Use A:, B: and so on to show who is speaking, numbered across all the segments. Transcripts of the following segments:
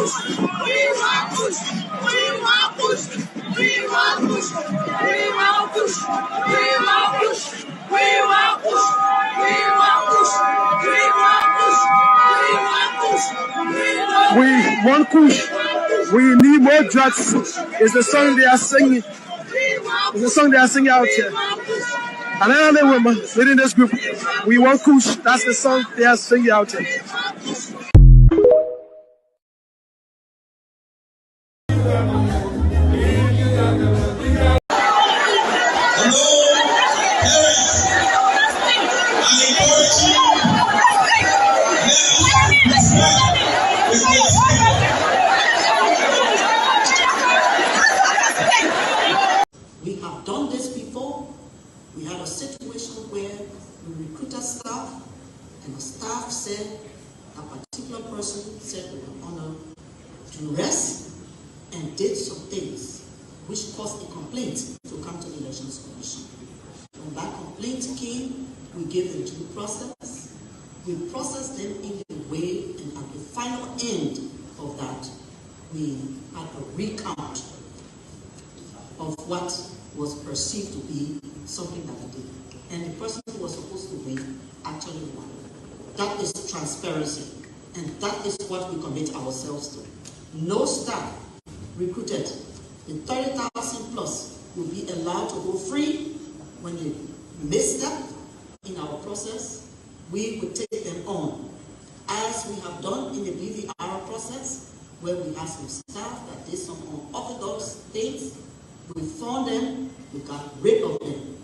A: We want push. We need more drugs. It's the song they are singing. It's the song they are singing out here. Another woman leading this group. We want push. That's the song they are singing out here.
B: We have done this before. We had a situation where we recruited staff, and the staff said a particular person said we were under duress and did some things which caused a complaint to come to the Elections Commission. When that complaint came, we gave them due process. We processed them in a way, and at the final end of that, we had a recount of what was perceived to be something that they did. And the person who was supposed to win actually won. That is transparency. And that is what we commit ourselves to. No staff recruited, the 30,000 plus will be allowed to go free. When they misstep in our process, we will take them on. As we have done in the BVR process, where we have some staff that did some unorthodox things, we found them, we got rid of them.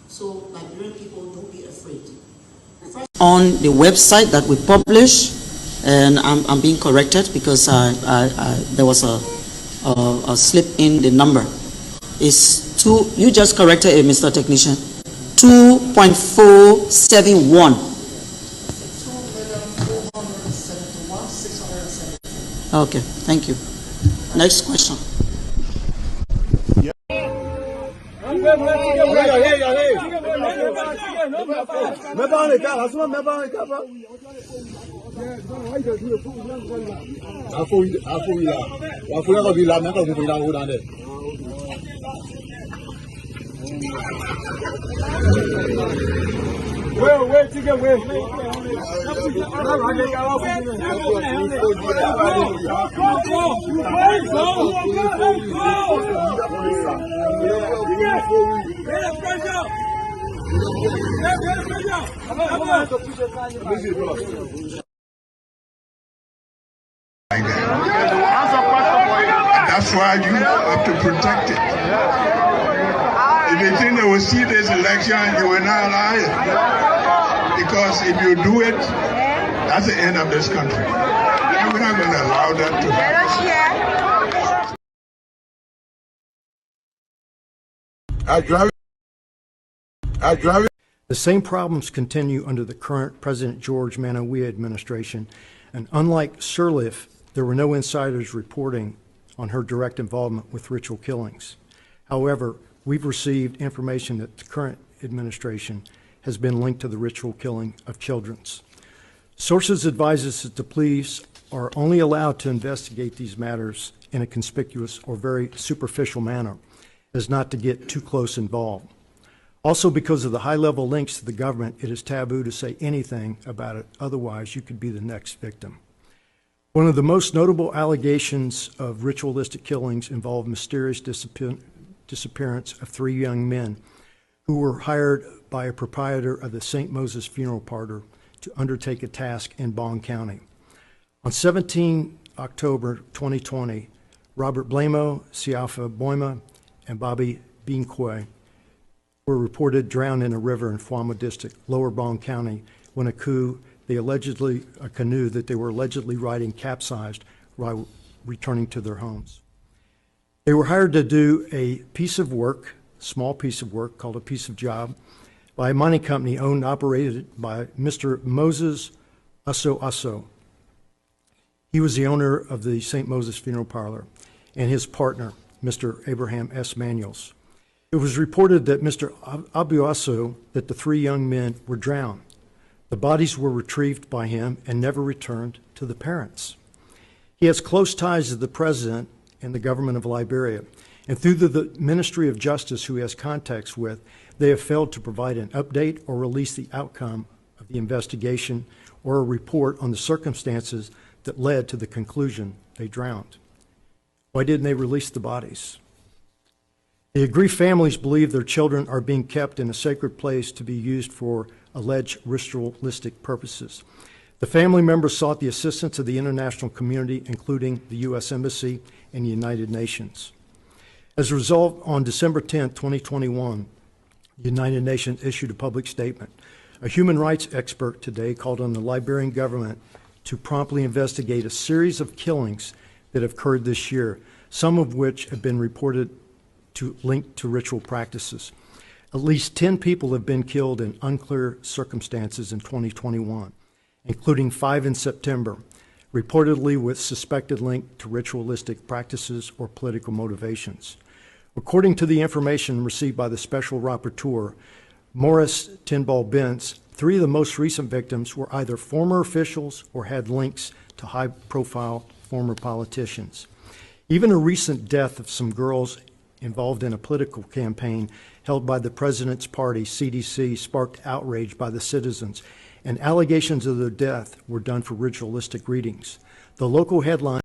B: So, Liberian people, don't be afraid. First, on the website that we publish, and I'm being corrected because there was a slip in the number. It's you just corrected it, Mr. Technician. 2.471. Okay, thank you. Next question.
C: That's why you have to protect it. If they think they will see this election, you will not allow it. Because if you do it, that's the end of this country. And we're not going to allow that to happen.
D: The same problems continue under the current President George Manawiya administration, and unlike Sirleaf, there were no insiders reporting on her direct involvement with ritual killings. However, we've received information that the current administration has been linked to the ritual killing of children. Sources advise us that the police are only allowed to investigate these matters in a conspicuous or very superficial manner, as not to get too close involved. Also, because of the high-level links to the government, it is taboo to say anything about it. Otherwise, you could be the next victim. One of the most notable allegations of ritualistic killings involved mysterious disappearance of 3 young men who were hired by a proprietor of the St. Moses Funeral Parlor to undertake a task in Bong County. On 17 October 2020, Robert Blamo, Siafa Boima, and Bobby Beanquay were reported drowned in a river in Fuamo District, Lower Bong County, when a canoe that they were allegedly riding capsized while returning to their homes. They were hired to do a piece of work, small piece of work called a piece of job, by a mining company owned and operated by Mr. Moses Asso. He was the owner of the St. Moses Funeral Parlor, and his partner, Mr. Abraham S. Manuels. It was reported that Mr. Abuaso, that the 3 young men were drowned. The bodies were retrieved by him and never returned to the parents. He has close ties to the president and the government of Liberia, and through the Ministry of Justice, who he has contacts with, they have failed to provide an update or release the outcome of the investigation or a report on the circumstances that led to the conclusion they drowned. Why didn't they release the bodies? The aggrieved families believe their children are being kept in a sacred place to be used for alleged ritualistic purposes. The family members sought the assistance of the international community, including the U.S. Embassy and the United Nations. As a result, on December 10, 2021, the United Nations issued a public statement. A human rights expert today called on the Liberian government to promptly investigate a series of killings that have occurred this year, some of which have been reported linked to ritual practices. At least 10 people have been killed in unclear circumstances in 2021, including 5 in September, reportedly with suspected link to ritualistic practices or political motivations. According to the information received by the Special Rapporteur, Morris Tinball Bentz, 3 of the most recent victims were either former officials or had links to high-profile former politicians. Even a recent death of some girls involved in a political campaign held by the president's party, CDC, sparked outrage by the citizens, and allegations of their death were done for ritualistic readings. The local headline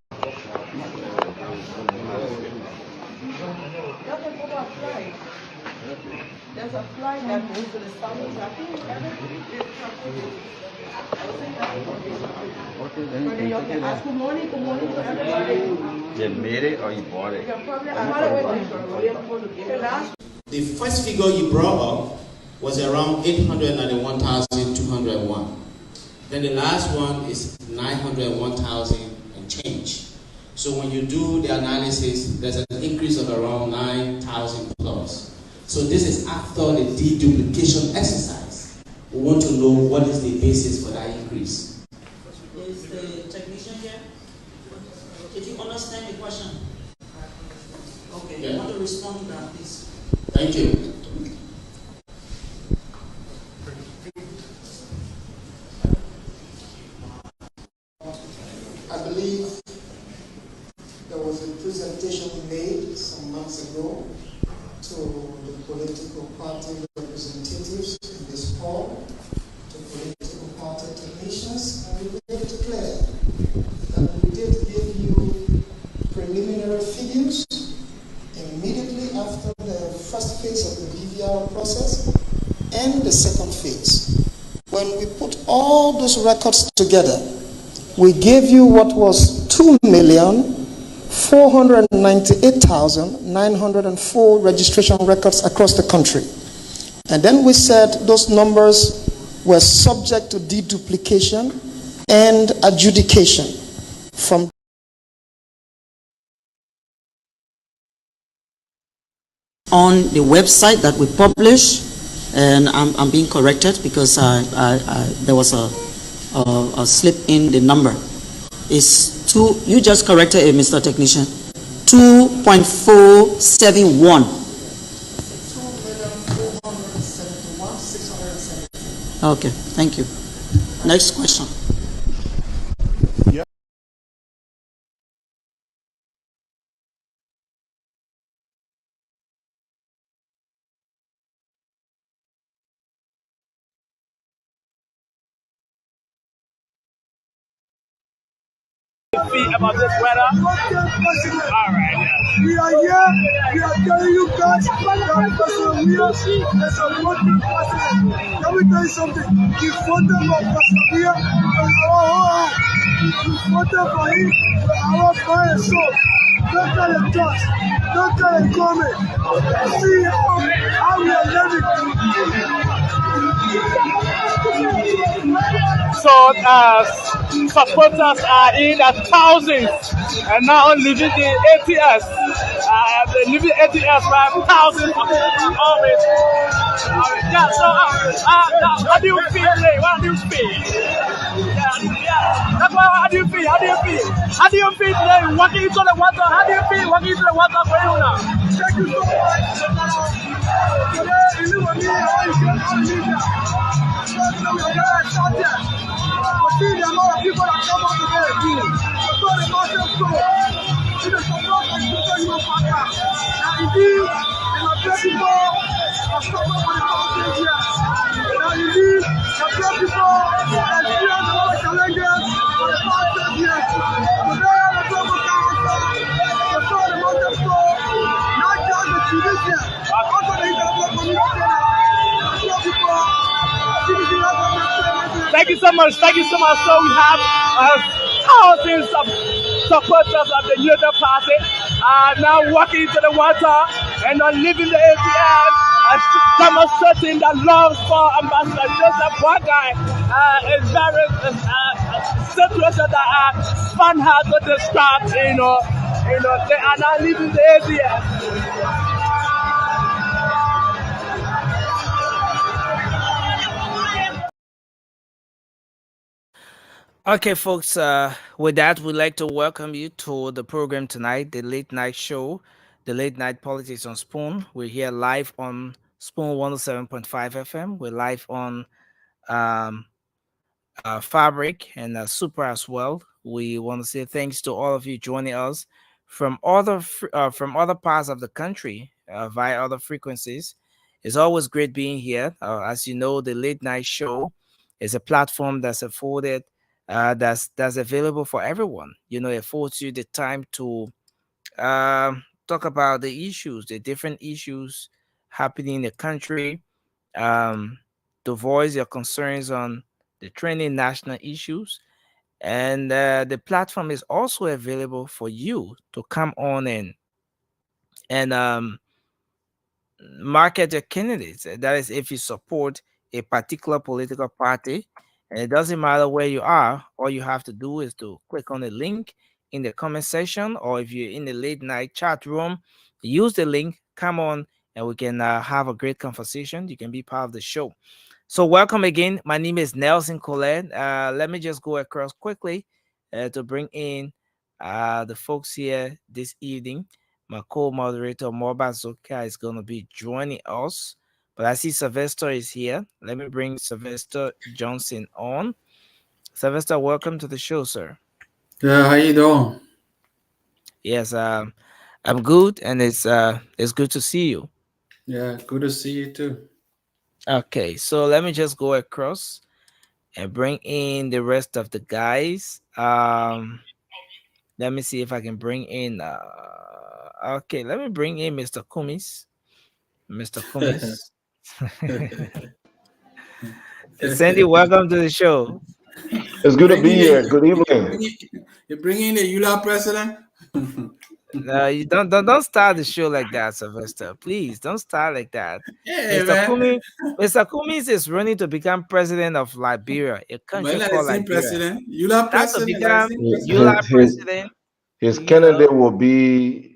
E: There's a flight that goes to the south. Good morning to everybody.
F: You made it or you bought it?
B: The first figure you brought up was around 891,201. Then the last one is 901,000 and change. So when you do the analysis, there's an increase of around 9,000 plus. So this is after the deduplication exercise. We want to know what is the basis for that increase. Is the technician here? Did you understand the question? Okay, yeah. You want to respond to that, please? Thank you.
G: I believe there was a presentation made some months ago to the political party representatives in this hall, to political party technicians, and we made it clear that we did give you preliminary figures immediately after the first phase of the BVR process and the second phase. When we put all those records together, we gave you what was 2,498,904 registration records across the country. And then we said those numbers were subject to deduplication and adjudication from
B: on the website that we publish, and I'm being corrected because there was a slip in the number. Is 2, you just corrected it, Mr. Technician, 2.471.
G: 2,471,670.
B: Okay, thank you. Next question.
A: About this weather. All right. We are here. We are telling you guys that President Williams is a voting president. Let me tell you something. We voted for President Williams with our heart. We voted for him with our fire and soul. Don't tell the judge. Don't tell the government. See how we are living.
H: So supporters are in at thousands and now leaving the ATS. Leaving ATS by thousands always. Yeah, so how do you feel today? What do you feel? Yeah. That's why, how do you feel? How do you feel? How do you feel today walking into the water? How do you feel walking into the water for you now?
A: Thank you so much. Today, you know what I mean? We are excited. See the amount of people that come out today. So the
H: Thank you so much. Thank you so much. So we have thousands of supporters of the Unity Party now walking into the water and not leaving the ATS and demonstrating that love for Ambassador Joseph Boakai is very situation that fun hard to describe. They are not leaving the ATS. Okay, folks, with that, we'd like to welcome you to the program tonight, the late night show, the late night politics on Spoon. We're here live on Spoon 107.5 FM. We're live on um, Fabric and Super as well. We want to say thanks to all of you joining us from other parts of the country via other frequencies. It's always great being here. As you know, the late night show is a platform that's afforded that's available for everyone. It affords you the time to talk about the issues, the different issues happening in the country, um, to voice your concerns on the trending national issues. And the platform is also available for you to come on and market your candidates. That is, if you support a particular political party, and it doesn't matter where you are, all you have to do is to click on the link in the comment section, or if you're in the late night chat room, use the link, come on, and we can have a great conversation. You can be part of the show. So welcome again. My name is Nelson Colette. Let me just go across quickly to bring in the folks here this evening. My co-moderator Morba Zoka is going to be joining us, but I see Sylvester is here. Let me bring Sylvester Johnson on. Sylvester, welcome to the show, sir.
I: Yeah, how you doing?
H: Yes, I'm good, and it's good to see you.
I: Yeah, good to see you too.
H: Okay, so let me just go across and bring in the rest of the guys. Let me see if I can bring in okay, let me bring in Mr. Kumis. Mr. Kumis. Sandy, welcome to the show.
J: It's good to be here. Good evening.
I: You bring in the ULA president?
H: You don't start the show like that, Sylvester. Please don't start like that.
I: Yeah, man.
H: Mr. Kumis is running to become president of Liberia, a country
I: But
H: called
I: like
H: Liberia.
I: president, ULA
H: Not to
I: president,
H: become
J: His,
H: ULA
J: his,
H: president.
J: his candidate will be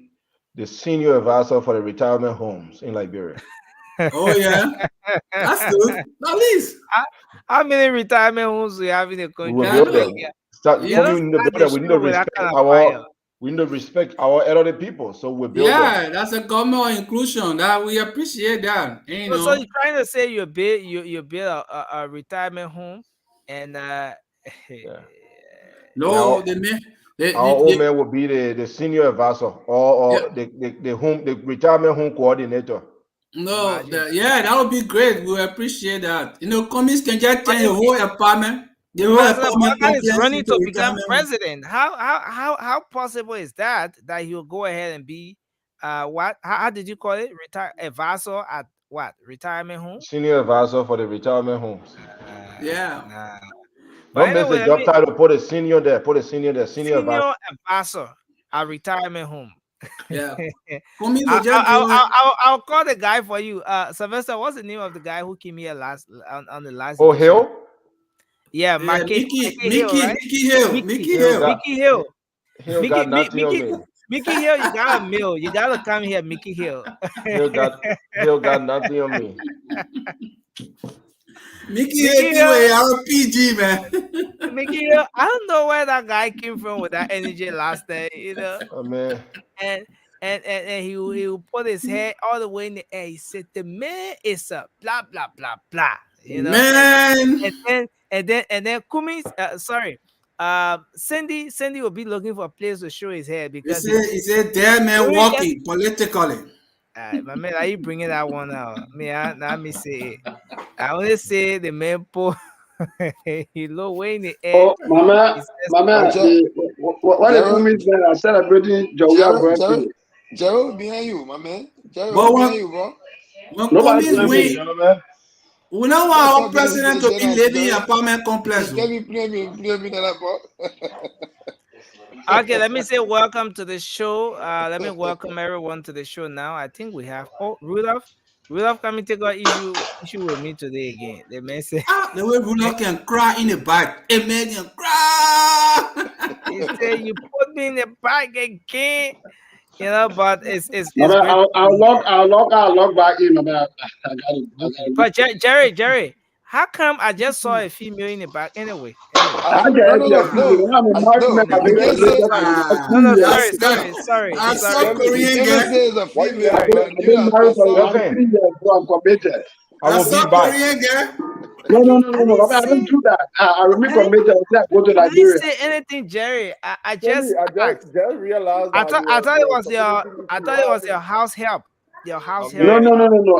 J: the senior advisor for the retirement homes in Liberia.
I: Oh yeah, that's good. At least.
H: How many retirement homes we have in the country?
J: We will build them.
H: You don't
J: We need to
H: start
J: build
H: the
J: them.
H: show with that kind of fire.
J: We need to respect our elderly people. So we build them.
I: Yeah, that's a government inclusion. That we appreciate that. You know.
H: So you're trying to say you build a retirement home and
J: Yeah.
I: No,
J: our old man will be the senior advisor or
I: yeah.
J: the retirement home coordinator.
I: No, that would be great. We appreciate that. Companies can just change the whole apartment. The whole apartment
H: is running to become president. How possible is that he'll go ahead and be what? How did you call it? Advisor at what? Retirement home?
J: Senior advisor for the retirement homes.
I: Yeah.
H: Nah.
J: Don't miss the job title. Put a senior there. Put a senior there. Senior
H: advisor at retirement home.
I: Yeah.
H: I'll call the guy for you. Sylvester, what's the name of the guy who came here on the last?
J: Oh, Hill?
H: Yeah,
I: Mickey
H: Hill, right?
I: Mickey Hill.
J: Hill got nothing on me.
H: Mickey Hill, you got a meal. You gotta come here, Mickey Hill.
J: Hill got nothing on me.
I: Mickey Hill, RPG, man.
H: Mickey Hill, I don't know where that guy came from with that energy last day,
J: Oh man.
H: And he will put his head all the way in the air. He said, "The man is a blah blah blah blah."
I: Man.
H: And then Kumis, Cindy will be looking for a place to show his head because
I: he said dead man walking politically.
K: My man, are you bringing that one out? Let me say it. I only say the man po he low way in the air.
A: Oh, Mama, Mama, what they call me there are celebrating Jowia's birthday.
L: Gerald behind you, my man. Gerald
I: But
L: behind you, bro.
I: when
A: Nobody
I: Cummings
A: behind me,
I: win,
A: gentlemen.
I: we don't want our president to be living in apartment complex.
L: Let me play me that, bro.
K: Okay, let me say welcome to the show. Let me welcome everyone to the show now. I think we have Rudolph. Rudolph, come and take our issue with me today again. The man say
I: The way Rudolph can cry in the back. A man can cry.
K: he said you put me in the bag again. You know, but it's
A: Mama,
K: great.
A: I'll log back in, Mama. I got it.
K: But Jerry, how come I just saw a female in the back? Anyway.
A: I get it. I'm a married man.
K: No, sorry.
I: I saw Korean girl.
L: Is a female,
A: I've been married for around 3 years, so I'm committed.
I: I saw Korean girl.
A: No. I don't do that. I remain committed. I go to
K: I didn't
A: Nigeria.
K: say anything, Jerry. I
M: just
K: realized. I thought it was your house help. Your house help.
A: No.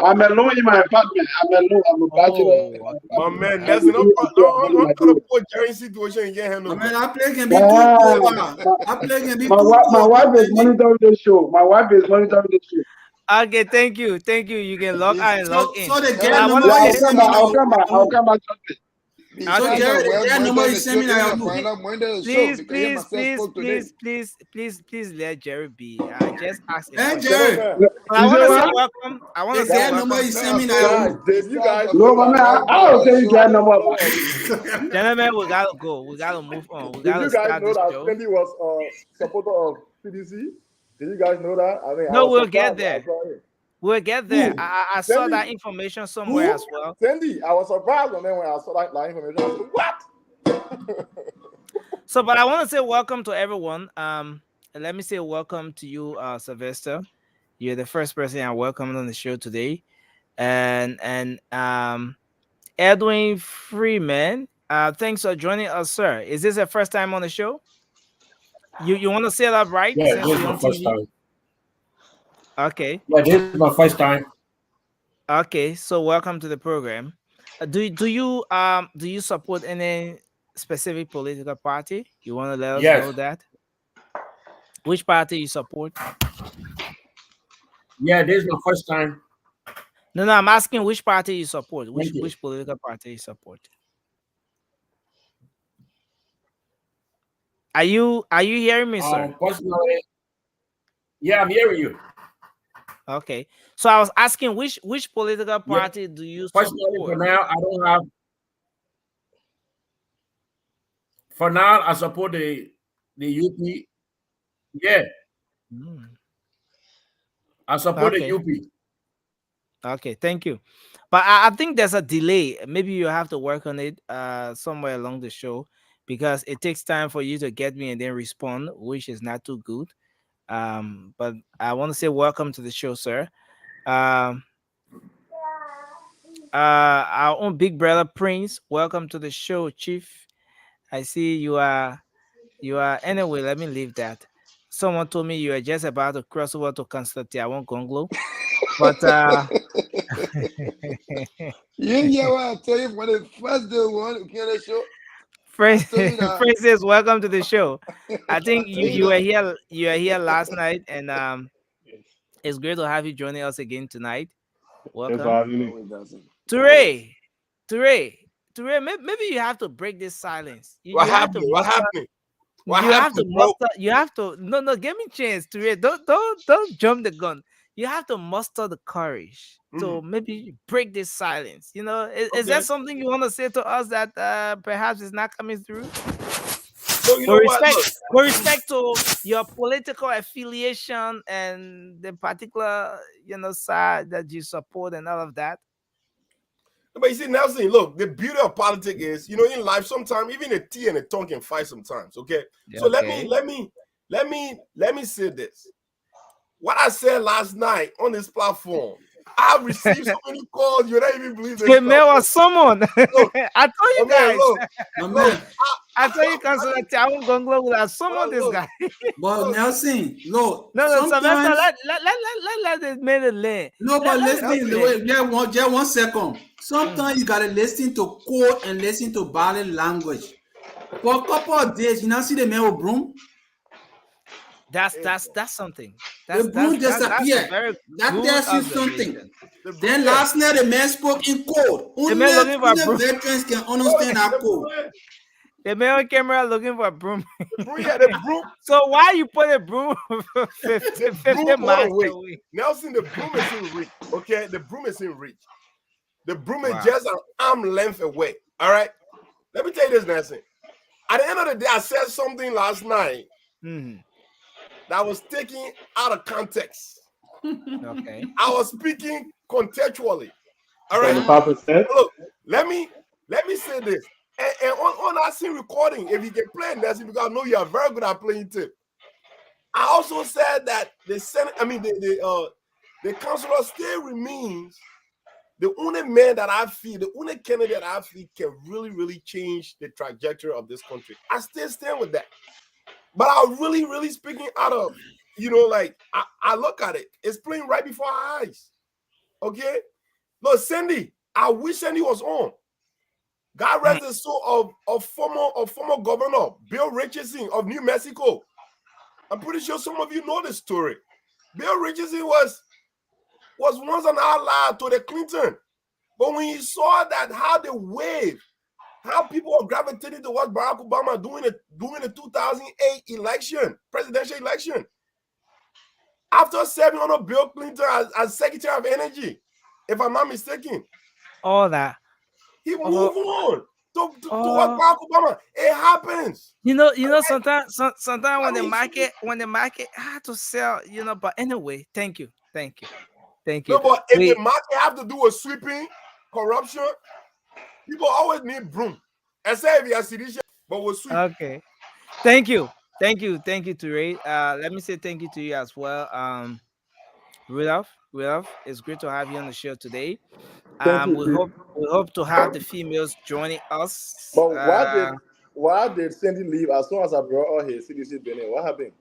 A: I'm alone in my apartment. I'm alone. I'm a bachelor.
M: My man, that's enough. I'm gonna put Jerry situation and get him.
I: I mean, I play can be too clever. I play can be too
A: My wife is monitoring the show.
K: Okay, thank you. You can log out and log in.
I: So the girl number you send me.
A: I'll come back.
I: So Jerry, the girl number you send me now.
K: Please let Jerry be. I just asked.
I: Hey Jerry.
K: I want to say welcome. I want to say welcome.
I: Number you send me now.
M: You guys.
A: No, man, I'll tell you guys number.
K: Gentlemen, we gotta go. We gotta move on. We gotta
M: Did you guys
K: start
M: know
K: this
M: that
K: show.
M: Cindy was supporter of PDC? Did you guys know that? I mean,
K: no, we'll get there. We'll get there. I saw that information somewhere as well.
M: Cindy, I was surprised when I saw that information. I said, what?
K: So, but I want to say welcome to everyone. Let me say welcome to you, Sylvester. You're the first person I welcomed on the show today, and Edwin Freeman. Thanks for joining us, sir. Is this the first time on the show? You want to say that right?
N: Yeah, this is my first time.
K: Okay.
N: Yeah, this is my first time.
K: Okay, so welcome to the program. Do you support any specific political party? You want to let us know that? Which party you support?
N: Yeah, this is my first time.
K: No, I'm asking which party you support. Which political party you support? Are you hearing me, sir?
N: Personally, yeah, I'm hearing you.
K: Okay, so I was asking which political party do you support?
N: Personally, for now, I don't have. For now, I support the UP. Yeah, I support the UP.
K: Okay, thank you. But I think there's a delay. Maybe you have to work on it somewhere along the show, because it takes time for you to get me and then respond, which is not too good. But I want to say welcome to the show, sir. Our own big brother Prince, welcome to the show, Chief. I see you are anyway. Let me leave that. Someone told me you are just about to cross over to Constantine. I won't Gonglo, but
L: yeah, what I tell you, when the first day one came on the show.
K: Friend says welcome to the show. I think you were here. You were here last night, and it's great to have you joining us again tonight. Welcome, Toure. Maybe you have to break this silence.
M: What happened?
K: You have to. No. Give me a chance, Toure. Don't jump the gun. You have to muster the courage to maybe break this silence. You know, is that something you want to say to us that perhaps is not coming through?
M: So
K: with respect to your political affiliation and the particular side that you support and all of that.
M: But you see, Nelson, look, the beauty of politics is, in life, sometimes even a tea and a tongue can fight sometimes. Okay. So let me say this. What I said last night on this platform, I've received so many calls. You don't even believe this.
K: The mail was someone. I told you guys.
M: Look,
K: I told you, Councilor Tiawan Gonglo will have summoned this guy.
I: But Nelson, look,
K: no, Sylvester,
I: sometimes
K: let it make it lane.
I: no, but listen, just 1 second. Sometimes you gotta listen to code and listen to body language. For a couple of days, you now see the man with broom.
K: That's something.
I: The broom disappeared. That tells you something. Then last night the man spoke in code. Only veterans can understand that code.
K: The man on camera looking for a broom.
M: The broom.
K: So why you put a broom 50 miles away?
M: Nelson, the broom is in reach. Okay, the broom is in reach. The broom is just an arm length away. All right. Let me tell you this, Nelson. At the end of the day, I said something last night that was taken out of context.
K: Okay.
M: I was speaking contextually. All right. Look, let me say this. And on that scene recording, if you can play Nelson, because I know you are very good at playing tip. I also said that the Senate, the councilor still remains the only man that I feel, the only candidate I feel can really, really change the trajectory of this country. I still stand with that. But I'm really, really speaking out of, I look at it. It's playing right before our eyes. Okay? Look, Sandy, I wish Sandy was on. God rest the soul of former governor Bill Richardson of New Mexico. I'm pretty sure some of you know this story. Bill Richardson was once an ally to the Clinton. But when he saw that how the wave, how people are gravitating towards Barack Obama during the 2008 presidential election, after serving under Bill Clinton as Secretary of Energy, if I'm not mistaken.
K: All that.
M: He moved on towards Barack Obama. It happens.
K: Sometimes when the market had to sell, but anyway, thank you.
M: No, but if the market have to do with sweeping, corruption, people always need broom. Except if you are seditious, but we'll sweep.
K: Okay. Thank you, Ture. Let me say thank you to you as well. Rudolph, it's great to have you on the show today. We hope to have the females joining us.
O: But why did Cindy leave as soon as I brought all his CDC Benin? What happened?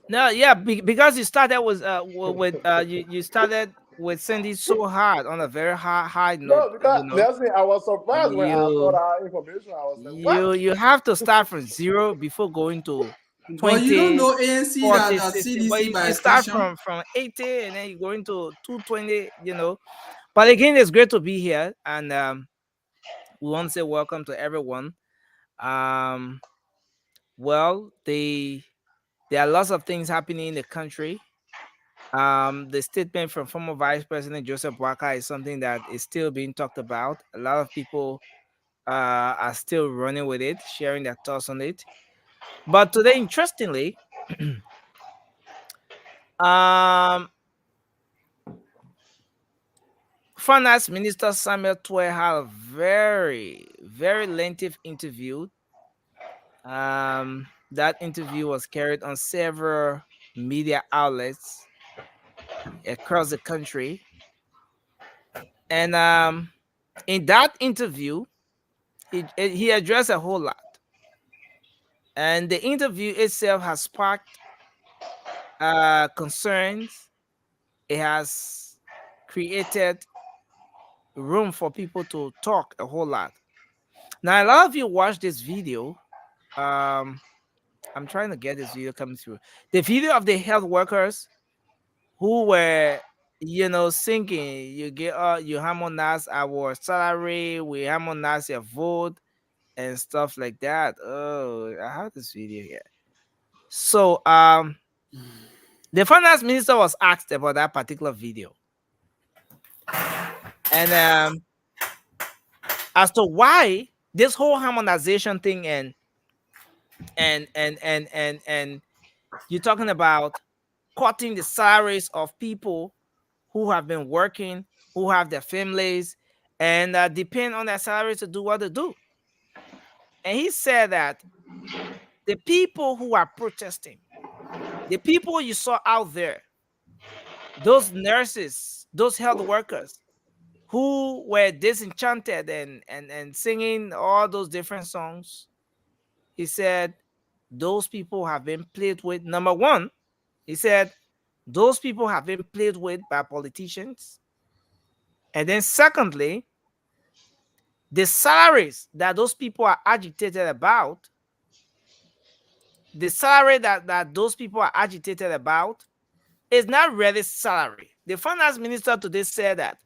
K: No, yeah, because you started you started with Cindy so hard on a very high note.
O: No, because Nelson, I was surprised when I saw that information. I was like, what?
K: You have to start from zero before going to 20.
I: But you don't know ANC
K: 40,
I: that
K: 60,
I: CDC
K: but
I: by
K: you start
I: extension.
K: from 80 and then you go into 220, But again, it's great to be here, and we want to say welcome to everyone. Well, there are lots of things happening in the country. The statement from former Vice President Joseph Boakai is something that is still being talked about. A lot of people are still running with it, sharing their thoughts on it. But today, interestingly, Finance Minister Samuel Twe had a very, very lengthy interview. That interview was carried on several media outlets across the country. And in that interview, he addressed a whole lot. And the interview itself has sparked concerns. It has created room for people to talk a whole lot. Now, a lot of you watched this video. I'm trying to get this video coming through. The video of the health workers who were, singing, you get you harmonize our salary, we harmonize your vote and stuff like that. Oh, I have this video here. So the finance minister was asked about that particular video. And as to why this whole harmonization thing and you're talking about cutting the salaries of people who have been working, who have their families, and depend on their salaries to do what they do. And he said that the people who are protesting, the people you saw out there, those nurses, those health workers who were disenchanted and singing all those different songs, he said, those people have been played with. Number one, he said, those people have been played with by politicians. And then secondly, the salaries that those people are agitated about, the salary that those people are agitated about is not really salary. The finance minister today said that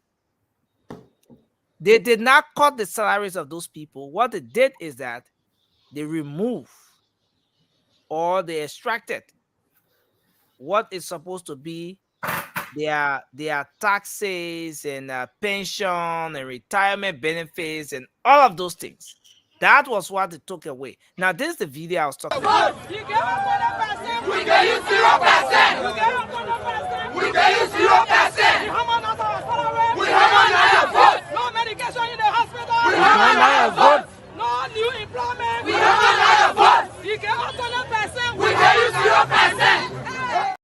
K: they did not cut the salaries of those people. What they did is that they removed or they extracted what is supposed to be their taxes and pension and retirement benefits and all of those things. That was what they took away. Now, this is the video I was talking about.
P: You get 100%. We get you 0%. You get 100%. We get you 0%. We have another salary. We have another vote. No medication in the hospital. We have another vote. No new employment. We have another vote. You get 100%. We get you 0%.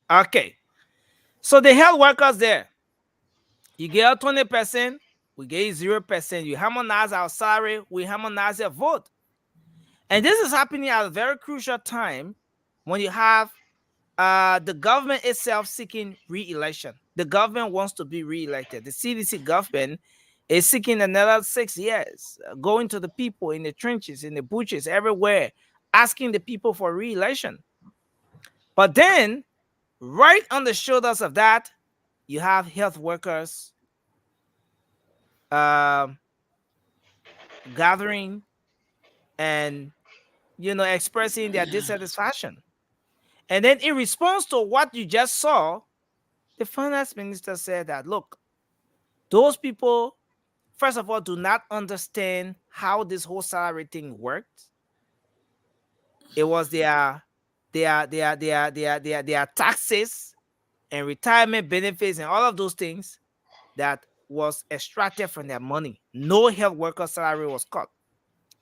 K: Okay. So the health workers there, you get 20%, we get 0%. You harmonize our salary, we harmonize your vote. And this is happening at a very crucial time when you have the government itself seeking re-election. The government wants to be re-elected. The CDC government is seeking another 6 years, going to the people in the trenches, in the butchers, everywhere, asking the people for re-election. But then, right on the shoulders of that, you have health workers gathering and, expressing their dissatisfaction. And then in response to what you just saw, the finance minister said that, look, those people, first of all, do not understand how this whole salary thing worked. It was their taxes and retirement benefits and all of those things that was extracted from their money. No health worker salary was cut.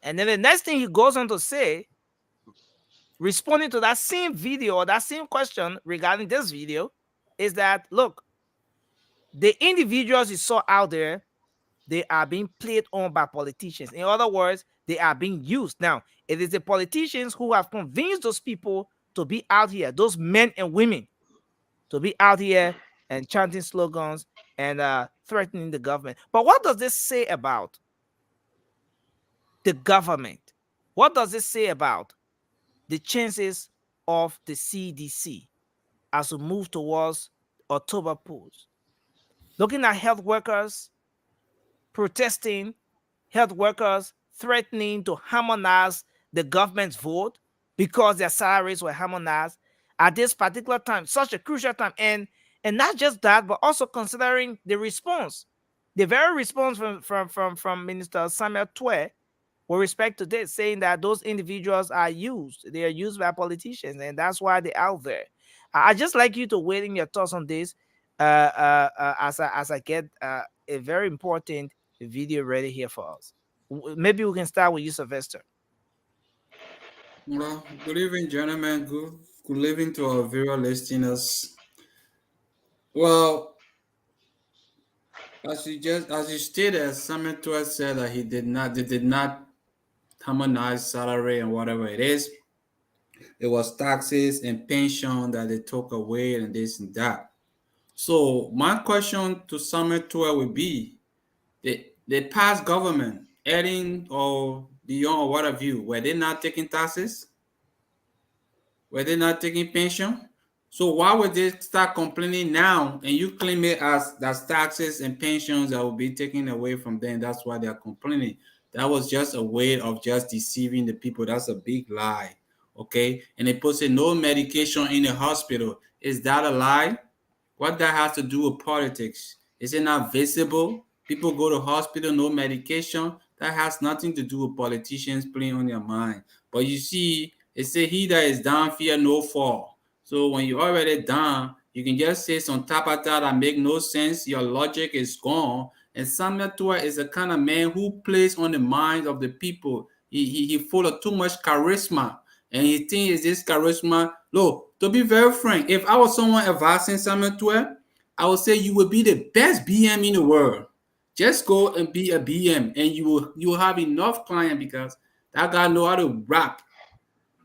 K: And then the next thing he goes on to say, responding to that same video or that same question regarding this video, is that, look, the individuals you saw out there, they are being played on by politicians. In other words, they are being used. Now, it is the politicians who have convinced those people to be out here, those men and women, to be out here and chanting slogans and threatening the government. But what does this say about the government? What does this say about the chances of the CDC as we move towards October polls? Looking at health workers protesting, health workers threatening to harmonize the government's vote because their salaries were harmonized at this particular time, such a crucial time. And not just that, but also considering the response, the very response from Minister Samuel Twe with respect to this, saying that those individuals are used. They are used by politicians, and that's why they're out there. I just like you to weigh in your thoughts on this as I get a very important video ready here for us. Maybe we can start with you, Sylvester.
I: Well, good evening, gentlemen. Good evening to our viewer listeners. Well, as you stated, Samuel Twe said that they did not harmonize salary and whatever it is. It was taxes and pension that they took away and this and that. So my question to Samuel Twe would be, the past government, Edding or Dion or what have you, were they not taking taxes? Were they not taking pension? So why would they start complaining now and you claim it as that's taxes and pensions that will be taken away from them? That's why they're complaining. That was just a way of just deceiving the people. That's a big lie. Okay. And they put no medication in the hospital. Is that a lie? What that has to do with politics? Is it not visible? People go to hospital, no medication. That has nothing to do with politicians playing on their mind. But you see, it say he that is down, fear no fall. So when you're already down, you can just say some tapata that make no sense. Your logic is gone. And Samuel Twe is the kind of man who plays on the minds of the people. He full of too much charisma. and he thinks this charisma. Look, to be very frank, if I was someone advising Samuel Tuer, I would say you would be the best BM in the world. Just go and be a BM, and you will have enough client because that guy know how to rap.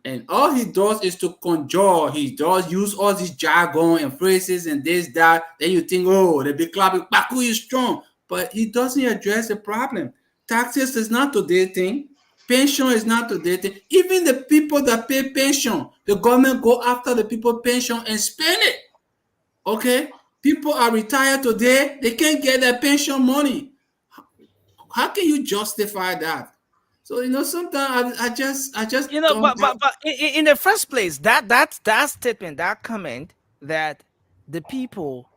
I: And all he does is to conjure. He does use all this jargon and phrases and this, that. Then you think, oh, the big club, Baku is strong. But he doesn't address the problem. Taxes is not today's thing. Pension is not today's thing. Even the people that pay pension, the government go after the people pension and spend it. Okay? People are retired today. They can't get their pension money. How can you justify that? So sometimes I just don't.
K: But in the first place, that statement, that comment that the people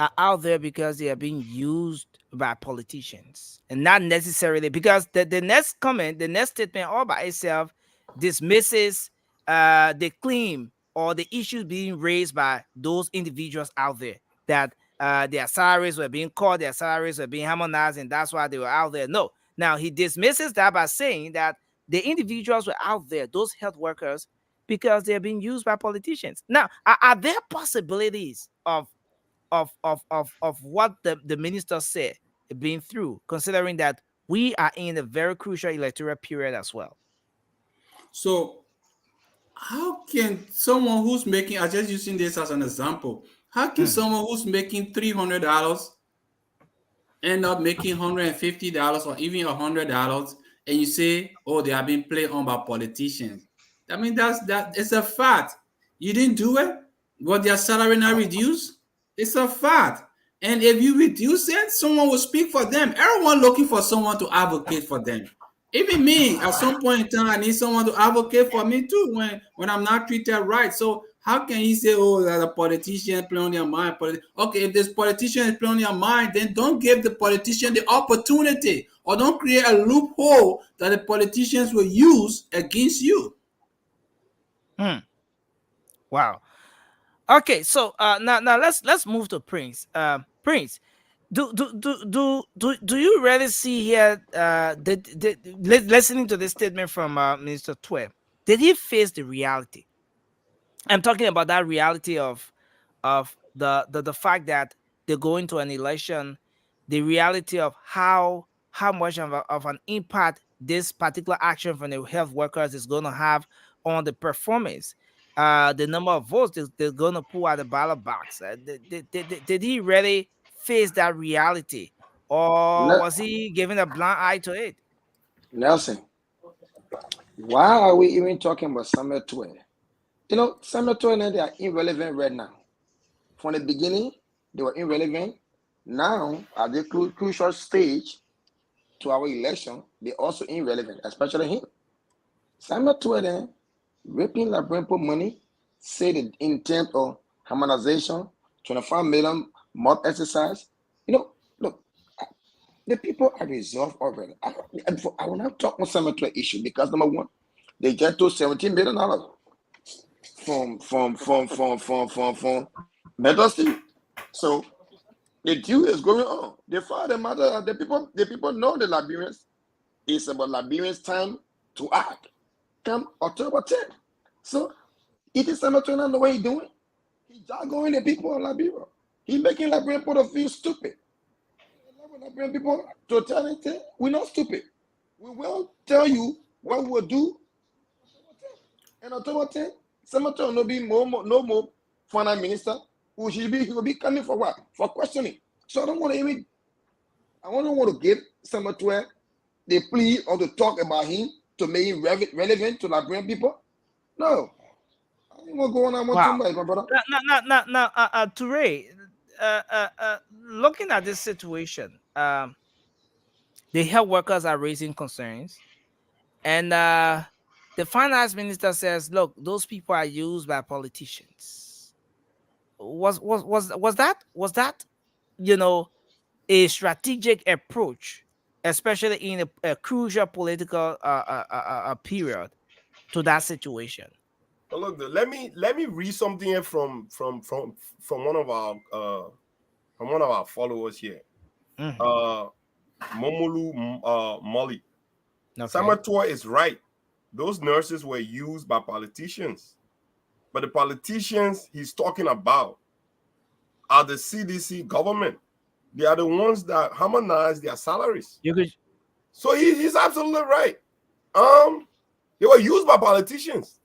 K: are out there because they are being used by politicians, and not necessarily because the next comment, the next statement, all by itself dismisses the claim or the issues being raised by those individuals out there that their salaries were being cut, their salaries were being harmonized, and that's why they were out there. No, now he dismisses that by saying that the individuals were out there, those health workers, because they're being used by politicians. Now, are there possibilities of what the minister said being through, considering that we are in a very crucial electoral period as well?
I: So how can someone who's making, I'm just using this as an example, how can someone who's making $300 end up making $150 or even $100, and you say, oh, they are being played on by politicians? I mean, it's a fact. You didn't do it, but their salary not reduced. It's a fact. And if you reduce it, someone will speak for them. Everyone looking for someone to advocate for them. Even me, at some point in time, I need someone to advocate for me too when I'm not treated right. So how can he say, oh, that a politician play on their mind? Okay, if this politician is playing on your mind, then don't give the politician the opportunity, or don't create a loophole that the politicians will use against you.
K: Wow. Okay, so now let's move to Prince. Prince, do you really see here listening to this statement from Minister Tuer, did he face the reality? I'm talking about that reality of the fact that they go into an election, the reality of how much of an impact this particular action from the health workers is going to have on the performance, the number of votes they're going to pull out the ballot box. Did he really face that reality, or was he giving a blind eye to it?
L: Nelson, why are we even talking about Samuel Tuer? You know, Samuel Tuer and they are irrelevant right now. From the beginning, they were irrelevant. Now, at the crucial stage to our election, they're also irrelevant, especially him. Samuel Tuer raping Labrimpo money, say the intent of harmonization, 25 million month exercise. You know, look, the people are resolved already. I will not talk on Samuel Tuer issue because number one, they get to $17 million from Metal Steel. So the deal is going on. The father, mother, the people know the Liberians. It's about Liberians' time to act. Come October 10th. So it is Samuel Tuer the way he's doing. He's jargoning the people of Liberia. He's making Liberian people feel stupid. Liberian people to tell them, we're not stupid. We will tell you what we will do. And October 10th, Samuel Tuer will be no more finance minister. He will be coming for what? For questioning. So I don't want to give Samuel Tuer the plea or to talk about him to make him relevant to Liberian people. No. I don't want to go on too much, my brother.
K: Now, Toure, looking at this situation, the health workers are raising concerns, and the finance minister says, "Look, those people are used by politicians." Was that a strategic approach, especially in a crucial political period, to that situation?
M: Well, look, let me read something here from one of our followers here. Momolu Molly. Okay. Samuel Tuer is right. those nurses were used by politicians. But the politicians he's talking about are the CDC government. They are the ones that harmonize their salaries. So he's absolutely right. They were used by politicians.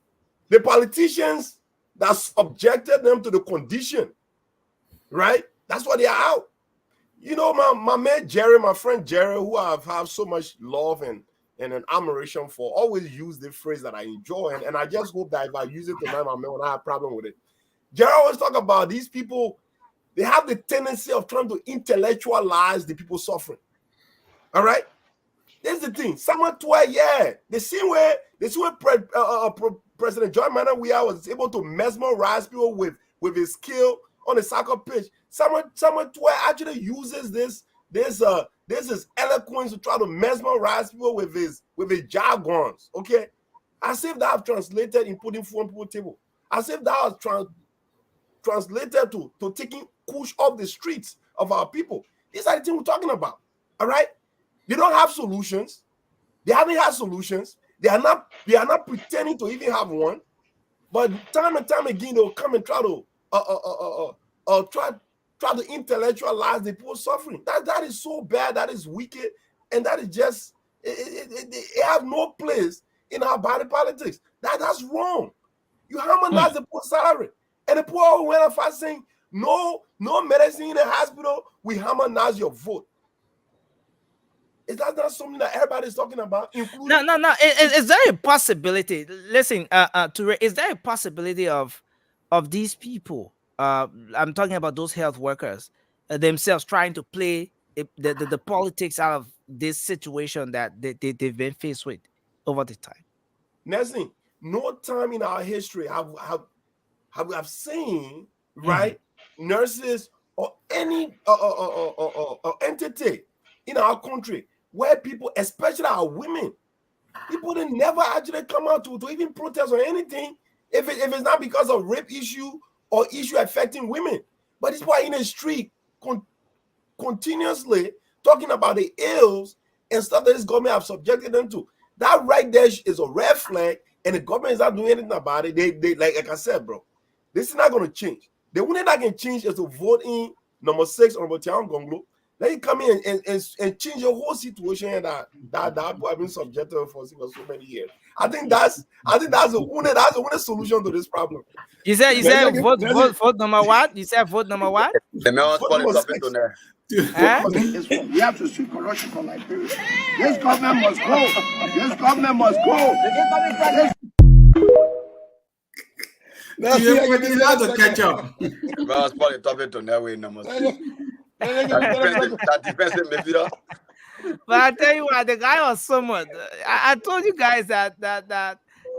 M: The politicians that subjected them to the condition, right? That's why they are out. You know, my man Jerry, my friend Jerry, who I have so much love and an admiration for, always use the phrase that I enjoy. And I just hope that if I use it tonight, my man, when I have a problem with it. Jerry always talk about these people, they have the tendency of trying to intellectualize the people suffering. All right? That's the thing. Someone the same way President John Maynard Weah was able to mesmerize people with his skill on the soccer pitch. Someone actually uses this eloquence to try to mesmerize people with his jargons. Okay, as if that have translated in putting food on people's table. As if that was translated to taking push off the streets of our people. These are the things we're talking about. All right. They don't have solutions. They haven't had solutions. They are not pretending to even have one. But time and time again, they'll come and try to try to intellectualize the people suffering. That is so bad. That is wicked, and that is just it have no place in our body politics. That's wrong. You harmonize the poor salary, and the poor went up fast saying no medicine in the hospital. We harmonize your vote. Is that not something that everybody's talking about?
K: No. Is there a possibility? Listen, is there a possibility of these people? I'm talking about those health workers themselves trying to play the politics out of this situation that they've been faced with over the time.
M: Nothing. No time in our history have seen right nurses or any entity in our country where people, especially our women, people that never actually come out to even protest or anything if it's not because of rape issue or issue affecting women. But it's why in the street continuously talking about the ills and stuff that this government have subjected them to. That right there is a red flag, and the government is not doing anything about it. They like I said, bro, this is not going to change. The only thing that can change is to vote in number 6 on Tian Gonglo. Let you come in and change the whole situation that people have been subjected for so many years. I think that's the only solution to this problem.
K: You said vote number what? You said vote number what?
L: The mayor's topic to there.
Q: We have to see corruption for Liberia. This government must go. This government must go.
I: You have to catch up.
L: The mayor's topic to there. We number 2. That depends on maybe.
K: But I tell you what, the guy was someone. I told you guys that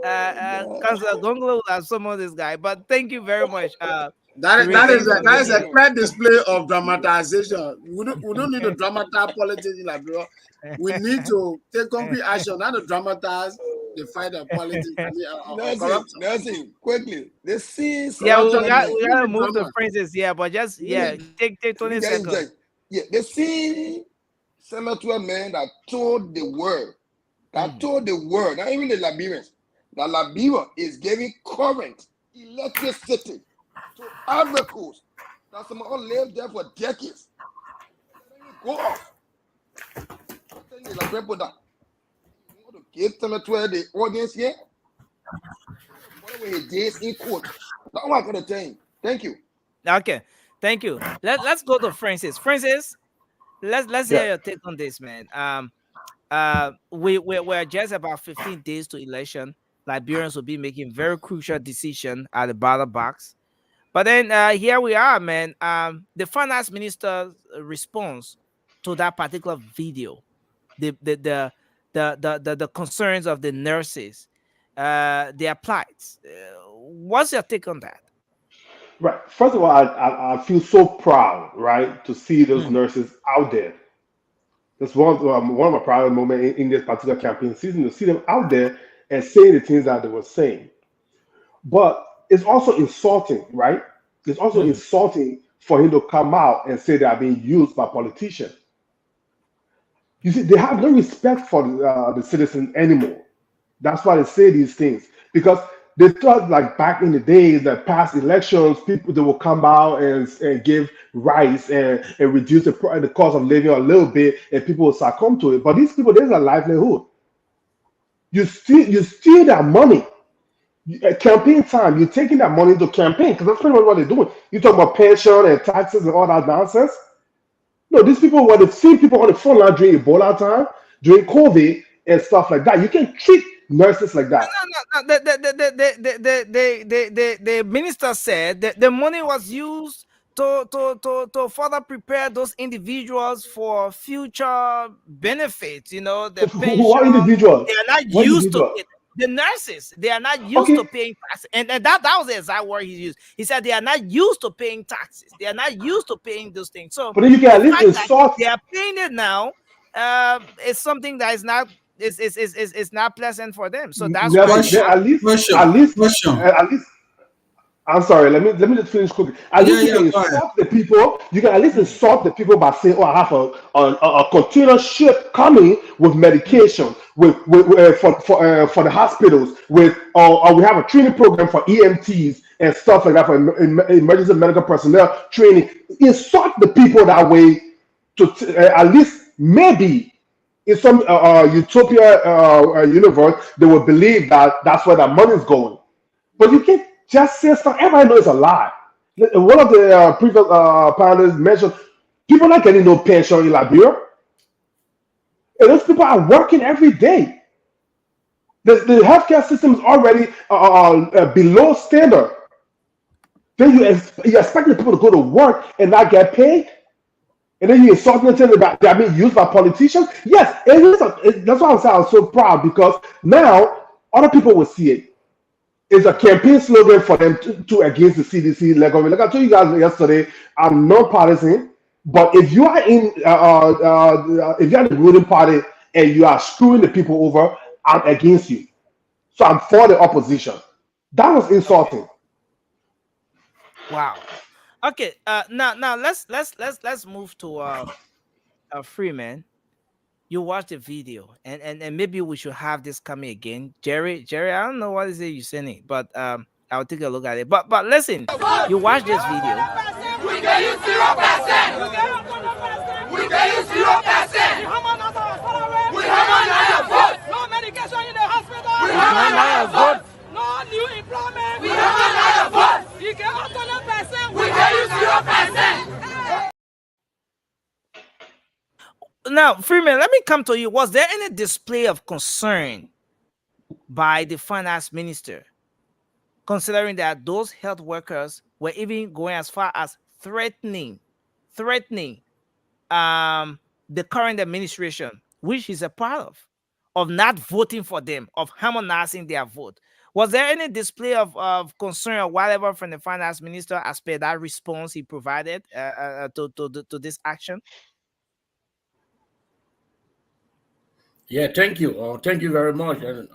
K: Councilor Gonglo will have summoned this guy. But thank you very much.
Q: That is a clear display of dramatization. We don't need to dramatize politics in Liberia. We need to take concrete action, not to dramatize the fight of politics.
L: Nothing. Quickly. The scenes.
K: Yeah, we gotta move the phrases. Yeah, but just take 20 seconds.
L: Yeah, the scene cemetery man that told the world, not even the Liberians, that Liberia is giving current electricity to Ivory Coast. That some all lived there for decades. Go off. You want to give cemetery the audience here? What were his days in court? That's what I'm going to tell you. Thank you.
K: Okay, thank you. Let's go to Francis. Francis, let's hear your take on this, man. We're just about 15 days to election. Liberians will be making very crucial decision at the ballot box. But then here we are, man. The finance minister's response to that particular video, the concerns of the nurses, their plights. What's your take on that?
O: Right. First of all, I feel so proud, right, to see those nurses out there. That's one of my proudest moments in this particular campaign season, to see them out there and saying the things that they were saying. But it's also insulting, right? It's also insulting for him to come out and say they are being used by politicians. You see, they have no respect for the citizens anymore. That's why they say these things, because they thought like back in the days that past elections, people they will come out and give rights and reduce the cost of living a little bit, and people will succumb to it. But these people, there's a livelihood. You steal that money. At campaign time, you're taking that money to campaign because that's pretty much what they're doing. You talk about pension and taxes and all that nonsense. No, these people were the same people on the front line during Ebola time, during COVID and stuff like that. You can treat nurses like that.
K: No. The minister said that the money was used to further prepare those individuals for future benefits. You know, the pension.
O: What individuals?
K: They are not
O: What
K: used to
O: individuals?
K: it. The nurses, they are not used to paying taxes. And that was the exact word he used. He said they are not used to paying taxes. They are not used to paying those things. So
O: But then you can at
K: the
O: least
K: fact that
O: insult.
K: they are paying it now is something that is not it's not pleasant for them. So that's why
O: At least. I'm sorry. Let me just finish quickly. At least you can insult the people. You can at least insult the people by saying, "Oh, I have a container ship coming with medication, for the hospitals. With we have a training program for EMTs and stuff like that for emergency medical personnel training." Insult the people that way to at least maybe in some utopia universe they will believe that that's where that money is going. But you can't just say stuff. Everybody knows it's a lie. One of the previous panelists mentioned people are not getting no pension in Liberia. And those people are working every day. The healthcare system is already below standard. Then you expect the people to go to work and not get paid? And then you insult them saying that they're being used by politicians? Yes, that's why I'm saying I'm so proud, because now other people will see it. It's a campaign slogan for them to against the CDC. Like I told you guys yesterday, I'm non-partisan, but if you are if you're the ruling party and you are screwing the people over, I'm against you. So I'm for the opposition. That was insulting.
K: Wow. Okay. Now let's move to Freeman. You watch the video, and maybe we should have this coming again. Jerry, I don't know what is it you're saying, but I'll take a look at it. But listen, you watch this video.
P: We can use 0%. We can use 0%. We have another vote. No medication in the hospital. We have another vote. No new employment. We have another vote. You can use 0%. We can use 0%.
K: Now, Freeman, let me come to you. Was there any display of concern by the finance minister, considering that those health workers were even going as far as threatening the current administration, which he's a part of not voting for them, of harmonizing their vote? Was there any display of concern or whatever from the finance minister as per that response he provided to this action?
N: Yeah, thank you. Thank you very much. And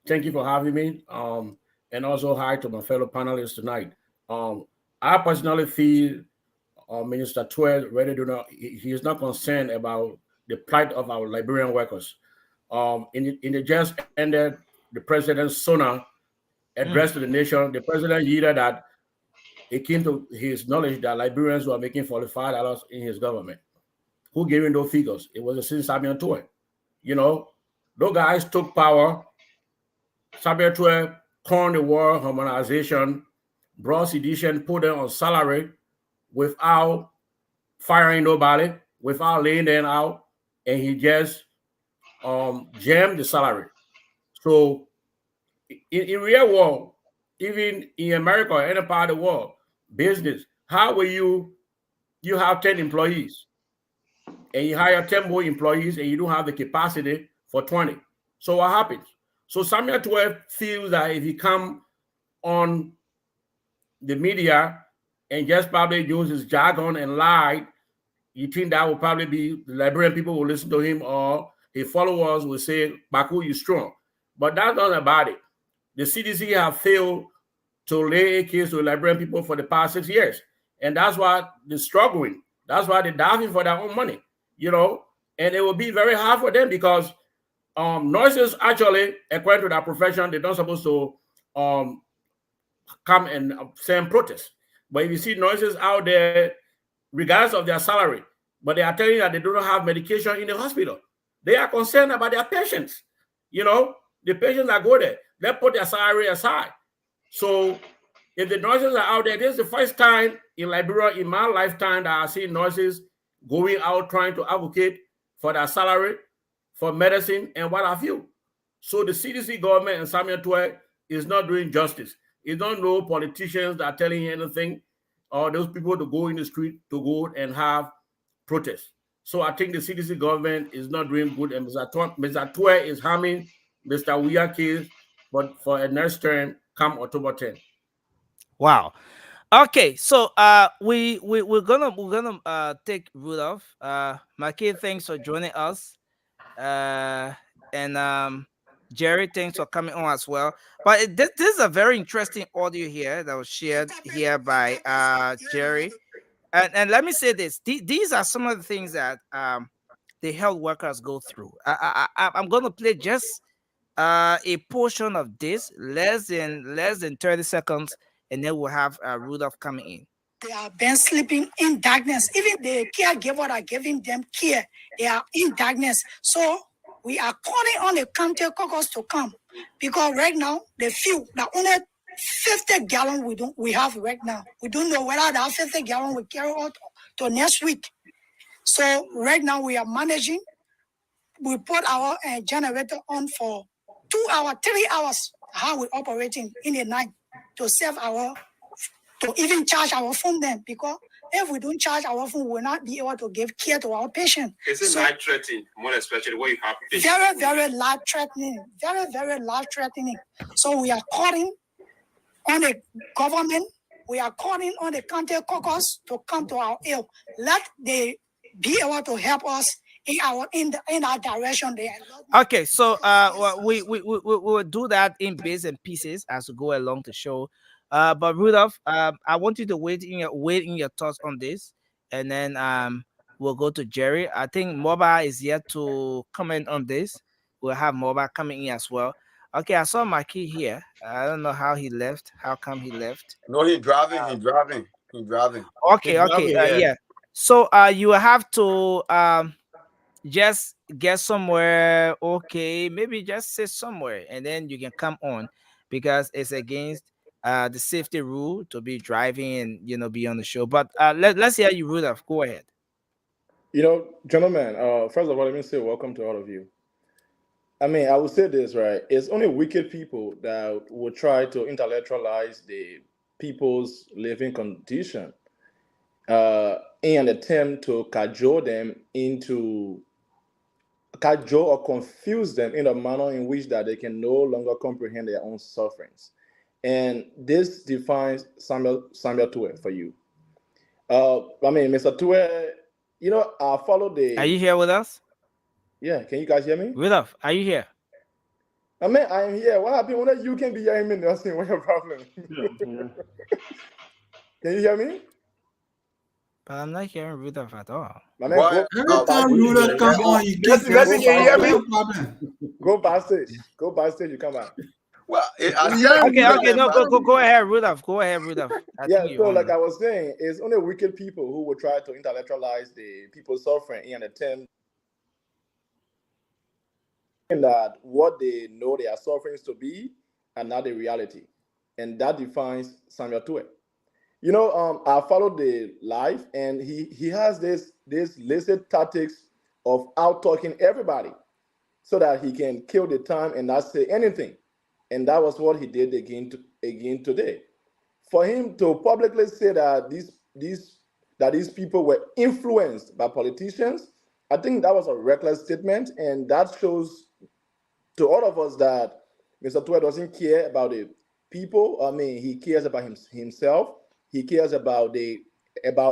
N: thank you for having me. And also hi to my fellow panelists tonight. I personally feel Minister Twell really he is not concerned about the plight of our Liberian workers. In the just ended the president's Sona address to the nation, the president yielded that it came to his knowledge that Liberians were making $45 in his government. Who gave him those figures? It was the citizen Samuel Twell. You know, those guys took power. Samuel Twell coined the word harmonization, brought sedition, put them on salary without firing nobody, without laying them out, and he just jammed the salary. So in real world, even in America or any part of the world, business, how will you have 10 employees and you hire 10 more employees and you don't have the capacity for 20? So what happens? So Samuel 12 feels that if he come on the media and just probably use his jargon and lie, you think that will probably be the Liberian people will listen to him, or his followers will say, Baku, you strong. But that's not about it. The CDC have failed to lay a case to Liberian people for the past 6 years. And that's why they're struggling. That's why they're diving for their own money, you know. And it will be very hard for them because Nurses actually, according to their profession, they're not supposed to come and send protests. But if you see nurses out there, regardless of their salary, but they are telling you that they do not have medication in the hospital. They are concerned about their patients. You know, the patients that go there, they put their salary aside. So if the nurses are out there, this is the first time in Liberia in my lifetime that I see nurses going out trying to advocate for their salary, for medicine, and what have you. So the CDC government and Samuel Tuer is not doing justice. It's not no politicians that are telling you anything, or those people to go in the street to go and have protests. So I think the CDC government is not doing good, and Mr. Tuer is harming Mr. Weir case, but for a next term come October 10.
K: Wow. Okay, so we're gonna take Rudolph. Maki, thanks for joining us. And Jerry, thanks for coming on as well. But this is a very interesting audio here that was shared here by Jerry. And let me say this: these are some of the things that the health workers go through. I'm going to play just a portion of this, less than 30 seconds, and then we'll have Rudolph coming in.
R: They are been sleeping in darkness. Even the caregiver are giving them care, they are in darkness. So we are calling on the county caucus to come, because right now the only 50 gallon we have right now. We don't know whether that 50 gallon will carry out to next week. So right now we are managing. We put our generator on for 2 hours, 3 hours. How we operating in the night to save to even charge our phone then, because if we don't charge our phone, we will not be able to give care to our patient.
S: Is it life-threatening, more especially what you have?
R: Very, very life-threatening. Very, very life-threatening. So we are calling on the government. We are calling on the county caucus to come to our aid. Let they be able to help us in our direction there.
K: Okay, so we will do that in bits and pieces as we go along the show. But Rudolph, I want you to wait in your thoughts on this, and then we'll go to Jerry. I think Moba is yet to comment on this. We'll have Moba coming in as well. Okay, I saw Maki here. I don't know how he left. How come he left?
S: No, he's driving.
K: Okay, yeah. So you will have to just get somewhere. Okay, maybe just sit somewhere, and then you can come on, because it's against the safety rule to be driving and be on the show. But let's hear you, Rudolph. Go ahead.
T: Gentlemen, first of all, let me say welcome to all of you. I mean, I would say this, right? It's only wicked people that will try to intellectualize the people's living condition in an attempt to cajole or confuse them in a manner in which that they can no longer comprehend their own sufferings. And this defines Samuel Tuer for you. Mr. Tuer, I follow the...
K: Are you here with us?
T: Yeah, can you guys hear me?
K: Rudolph, are you here?
T: I am here. What happened? When you can be hearing me, what's your problem? Can you hear me?
K: But I'm not hearing Rudolph at all.
I: Every time Rudolph come on, you get
T: Go backstage. You come out.
S: Well,
K: okay. No, go ahead, Rudolph.
T: Like I was saying, it's only wicked people who will try to intellectualize the people suffering in an attempt that what they know their sufferings to be are not the reality, and that defines Samuel Tuer. I followed the live, and he has this listed tactics of out talking everybody so that he can kill the time and not say anything, and that was what he did again today. For him to publicly say that these people were influenced by politicians, I think that was a reckless statement, and that shows to all of us that Mr. Tuer doesn't care about the people. I mean, he cares about himself. He cares about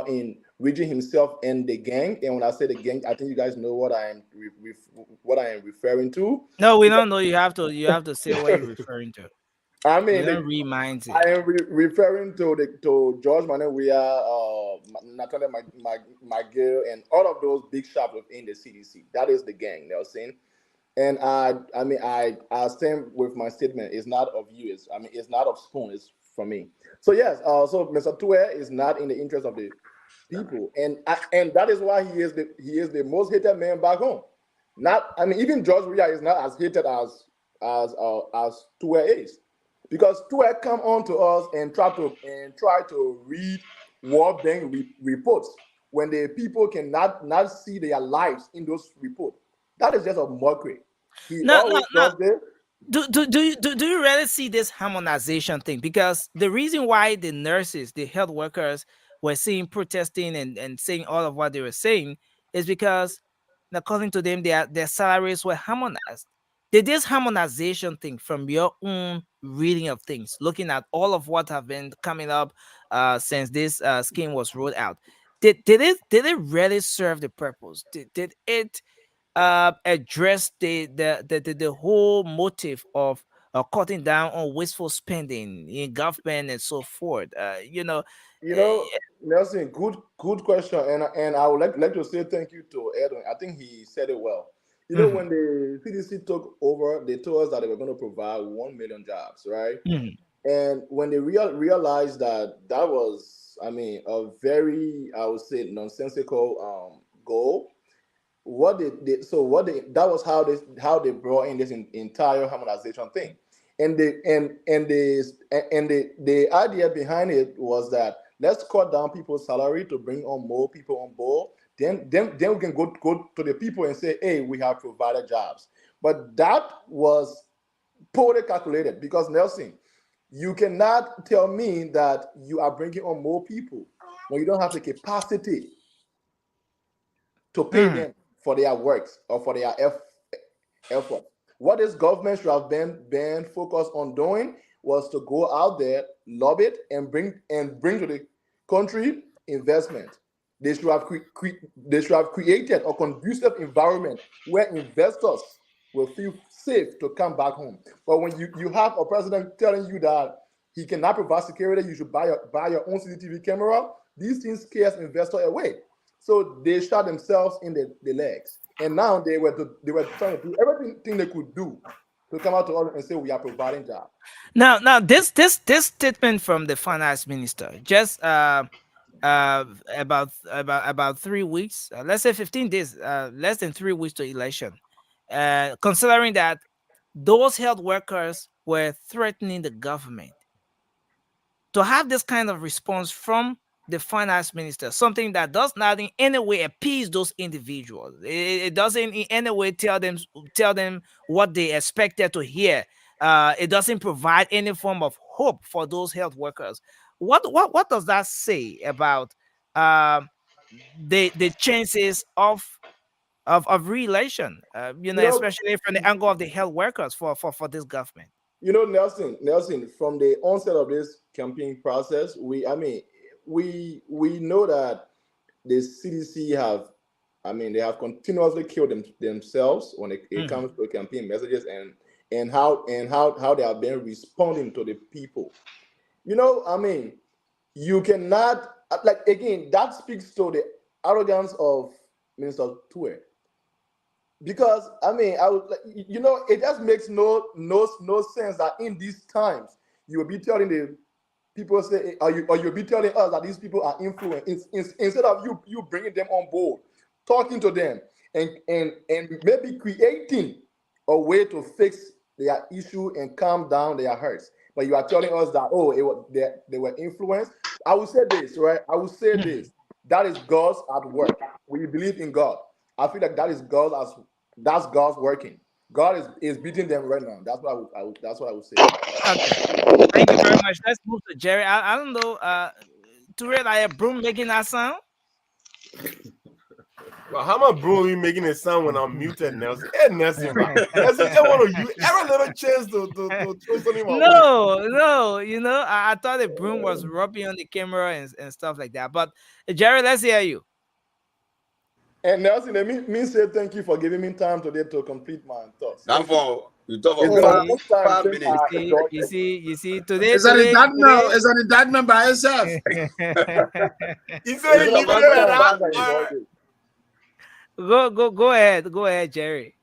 T: enriching himself and the gang. And when I say the gang, I think you guys know what I am referring to.
K: No, we don't know. You have to say what you're referring to.
T: I mean,
K: reminds it.
T: I am referring to George Manewia, Natalia McGill, and all of those big shots within the CDC. That is the gang, Nelson. And I stand with my statement. It's not of you. It's not of Spoon. It's from me. So yes. So Mr. Tue is not in the interest of the people, and that is why he is the most hated man back home. Not, even George Weah is not as hated as Tue is, because Tue come on to us and try to read World Bank reports when the people cannot not see their lives in those reports. That is just a mockery. He always does this.
K: Do you really see this harmonization thing? Because the reason why the nurses, the health workers were seeing protesting and saying all of what they were saying is because, according to them, their salaries were harmonized. Did this harmonization thing, from your own reading of things, looking at all of what have been coming up since this scheme was rolled out, did it really serve the purpose? Did it address the whole motive of cutting down on wasteful spending in government and so forth?
T: Nelson, good question, and I would like to say thank you to Edwin. I think he said it well. When the CDC took over, they told us that they were going to provide 1 million jobs, right? And when they realized that was, a very, I would say, nonsensical goal, that was how they brought in this entire harmonization thing. And the idea behind it was that let's cut down people's salary to bring on more people on board. Then we can go to the people and say, hey, we have provided jobs. But that was poorly calculated, because Nelson, you cannot tell me that you are bringing on more people when you don't have the capacity to pay them for their works or for their effort. What this government should have been focused on doing was to go out there, lobby it, and bring to the country investment. They should have created a conducive environment where investors will feel safe to come back home. But when you have a president telling you that he cannot provide security, you should buy your own CCTV camera, these things scares investors away. So they shot themselves in the legs. And now they were trying to do everything they could do to come out to us and say we are providing jobs.
K: Now this statement from the finance minister just about 3 weeks, let's say 15 days, less than 3 weeks to election, considering that those health workers were threatening the government. To have this kind of response from the finance minister, something that does not in any way appease those individuals, it doesn't in any way tell them what they expected to hear. It doesn't provide any form of hope for those health workers. What does that say about the chances of re-election? Especially from the angle of the health workers for this government.
T: Nelson, from the onset of this campaign process, we know that the CDC they have continuously killed themselves when it comes to campaign messages and how they have been responding to the people. You cannot, again, that speaks to the arrogance of Minister Tue. Because it just makes no sense that in these times you will be telling the people, you'll be telling us that these people are influenced instead of you bringing them on board, talking to them, and maybe creating a way to fix their issue and calm down their hurts. But you are telling us that they were influenced. I will say this, right? I will say this. That is God's at work. We believe in God. I feel like that's God's working. God is beating them right now. That's what I would say.
K: Okay. Thank you very much. Let's move to Jerry. I don't know. To read like a broom making that sound.
M: Well, how am I brewing making a sound when I'm muted, Nelson? Hey, Nelson, Nelson, every little chance to throw something my way.
K: No. I thought the broom was rubbing on the camera and stuff like that. But Jerry, let's hear you.
T: And Nelson, let me say thank you for giving me time today to complete my thoughts.
L: You talk
T: it's been a long time since I enjoyed
K: you see today.
Q: It's an indictment. It's an indictment by itself.
M: He said he
K: Go ahead, Jerry.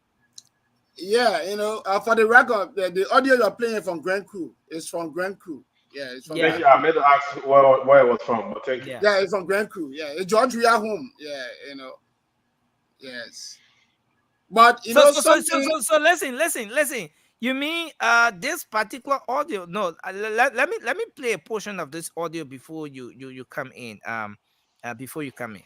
Q: Yeah, you know, for the record, the audio you're playing from Grand Crew is from Grand Crew. Yeah, it's from
O: Thank
Q: Grand
O: you. I meant to ask where it was from, but thank you.
Q: Yeah, it's from Grand Crew. Yeah, it's George Weah home. Yeah, you know. Yes. But you know something.
K: So listen. You mean this particular audio? No, let me play a portion of this audio before you come in. Before you come in.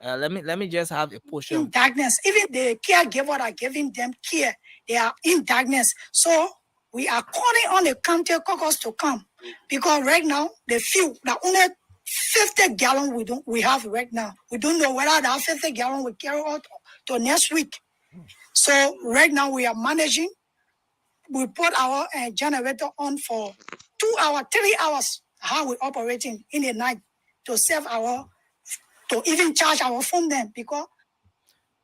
K: Let me just have a portion.
R: In darkness, even the caregiver are giving them care. They are in darkness. So we are calling on the county caucus to come because right now the only 50 gallon we have right now. We don't know whether that 50 gallon will carry out to next week. So right now we are managing. We put our generator on for 2 hours, 3 hours. How we operating in the night to save to even charge our phone then because.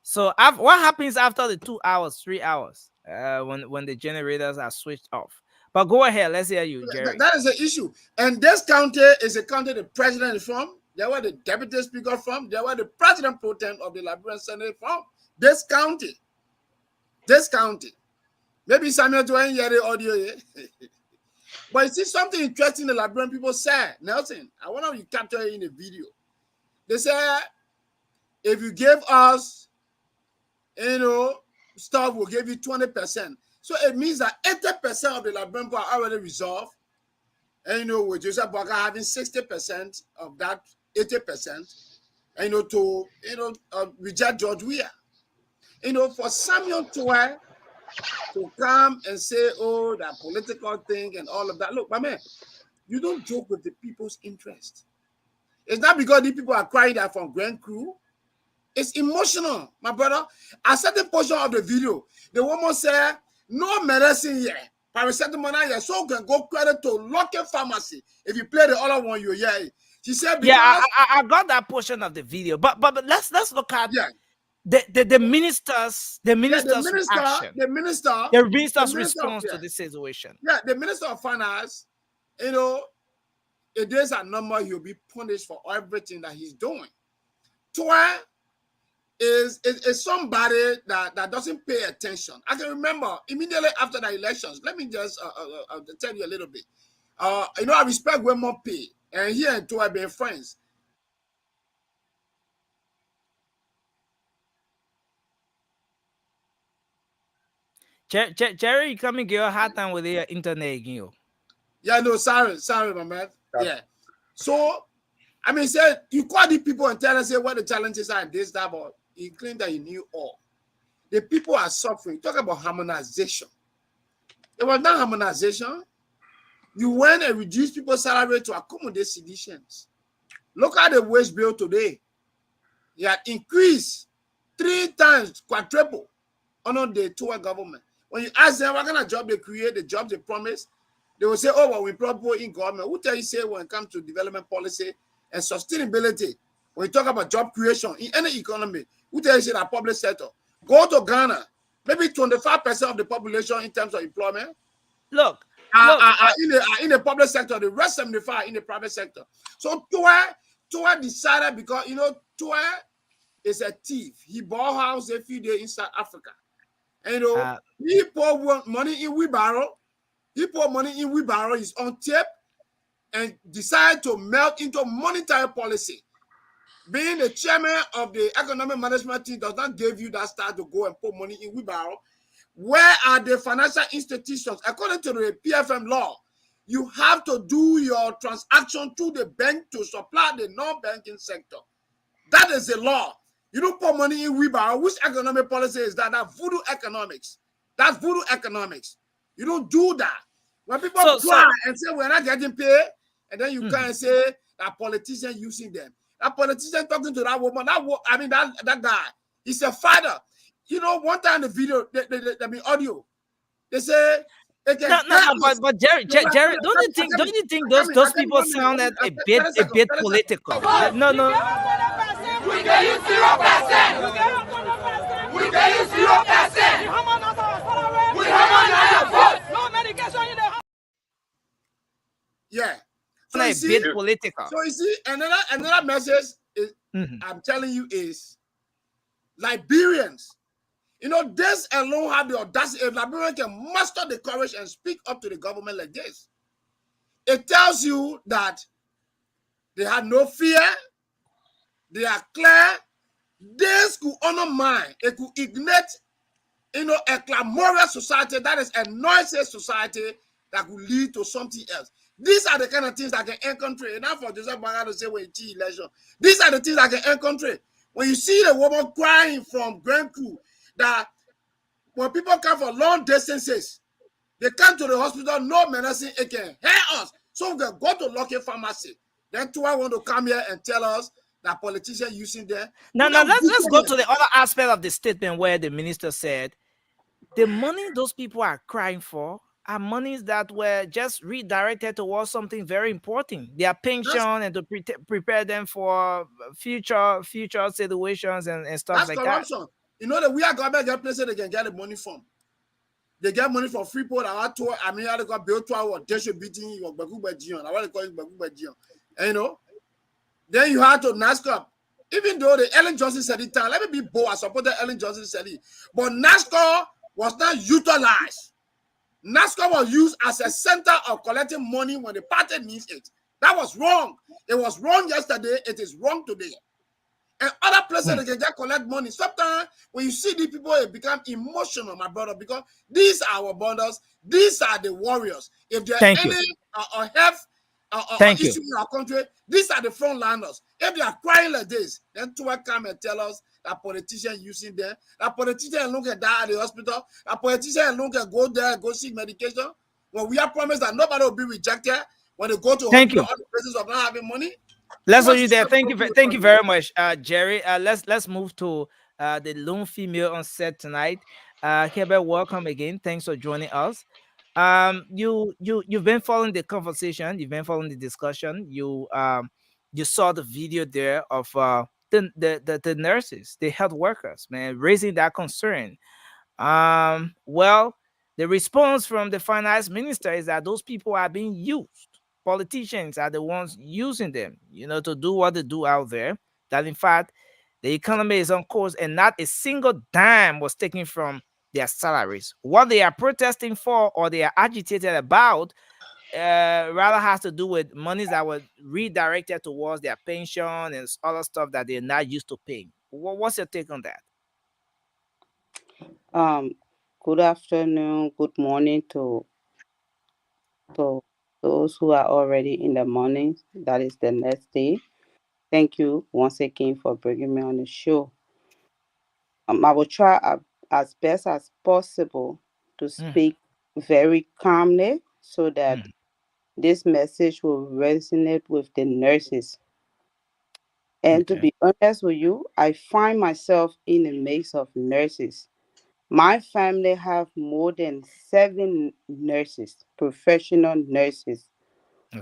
K: So what happens after the 2 hours, 3 hours, when the generators are switched off? But go ahead, let's hear you, Jerry.
Q: That is the issue. And this county is a county the president is from. There were the deputy speaker from. There were the president pro tem of the Liberian Senate from. This county. Maybe Samuel Dwayne hear the audio here. But you see something interesting the Liberian people said. Nelson, I want you to capture it in the video. They said, if you give us, stuff, we'll give you 20%. So it means that 80% of the Liberian people are already resolved. And with Joseph Boakai having 60% of that 80%, to reject George Weah. For Samuel Toy to come and say, oh, that political thing and all of that. Look, my man, you don't joke with the people's interest. It's not because these people are crying that from Grand Crew. It's emotional, my brother. A certain portion of the video, the woman said, no medicine here. Paracetamol here, so you can go credit to local pharmacy. If you play the other one, you hear it. She said, because
K: I got that portion of the video, but let's look at the minister's action.
Q: The minister's
K: response to this situation.
Q: Yeah, the minister of finance, it is a number he'll be punished for everything that he's doing. Toy is somebody that doesn't pay attention. I can remember immediately after the elections. Let me just tell you a little bit. I respect Wemon P. And he and Toy being friends.
K: Jerry, you coming give a hard time with your internet,
Q: Yeah, no, sorry, my man. Yeah. So, I mean, say you call the people and tell them say what the challenges are and this, that, but he claimed that he knew all. The people are suffering. Talk about harmonization. It was not harmonization. You went and reduced people's salary to accommodate seditions. Look at the wage bill today. It had increased 3 times, quadruple under the Tour government. When you ask them what kind of job they create, the jobs they promise, they will say, oh, well, we probably in government. Who tell you say when it comes to development policy and sustainability, when you talk about job creation in any economy, who tell you say that public sector? Go to Ghana, maybe 25% of the population in terms of employment.
K: Look,
Q: in the public sector, the rest 75 in the private sector. So Tour decided because Tour is a thief. He bought a house a few days in South Africa. And he put money in wheelbarrow. He's on tape and decided to melt into monetary policy. Being the chairman of the economic management team does not give you that start to go and put money in wheelbarrow. Where are the financial institutions? According to the PFM law, you have to do your transaction to the bank to supply the non-banking sector. That is the law. You don't put money in wheelbarrow. Which economic policy is that? That's voodoo economics. That's voodoo economics. You don't do that. When people cry and say we're not getting paid, and then you can't say that politician using them. That politician talking to that woman, that guy, he's a father. One time the video, the audio, they say
K: but Jerry, don't you think those people sounded a bit political? No.
P: We can use 0%. We can use 0%. We have vote. No medication in the house.
Q: Yeah.
K: So a bit political.
Q: So you see, another message is I'm telling you is Liberians. You know, this alone have the audacity. If Liberian can muster the courage and speak up to the government like this, it tells you that they had no fear. They are clear. This could honor mind. It could ignite, you know, a clamorous society that is a noisy society that could lead to something else. These are the kind of things that can end country. Enough for Joseph Baga to say when he election. These are the things that can end country. When you see the woman crying from Grand Coup, that when people come for long distances, they come to the hospital, no medicine, it can help us. So we can go to local pharmacy. Then two want to come here and tell us that politicians using them.
K: Now let's go to the other aspect of the statement where the minister said the money those people are crying for are monies that were just redirected towards something very important, their pension, and to prepare them for future situations and stuff
Q: that's
K: like
Q: corruption.
K: that.
Q: You know that we are government get places they can get the money from. They get money from Freeport. I mean, I got built to our Desha beating or Bagubajian. I want to call it Bagubajian. And you know, then you had to NASCAR. Even though the Ellen Johnson said it, let me be bold. I supported Ellen Johnson said it, but NASCAR was not utilized. NASCAR was used as a center of collecting money when the party needs it. That was wrong. It was wrong yesterday. It is wrong today. And other places they can just collect money. Sometimes when you see these people, it become emotional, my brother, because these are our brothers. These are the warriors. If there are any health issue in our country, these are the frontliners. If they are crying like this, then to come and tell us that politicians using them, that politicians look at that at the hospital, that politicians look at go there, go seek medication. When we are promised that nobody will be rejected when they go to hospital on the basis of not having money.
K: Let's hold you there. Thank you very much, Jerry. Let's move to the lone female on set tonight. Kebe, welcome again. Thanks for joining us. You've been following the conversation. You've been following the discussion. You saw the video there of the nurses, the health workers, man, raising that concern. Well, the response from the finance minister is that those people are being used. Politicians are the ones using them, to do what they do out there. That in fact, the economy is on course and not a single dime was taken from their salaries. What they are protesting for or they are agitated about rather has to do with monies that were redirected towards their pension and other stuff that they're not used to paying. What's your take on that?
U: Good afternoon, good morning to those who are already in the morning. That is the next day. Thank you once again for bringing me on the show. I will try as best as possible to speak very calmly so that this message will resonate with the nurses. And to be honest with you, I find myself in the mix of nurses. My family have more than 7 nurses, professional nurses,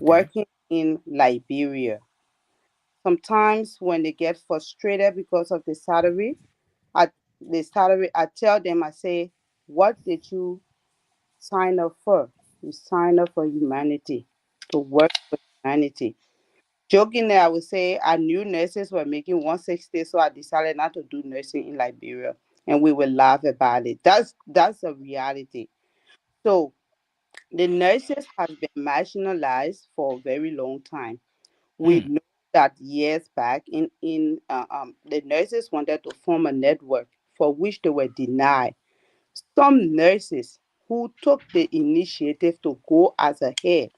U: working in Liberia. Sometimes when they get frustrated because of the salary, I tell them, I say, what did you sign up for? You sign up for humanity, to work for humanity. Jokingly, I would say I knew nurses were making 160, so I decided not to do nursing in Liberia, and we will laugh about it. That's a reality. So the nurses has been marginalized for a very long time. We know that years back, the nurses wanted to form a network for which they were denied. Some nurses who took the initiative to go as a head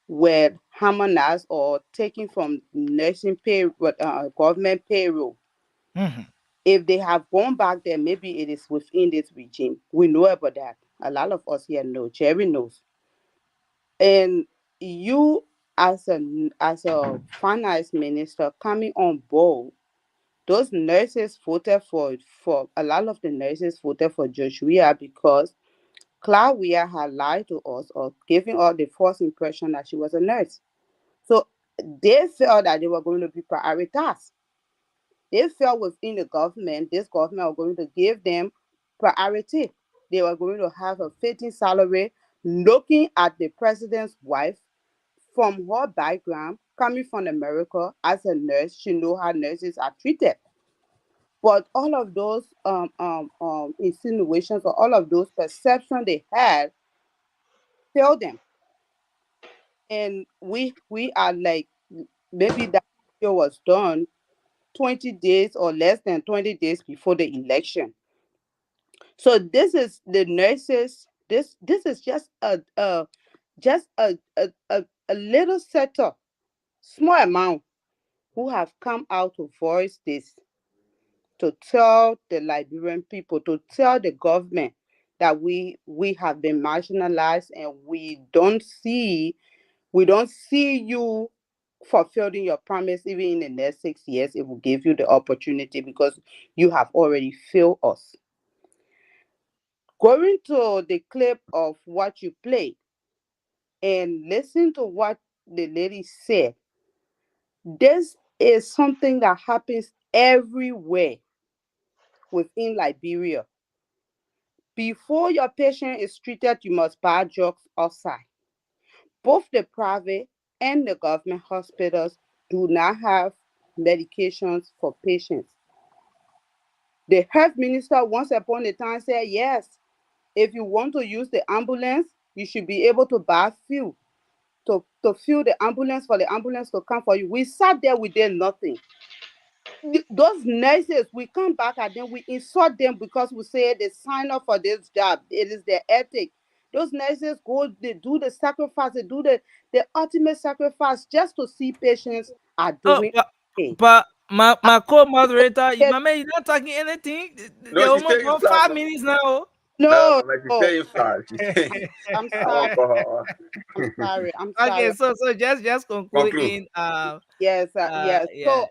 U: were harmonized or taken from nursing pay, government payroll. If they have gone back there, maybe it is within this regime. We know about that. A lot of us here know. Jerry knows. And you, as a finance minister coming on board, those nurses voted for a lot of the nurses voted for Joshua because Claudia had lied to us or giving us the false impression that she was a nurse. So they felt that they were going to be prioritized. They felt within the government, this government was going to give them priority. They were going to have a fitting salary. Looking at the president's wife, from her background, coming from America as a nurse, she knows how nurses are treated. But all of those insinuations or all of those perceptions they had failed them. And we are like, maybe that video was done 20 days or less than 20 days before the election. So this is the nurses. This is just a little sector, small amount, who have come out to voice this, to tell the Liberian people, to tell the government that we have been marginalized and we don't see you fulfilling your promise. Even in the next 6 years, it will give you the opportunity because you have already failed us. Going to the clip of what you played and listen to what the lady said. This is something that happens everywhere within Liberia. Before your patient is treated, you must buy drugs outside. Both the private and the government hospitals do not have medications for patients. The health minister once upon a time said, yes, if you want to use the ambulance, you should be able to buy fuel to fuel the ambulance, for the ambulance to come for you. We sat there, we did nothing. Those nurses, we come back at them, we insult them because we say they sign up for this job. It is their ethic. Those nurses go, they do the sacrifice, they do the ultimate sacrifice just to see patients are doing okay.
K: But my co-moderator, Mama, you're not talking anything.
S: No,
K: They're
S: she's
K: almost
S: saying
K: on
S: fast.
K: 5 minutes now.
S: No, like she's saying fast. She's saying.
U: I'm
S: I
U: sorry.
S: won't call her.
U: I'm sorry. I'm
K: Okay,
U: sorry.
K: so just concluding.
U: Yes, yes.
K: Yeah.
U: So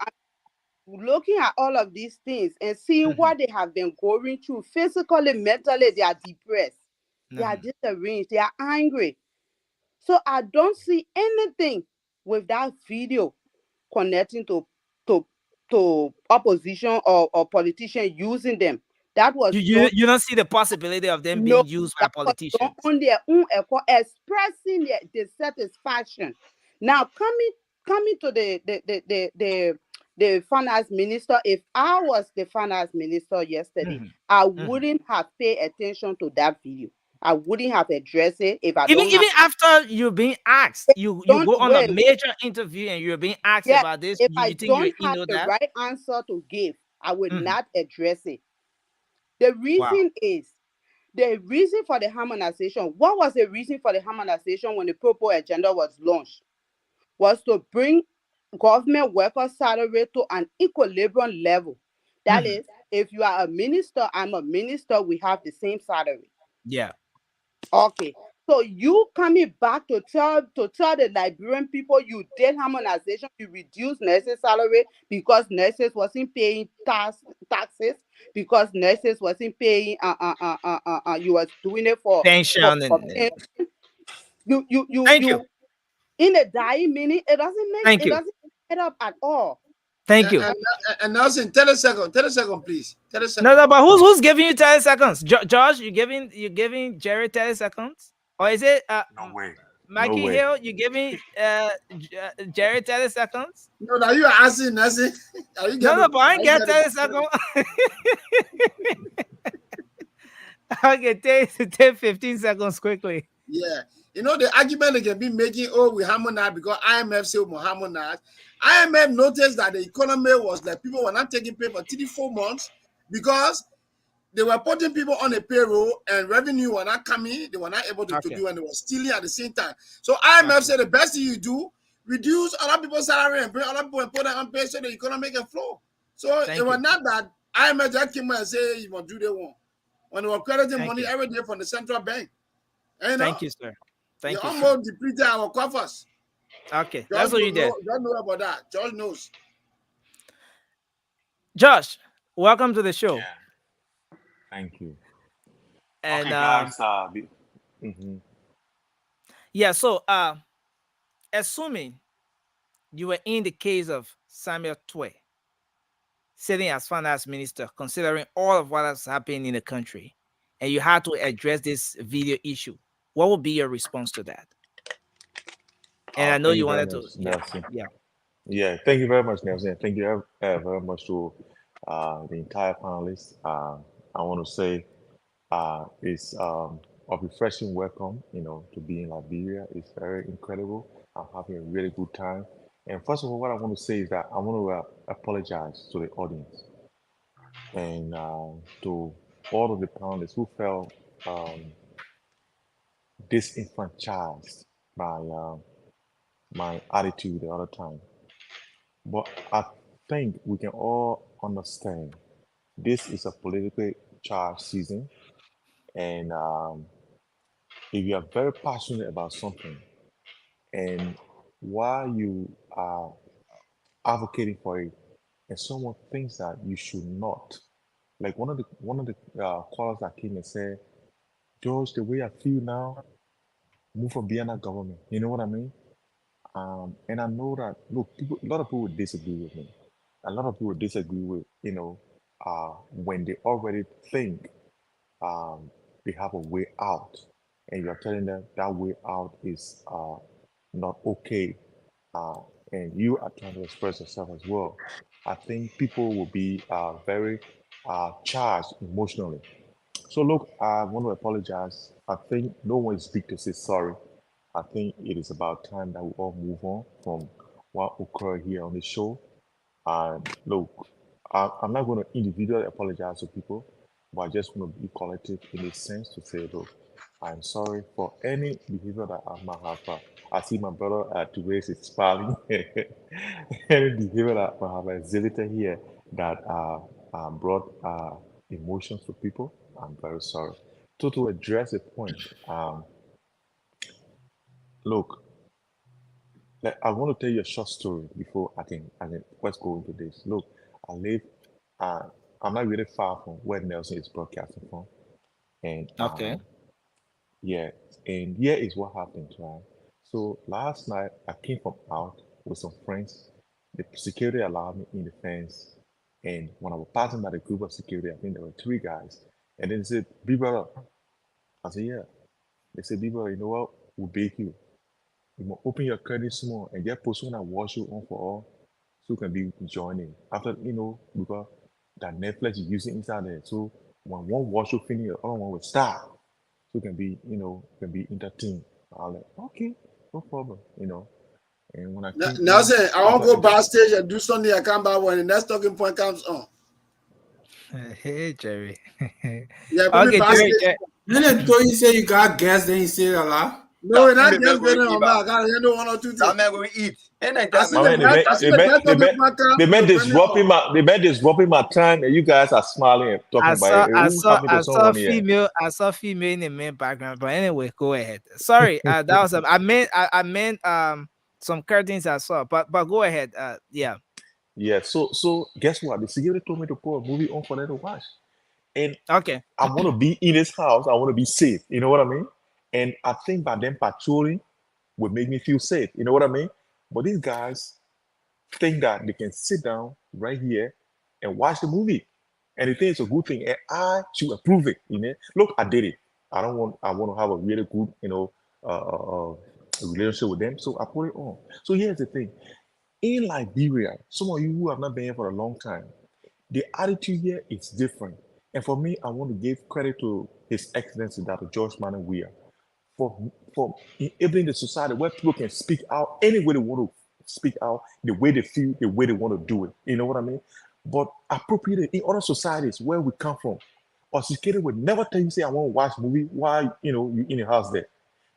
U: looking at all of these things and seeing what they have been going through physically, mentally, they are depressed, they are disarranged, they are angry. So I don't see anything with that video connecting to opposition or politicians using them. That was
K: You don't see the possibility of them being used by politicians.
U: on their own accord, expressing their dissatisfaction. Now coming to the finance minister. If I was the finance minister yesterday, I wouldn't have paid attention to that video. I wouldn't have addressed it if I
K: Even
U: don't have.
K: after you're being asked, you go on a major interview and you're being asked about this.
U: If
K: You
U: I
K: think
U: don't
K: you
U: have
K: know
U: the
K: that?
U: right answer to give, I would not address it. The reason is the reason for the harmonization. What was the reason for the harmonization when the purple agenda was launched? Was to bring government workers' salary to an equilibrium level. That is, if you are a minister, I'm a minister, we have the same salary.
K: Yeah.
U: Okay. So you coming back to tell the Liberian people you did harmonization, you reduced nurses' salary because nurses wasn't paying taxes, because nurses wasn't paying you was doing it for
K: pension
U: pension. You
K: Thank you.
U: In a dying minute, it doesn't add up at all.
K: Thank you.
Q: And Nelson, 30 seconds, please. 30 seconds.
K: No, but who's giving you 30 seconds? Josh, you giving Jerry 30 seconds? Or is it
S: no way.
K: Mikey Hill, you giving Jerry 30 seconds?
Q: No, now you are asking Nelson.
K: No, but I ain't get 30 seconds. Okay, take 15 seconds quickly.
Q: Yeah. You know, the argument they can be making, we harmonize because IMF said we harmonize. IMF noticed that the economy was like people were not taking pay for 3-4 months because they were putting people on a payroll and revenue were not coming. They were not able to do, and they were stealing at the same time. So IMF said the best thing you do, reduce other people's salary and bring other people and put them on pay so the economy can flow. So it was not that IMF just came and say you must do the one. When they were crediting money every day from the central bank. And,
K: thank you, sir. Thank you.
Q: Almost depleted our coffers.
K: Okay, that's what you did.
Q: Don't know about that. George knows.
K: Josh, welcome to the show.
S: Yeah. Thank you.
K: And
S: okay, guys.
K: Yeah, so assuming you were in the case of Samuel Twe, sitting as finance minister, considering all of what has happened in the country, and you had to address this video issue, what would be your response to that? And I know you wanted to.
S: Nelson.
K: Yeah.
S: Yeah, thank you very much, Nelson. Thank you very much to the entire panelists. I want to say it's a refreshing welcome, to be in Liberia. It's very incredible. I'm having a really good time. And first of all, what I want to say is that I want to apologize to the audience and to all of the panelists who felt disenfranchised by my attitude the other time. But I think we can all understand this is a politically charged season, and if you are very passionate about something, and while you are advocating for it, and someone thinks that you should not, like one of the callers that came and said, George, the way I feel now, move from being a government. You know what I mean? And I know that look, a lot of people would disagree with me. A lot of people disagree with when they already think they have a way out, and you're telling them that way out is not okay, uh, and you are trying to express yourself as well. I think people will be very charged emotionally. So look, I want to apologize. I think no one is big to say sorry. I think it is about time that we all move on from what occurred here on the show. And look, I'm not going to individually apologize to people, but I just want to be collective in a sense to say, look, I'm sorry for any behavior that I might have. I see my brother Therese is smiling. Any behavior that I have exhibited here that brought emotions to people, I'm very sorry. So to address the point, look, I want to tell you a short story before I can let's go into this. Look, I live uh I'm not really far from where Nelson is broadcasting from. And
K: Okay.
S: yeah, and here is what happened, right? So last night I came from out with some friends. The security allowed me in the fence. And when I was passing by the group of security, I think there were three guys. And then they said, "Be brother." I said, "Yeah." They said, "Be brother, you know what? We'll bake you. You must open your credit small and just post one and wash you on for all so you can be joining. After, because that Netflix is using inside there. So when one wash you finish, the other one will start. So you can be, can be entertained." I was like, okay, no problem. And when I came in,
Q: Nelson, I want
S: after
Q: to go backstage and do something. I come back when the next talking point comes on.
K: Hey, Jerry.
Q: Yeah, put me
K: Okay, Jerry.
Q: backstage.
I: Then they told you say you got gas, then you say a lot.
Q: No, we're not just getting on back. I handle one or two things.
F: That man will eat.
Q: I see the
S: they meant disrupting my time, and you guys are smiling and talking about it. Who's happening to someone here?
K: I saw female in the main background, but anyway, go ahead. Sorry, that was I meant some curtains I saw, but go ahead. Yeah.
S: Yeah. So guess what? The security told me to put a movie on for them to watch, and
K: okay,
S: I want to be in this house. I want to be safe. You know what I mean? And I think by them patrolling would make me feel safe. You know what I mean? But these guys think that they can sit down right here and watch the movie, and they think it's a good thing, and I should approve it. Look, I did it. I want to have a really good, relationship with them, so I put it on. So here's the thing: in Liberia, some of you who have not been here for a long time, the attitude here is different. And for me, I want to give credit to His Excellency Dr. George Manuel Weah for enabling the society where people can speak out any way they want to speak out, the way they feel, the way they want to do it. You know what I mean? But appropriate in other societies where we come from, a security would never tell you, say, "I want to watch movie," while you in the house there.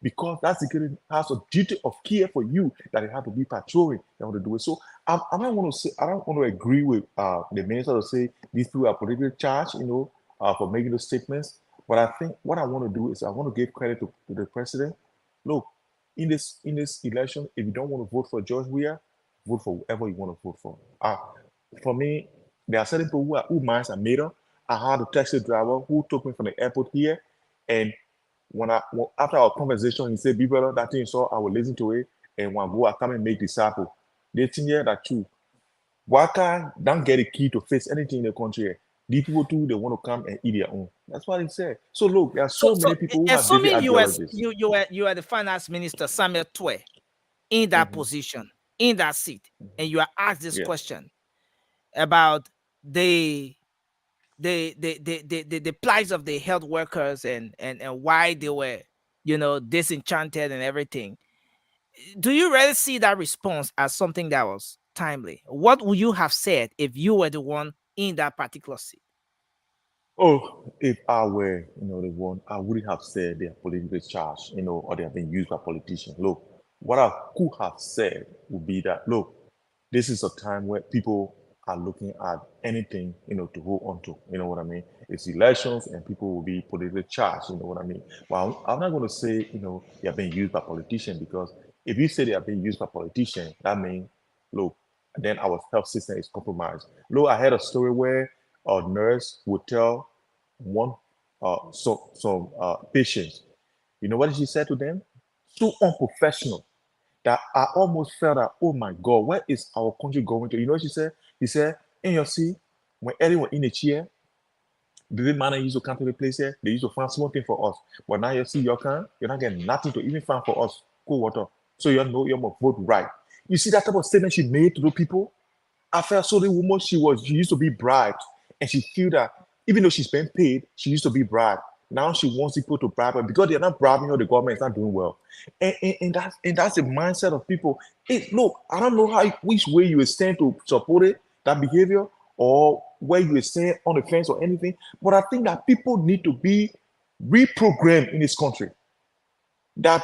S: Because that security has a duty of care for you that they have to be patrolling in order to do it. So I don't want to say, I don't want to agree with the minister to say these people are politically charged, for making those statements. But I think what I want to do is I want to give credit to the president. Look, in this election, if you don't want to vote for George Weah, vote for whoever you want to vote for. For me, there are certain people who minds are made up. I had a taxi driver who took me from the airport here, and after our conversation, he said, "Be brother, that thing so I will listen to it, and when I go, I come and make disciple." They think here that too. Waka don't get a key to face anything in the country. These people too, they want to come and eat their own. That's what he said. So look, there are so many people who have different ideologies.
K: You are the finance minister Samuel Twe in that position, in that seat, and you are asked this question about the the plight of the health workers and why they were, disenchanted and everything. Do you really see that response as something that was timely? What would you have said if you were the one in that particular seat?
S: Oh, if I were, the one, I wouldn't have said they are politically charged, or they have been used by politicians. Look, what I could have said would be that, look, this is a time where people are looking at anything, to hold on to. You know what I mean? It's elections and people will be politically charged. You know what I mean? Well, I'm not going to say, they are being used by politicians, because if you say they are being used by politicians, that means, look, then our health system is compromised. Look, I heard a story where a nurse would tell one some patients, you know what she said to them? So unprofessional that I almost felt that, oh my God, where is our country going to? You know what she said? He said, and you see, when everyone in the chair, the man used to come to the place here, they used to find something for us. But now you see, you're not getting nothing to even find for us, cool water. So you know you're more vote right. You see that type of statement she made to the people? I felt so the woman she used to be bribed, and she feel that even though she's been paid, she used to be bribed. Now she wants people to bribe her because they're not bribing her, the government is not doing well. And that's the mindset of people. Look, I don't know which way you stand to support it, that behavior, or where you stand on the fence or anything. But I think that people need to be reprogrammed in this country, that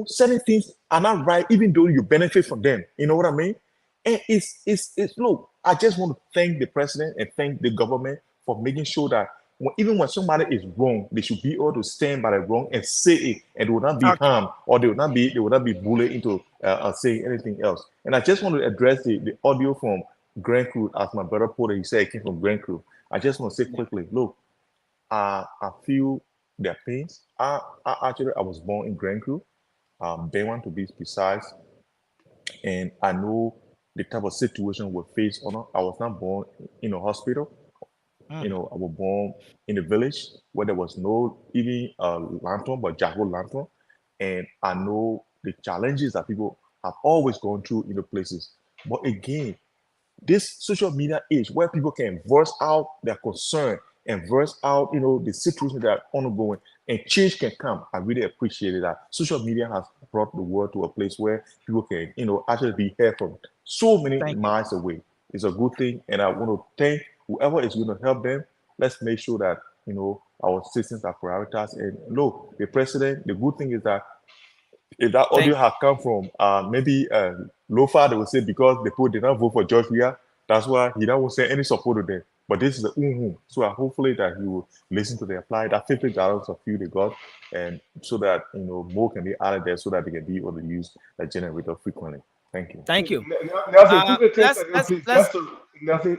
S: certain things are not right even though you benefit from them. You know what I mean? And it's look, I just want to thank the president and thank the government for making sure that even when somebody is wrong, they should be able to stand by the wrong and say it, and they will not be harmed, or they will not be bullied into saying anything else. And I just want to address the audio from Grand Crew, as my brother put it. He said it came from Grand Crew. I just want to say quickly, look, I feel their pains. I was born in Grand Crew, Baywan to be precise, and I know the type of situation we face. Or not, I was not born in a hospital. I was born in a village where there was no even lantern, but Jago lantern, and I know the challenges that people have always gone through in the places. But again, this social media age where people can voice out their concern and voice out, the situation that are ongoing, and change can come. I really appreciate it that social media has brought the world to a place where people can, actually be heard from so many miles away. It's a good thing, and I want to thank whoever is going to help them. Let's make sure that our citizens are prioritized. And look, the president. The good thing is that if that audio had come from maybe Lofa, they would say because the people did not vote for George Weah, that's why he don't say any support to them. But this is the so hopefully that he will listen to the apply that $50 of fuel they got, and so that more can be added there, so that they can be able to use that generator frequently. Thank you.
K: Thank you.
O: Nelson, quickly, 10 seconds, please. Nelson,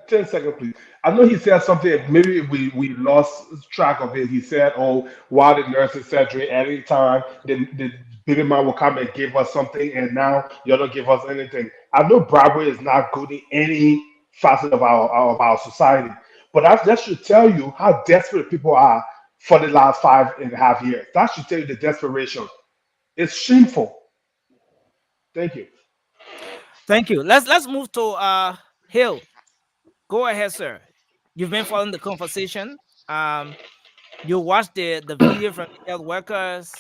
O: 10 seconds, please. I know he said something, maybe we lost track of it. He said, oh, while the nurses said during any time, the baby man will come and give us something, and now you don't give us anything. I know bribery is not good in any facet of our society, but that should tell you how desperate people are for the last 5.5 years. That should tell you the desperation. It's shameful. Thank you.
K: Thank you. Let's move to Hill. Go ahead, sir. You've been following the conversation. You watched the video from the health workers,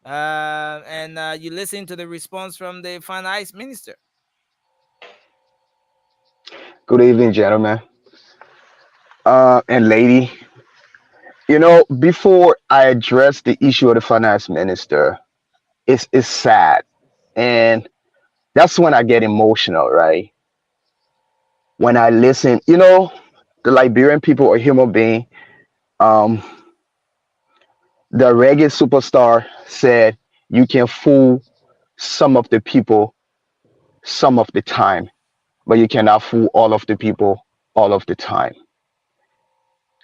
K: and you listened to the response from the finance minister.
C: Good evening, gentlemen, and lady. Before I address the issue of the finance minister, it's sad, and that's when I get emotional, right? When I listen, the Liberian people are human being. Um, the reggae superstar said, "You can fool some of the people some of the time, but you cannot fool all of the people all of the time."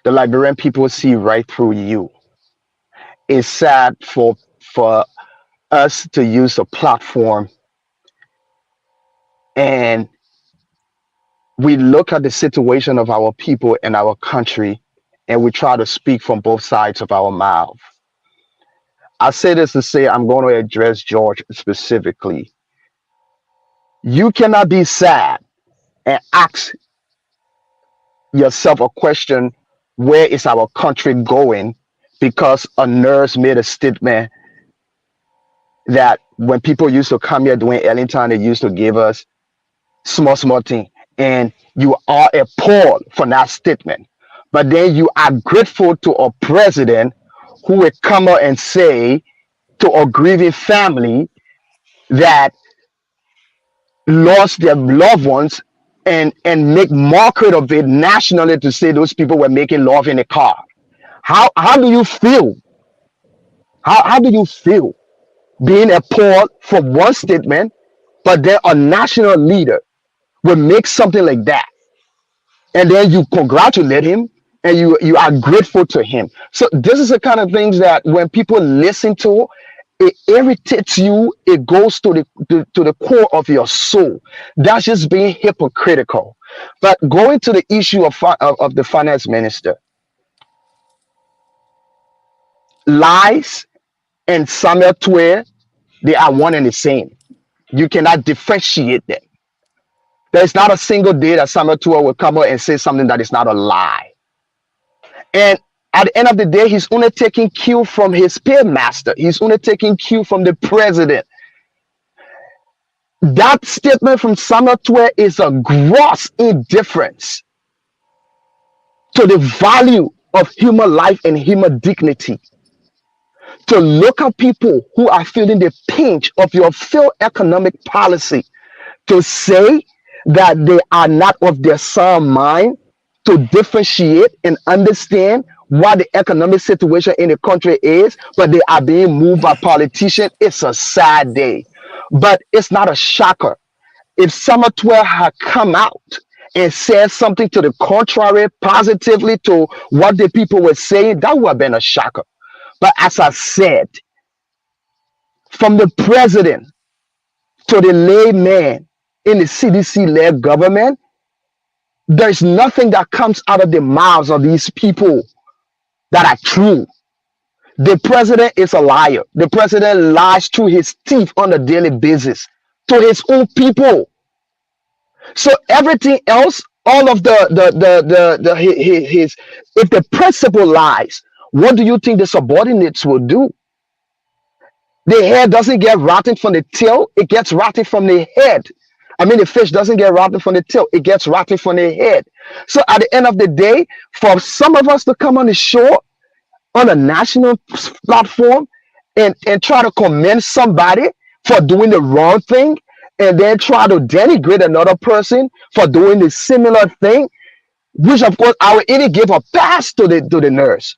C: The Liberian people see right through you. It's sad for us to use a platform and we look at the situation of our people in our country and we try to speak from both sides of our mouth. I say this to say I'm going to address George specifically. You cannot be sad and ask yourself a question, where is our country going? Because a nurse made a statement that when people used to come here during Ellington, they used to give us small thing. And you are appalled for that statement. But then you are grateful to a president who would come out and say to a grieving family that lost their loved ones and make mockery of it nationally to say those people were making love in a car. How do you feel? How do you feel being appalled for one statement, but then a national leader will make something like that, and then you congratulate him and you are grateful to him? So this is the kind of things that when people listen to, it irritates you. It goes to the core of your soul. That's just being hypocritical. But going to the issue of the finance minister, lies and Samuel Twain, they are one and the same. You cannot differentiate them. There's not a single day that Samuel Twain will come out and say something that is not a lie. And at the end of the day, he's only taking cue from his paymaster. He's only taking cue from the president. That statement from Samuel Twain is a gross indifference to the value of human life and human dignity. To look at people who are feeling the pinch of your failed economic policy, to say that they are not of their sound mind, to differentiate and understand what the economic situation in the country is, but they are being moved by politicians. It's a sad day, but it's not a shocker. If Summer 12 had come out and said something to the contrary, positively to what the people were saying, that would have been a shocker. But as I said, from the president to the layman in the CDC-led government, there's nothing that comes out of the mouths of these people that are true. The president is a liar. The president lies through his teeth on a daily basis to his own people. So everything else, all of his, if the principal lies, what do you think the subordinates will do? The hair doesn't get rotten from the tail, it gets rotten from the head. I mean, the fish doesn't get rotten from the tail, it gets rotten from the head. So at the end of the day, for some of us to come on the show on a national platform and try to commend somebody for doing the wrong thing, and then try to denigrate another person for doing the similar thing, which of course I would even give a pass to the nurse,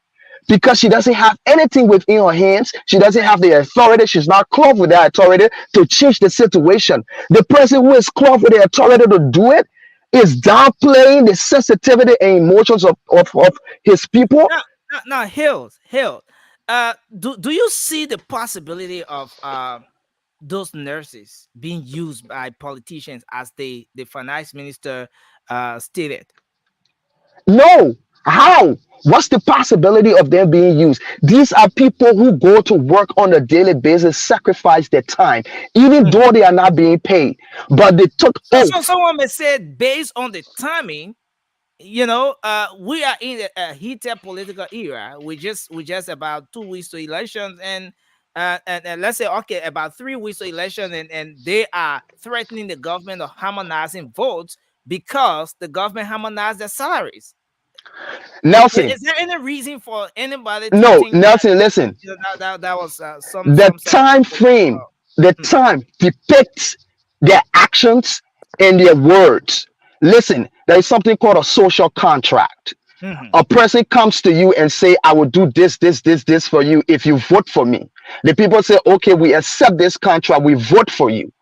C: because she doesn't have anything within her hands. She doesn't have the authority. She's not clothed with the authority to change the situation. The person who is clothed with the authority to do it is downplaying the sensitivity and emotions of his people.
K: Now, Hills, do you see the possibility of those nurses being used by politicians, as the finance minister stated?
C: No. How? What's the possibility of them being used? These are people who go to work on a daily basis, sacrifice their time, even though they are not being paid. But they took oath.
K: So someone may say, based on the timing, we are in a heated political era. We just about 2 weeks to elections, and let's say, okay, about 3 weeks to election, and they are threatening the government of harmonizing votes because the government harmonized their salaries.
C: Nelson,
K: is there any reason for anybody
C: to
K: think
C: Nelson, listen,
K: that was
C: the time frame, the time depicts their actions and their words. Listen, there is something called a social contract. A person comes to you and say, I will do this for you if you vote for me. The people say, okay, we accept this contract, we vote for you.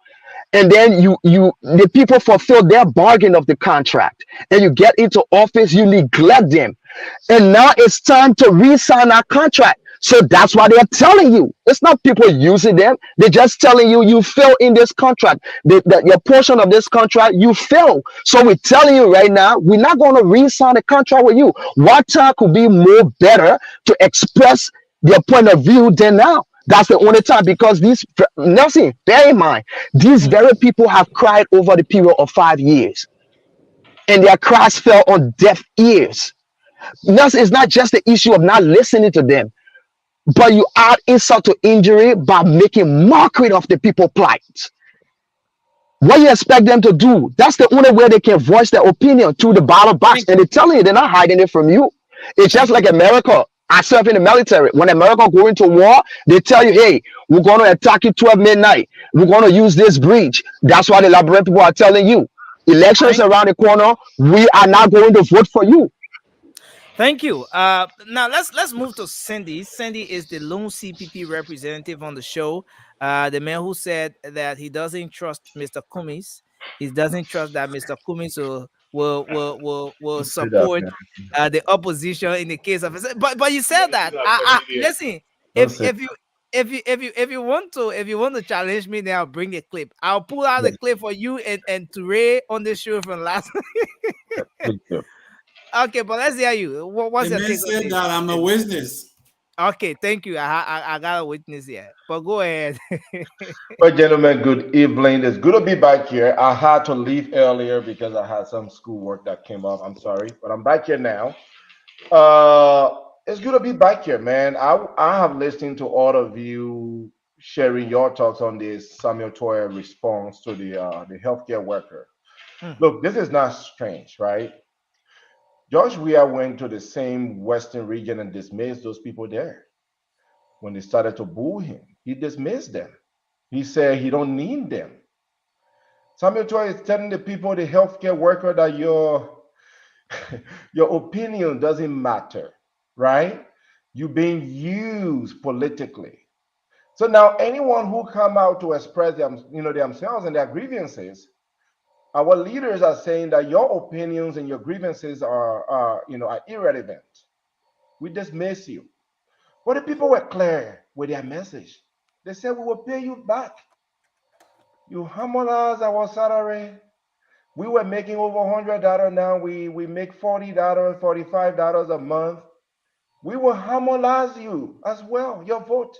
C: And then the people fulfill their bargain of the contract, and you get into office, you neglect them, and now it's time to re-sign our contract. So that's why they're telling you. It's not people using them. They're just telling you, you fail in this contract. Your portion of this contract, you fail. So we're telling you right now, we're not going to re-sign the contract with you. What time could be more better to express their point of view than now? That's the only time, because these, Nelson, bear in mind, these very people have cried over the period of 5 years. and their cries fell on deaf ears. It's not just the issue of not listening to them, but you add insult to injury by making mockery of the people plight. What you expect them to do? That's the only way they can voice their opinion, through the ballot box. And they're telling you, they're not hiding it from you. It's just like America. I serve in the military. When America go into war, they tell you, hey, we're going to attack you 12 midnight. We're going to use this bridge. That's why the Liberian people are telling you, elections around the corner. We are not going to vote for you.
K: Thank you. Now let's move to Cindy. Cindy is the lone CPP representative on the show. The man who said that he doesn't trust Mr. Cummings. He doesn't trust that Mr. Cummings will
J: Say that,
K: support
J: man.
K: the opposition in the case of. But you said that. Listen,
J: Don't say
K: if you want to challenge me, then I'll bring a clip. I'll pull out a clip for you and Ture on the show from last. Okay, but let's hear you. What's
I: The
K: your
I: man
K: take on
I: said
K: this?
I: that I'm a witness.
K: Okay, thank you. I got a witness here, but go ahead.
J: Well, gentlemen, good evening. It's good to be back here. I had to leave earlier because I had some schoolwork that came up. I'm sorry, but I'm back here now. It's good to be back here, man. I have listened to all of you sharing your thoughts on this Samuel Toyer response to the healthcare worker. Look, this is not strange, right? George Weah went to the same Western region and dismissed those people there. When they started to boo him, he dismissed them. He said he don't need them. Samuel Toy is telling the people, the healthcare worker, that your opinion doesn't matter, right? You're being used politically. So now anyone who come out to express themselves and their grievances, our leaders are saying that your opinions and your grievances are irrelevant. We dismiss you. But the people were clear with their message. They said, we will pay you back. You harmonize our salary. We were making over $100. Now we make $40, $45 a month. We will harmonize you as well, your vote.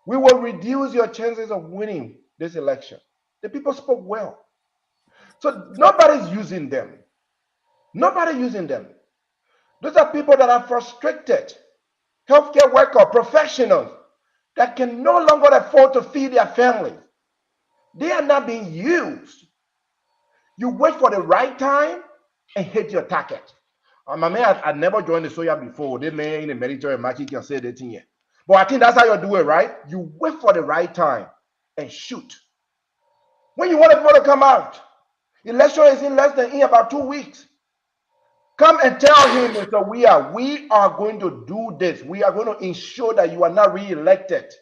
J: We will reduce your chances of winning this election. The people spoke well. So nobody's using them. Nobody using them. Those are people that are frustrated. Healthcare workers, professionals that can no longer afford to feed their families. They are not being used. You wait for the right time and hit your target. My man, I never joined the Soya before. They may in the military match, you can say that thing here. But I think that's how you do it, right? You wait for the right time and shoot. When you want people to come out, election is in about 2 weeks. Come and tell him, Mr. We are going to do this. We are going to ensure that you are not re-elected.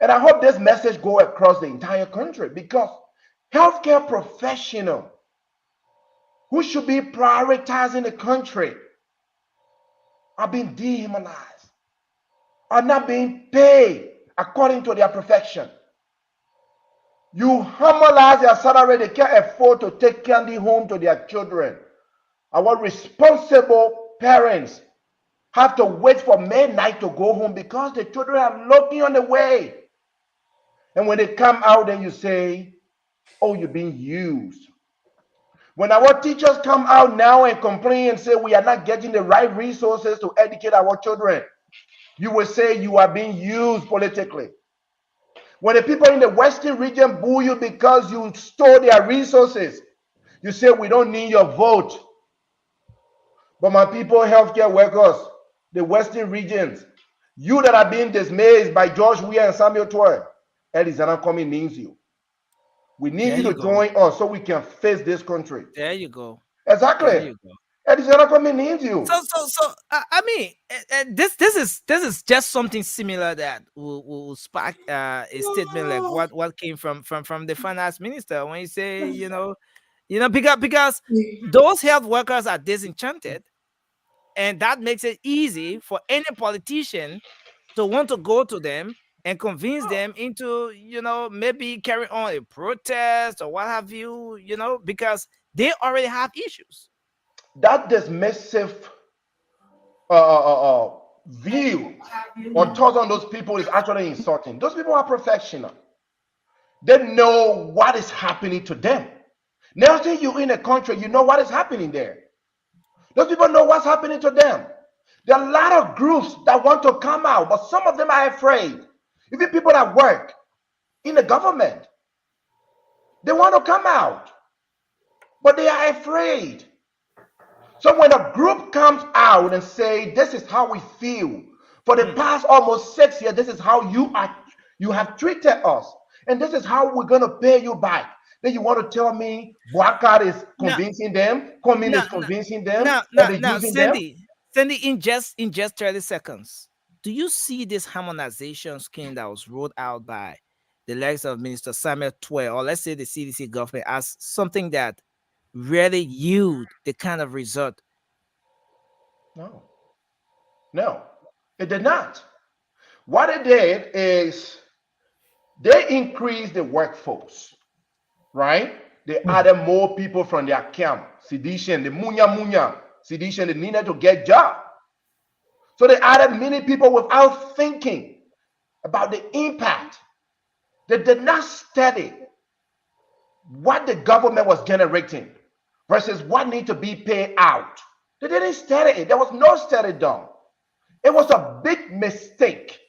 J: And I hope this message go across the entire country, because healthcare professionals who should be prioritizing the country are being dehumanized, are not being paid according to their profession. You harmonize their salary, they can't afford to take candy home to their children. Our responsible parents have to wait for midnight to go home because the children are looking on the way. And when they come out, then you say, oh, you're being used. When our teachers come out now and complain and say we are not getting the right resources to educate our children, you will say you are being used politically. When the people in the Western region boo you because you stole their resources, you say we don't need your vote. But my people, healthcare workers, the Western regions, you that are being dismissed by George Weah and Samuel Toy, Arizona Coming needs you. We need you to join us so we can face this country.
K: There you go.
J: Exactly.
K: There you go.
J: Arizona Coming needs you.
K: So I mean, this is just something similar that will spark a statement like what came from the finance minister when you say because those health workers are disenchanted, and that makes it easy for any politician to want to go to them and convince them into maybe carry on a protest or what have you, because they already have issues.
J: That dismissive view or thought on those people is actually insulting. Those people are professional. They know what is happening to them. Nelson, you in a country, you know what is happening there. Those people know what's happening to them. There are a lot of groups that want to come out, but some of them are afraid. Even people that work in the government, they want to come out, but they are afraid. So when a group comes out and say, this is how we feel, for the past almost 6 years, this is how you have treated us, and this is how we're going to pay you back. Then you want to tell me Boakat is convincing them, Comin is convincing them, or they're using them?
K: Sandy, in just 30 seconds, do you see this harmonization scheme that was rolled out by the likes of Minister Samuel Twe, or let's say the CDC government, as something that really yield the kind of result?
J: No, it did not. What it did is they increased the workforce, right? They added more people from their camp, sedition, the munya, sedition, they needed to get job. So they added many people without thinking about the impact. They did not study what the government was generating versus what need to be paid out. They didn't study it. There was no study done. It was a big mistake.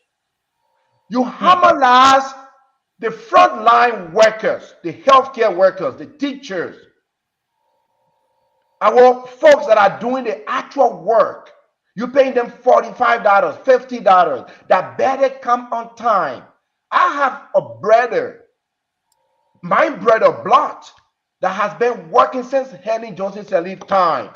J: You harmonize the frontline workers, the healthcare workers, the teachers, our folks that are doing the actual work. You're paying them $45, $50 that better come on time. I have a brother, my brother Blot, that has been working since Henry Johnson Sirleaf time.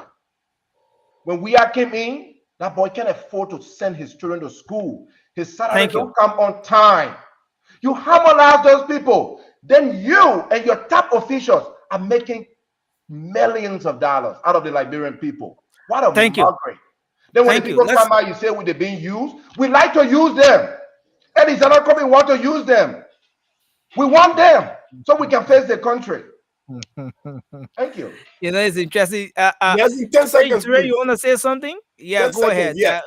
J: When we came in, that boy can't afford to send his children to school. His salary don't come on time. You harmonize those people, then you and your top officials are making millions of dollars out of the Liberian people. What a mockery. Then when the people come out, you say, they're being used. We like to use them. And it's not coming, want to use them. We want them so we can face the country. Thank you.
K: You know, it's interesting.
M: Yes, in 10 seconds,
K: Ray, you want to say something? Yeah, go ahead.
M: Yeah.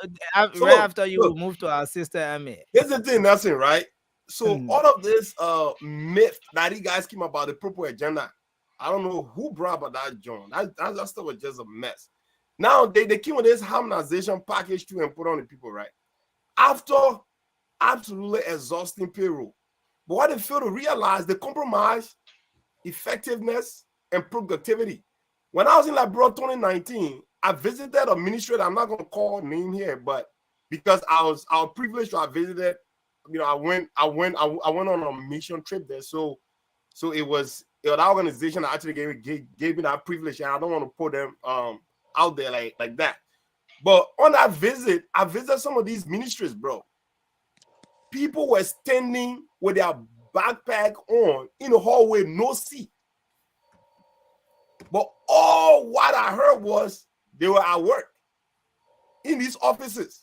K: So right after you move to our sister, Amy.
M: Here's the thing, Nelson, right? So all of this myth that you guys came about the purple agenda, I don't know who brought about that, John. That stuff was just a mess. Now they came with this harmonization package too and put on the people, right? After absolutely exhausting payroll. But what they fail to realize, the compromise, effectiveness, and productivity. When I was in Liberia 2019, I visited a ministry that I'm not going to call name here, but because I was privileged to have visited, you know, I went on a mission trip there. So it was that organization that actually gave me that privilege, and I don't want to put them out there like that. But on that visit, I visited some of these ministries, bro. People were standing with their backpack on in the hallway, no seat. But all what I heard was they were at work in these offices.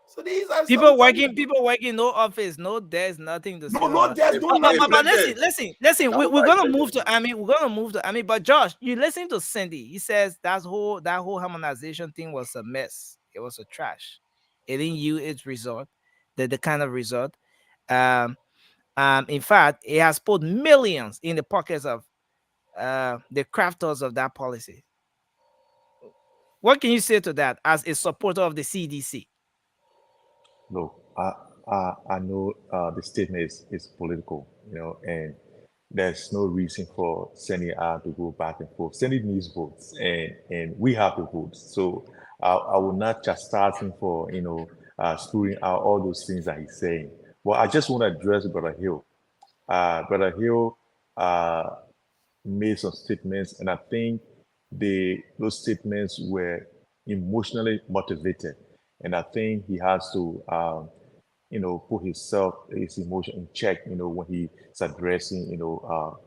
M: So these are
K: people working, no office, no desk, nothing to say.
M: No desk,
K: but listen. We're gonna move to Amy. We're gonna move to Amy. But Josh, you listen to Cindy. He says that whole harmonization thing was a mess. It was a trash. It didn't yield its result, the kind of result. In fact, it has put millions in the pockets of the crafters of that policy. What can you say to that as a supporter of the CDC?
S: No, I know the statement is political, you know, and there's no reason for Senny to go back and forth. Senny needs votes, and we have the votes. So I will not chastise him for, you know, screwing out all those things that he's saying. Well, I just want to address Brother Hill. Brother Hill made some statements, and I think those statements were emotionally motivated. And I think he has to, you know, put his emotion in check, you know, when he's addressing, you know,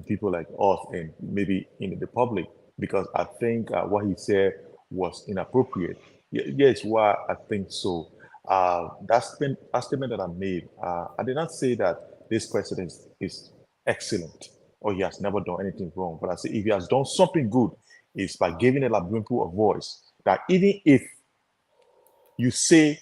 S: people like us and maybe in the public, because I think what he said was inappropriate. Yes, why I think so. That statement that I made, I did not say that this president is excellent or he has never done anything wrong, but I say if he has done something good, it's by giving the Liberian people a voice. That even if you say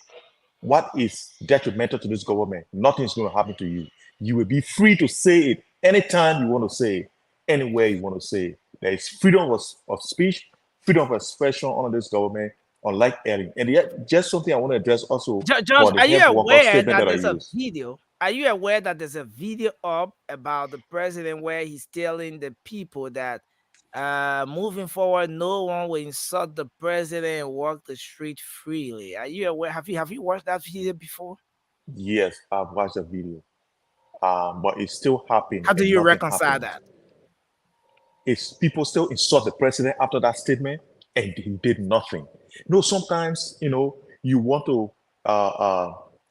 S: what is detrimental to this government, nothing's going to happen to you. You will be free to say it anytime you want to say it. anywhere you want to say. There is freedom of speech, freedom of expression under this government, unlike Ellen. And yet, just something I want to address also
K: Josh,
S: for the
K: are you
S: health worker
K: aware
S: statement
K: that
S: that I
K: there's a
S: used.
K: video? Are you aware that there's a video up about the president where he's telling the people that moving forward, no one will insult the president and walk the street freely? Are you aware? Have you watched that video before?
S: Yes, I've watched the video. But it's still happening
K: How do
S: and
K: you
S: nothing
K: reconcile
S: happened.
K: that?
S: Is people still insult the president after that statement and he did nothing. Sometimes you want to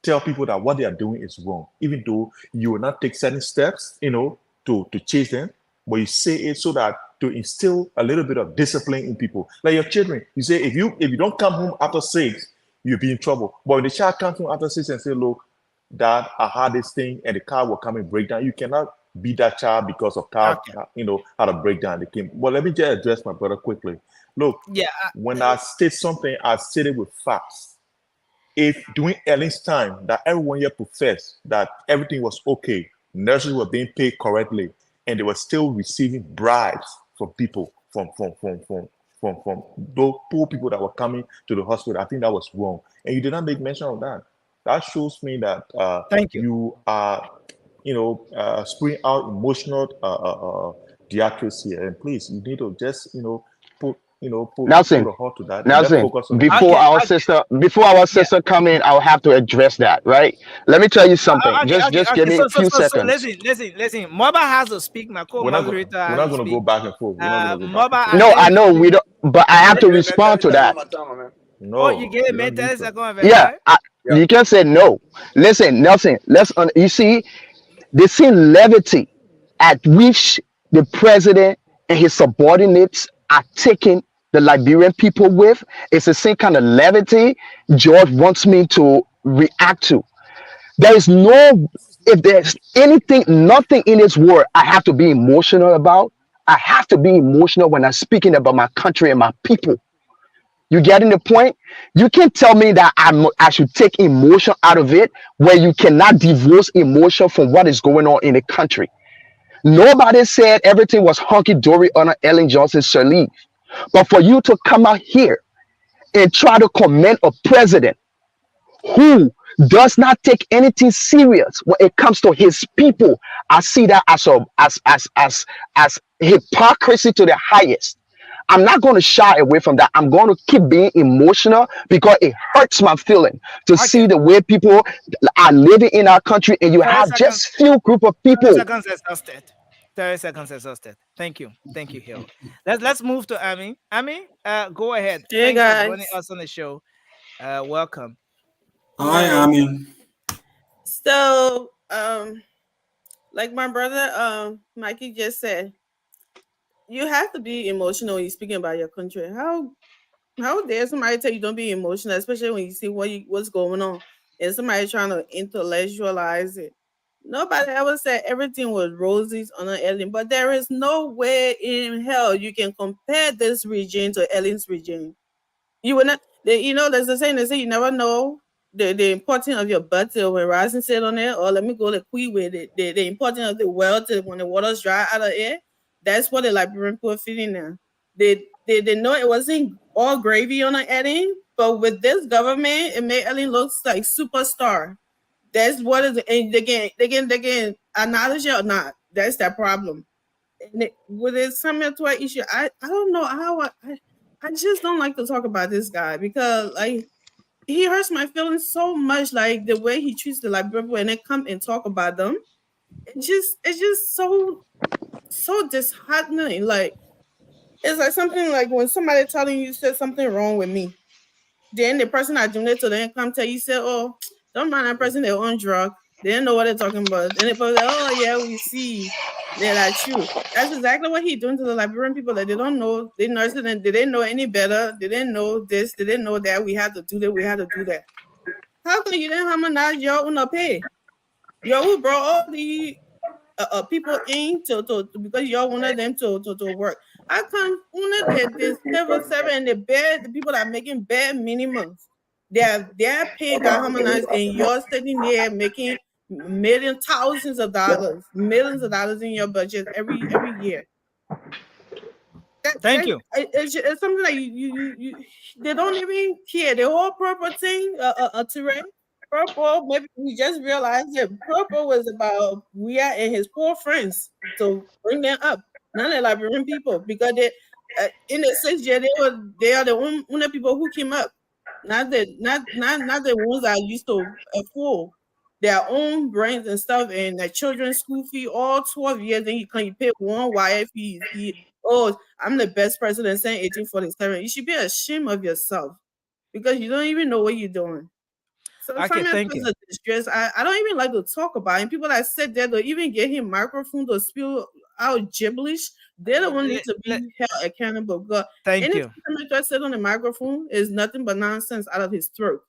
S: tell people that what they are doing is wrong, even though you will not take certain steps to chase them, but you say it so that to instill a little bit of discipline in people. Like your children, you say if you don't come home after 6, you'll be in trouble. But when the child comes home after 6 and say, look, Dad, I had this thing and the car will come and break down, you cannot beat that child because of car, how to break down the game. But let me just address my brother quickly. Look, when I state something, I state it with facts. If during Ellen's time that everyone here professed that everything was okay, nurses were being paid correctly, and they were still receiving bribes from people, from those poor people that were coming to the hospital, I think that was wrong. And you did not make mention of that. That shows me that you are spewing out emotional theatrics here. And please, you need to just put
C: Nelson,
S: a halt to that and let's
C: Nelson,
S: focus on the
C: before
S: issue.
C: our sister come in, I'll have to address that, right? Let me tell you something. Just give me a few
K: So
C: seconds.
K: listen. Moba has to speak. My co-moderator
S: We're
K: has
S: not
K: to
S: going to
K: speak.
S: go back and forth. We're not going to go back
K: Moba,
S: and forth.
C: No, I know we don't, but I have to respond to that.
K: Oh, you
S: No,
K: gave
S: you
K: me
S: don't
K: 30
S: need to.
K: seconds of
C: Yeah,
K: advice?
C: you can say no. Listen, Nelson, you see, the same levity at which the president and his subordinates are taking the Liberian people with, it's the same kind of levity George wants me to react to. There is no, if there's anything, nothing in this world I have to be emotional about. I have to be emotional when I'm speaking about my country and my people. You getting the point? You can't tell me that I should take emotion out of it where you cannot divorce emotion from what is going on in the country. Nobody said everything was hunky dory under Ellen Johnson Sirleaf. But for you to come out here and try to commend a president who does not take anything serious when it comes to his people, I see that as hypocrisy to the highest. I'm not going to shy away from that. I'm going to keep being emotional because it hurts my feeling to see the way people are living in our country, and you
K: 30
C: have
K: seconds.
C: just few group of
K: 30
C: people.
K: seconds exhausted. 30 seconds exhausted. Thank you, Hill. Let's move to Amy. Amy, go ahead.
D: Hey
K: Thanks for joining
D: guys.
K: us on the show. Welcome.
I: Hi,
D: Yes.
I: Amin.
D: So, like my brother Mikey just said, you have to be emotional when you're speaking about your country. How dare somebody tell you don't be emotional, especially when you see what's going on and somebody trying to intellectualize it. Nobody ever said everything was roses on an Ellen, but there is no way in hell you can compare this regime to Ellen's regime. You would not. There's a saying they say you never know the importance of your butt till when rising sit on it, or let me go the quick with it. The importance of the well till when the water's dry out of it. That's what the Liberian people are feeling now. They know it wasn't all gravy on an Ellen, but with this government, it made Ellen look like superstar. That's what is, and they can acknowledge it or not. That's that problem. And with it similar to an issue, I don't know how I just don't like to talk about this guy because like he hurts my feelings so much. Like the way he treats the Liberian people and then come and talk about them, it's just so disheartening. Like it's like something like when somebody telling you said something wrong with me, then the person I donate to then come tell you say, oh, don't mind that person they're on drug. They didn't know what they're talking about. Then they probably like, oh yeah, we see. They're like true. That's exactly what he's doing to the Liberian people. That they don't know, they nurses and they didn't know any better. They didn't know this, they didn't know that. We had to do that, we had to do that. How come you didn't harmonize your own pay? You who brought all the people in to because y'all wanted them to work. How come the civil servant and the people that are making bare minimums, their pay got harmonized and you're sitting there making millions of dollars in your budget every year.
K: Thank you.
D: It's something that you they don't even care. The whole purple thing, terrain. Purple, maybe we just realized that purple was about Ria and his poor friends to bring them up, not the Liberian people, because they in the 6 year they are the only people who came up, not the ones that used to afford their own brains and stuff and their children's school fee all 12 years. Then you pay one wife oh, I'm the best president since 1847. You should be ashamed of yourself because you don't even know what you're doing. So
K: Okay, thank you.
D: A distress. I don't even like to talk about it. And people that sit there to even get him microphone to spill out gibberish, they're the one need to be held accountable. Because
K: thank you.
D: Anything that said on the microphone is nothing but nonsense out of his throat.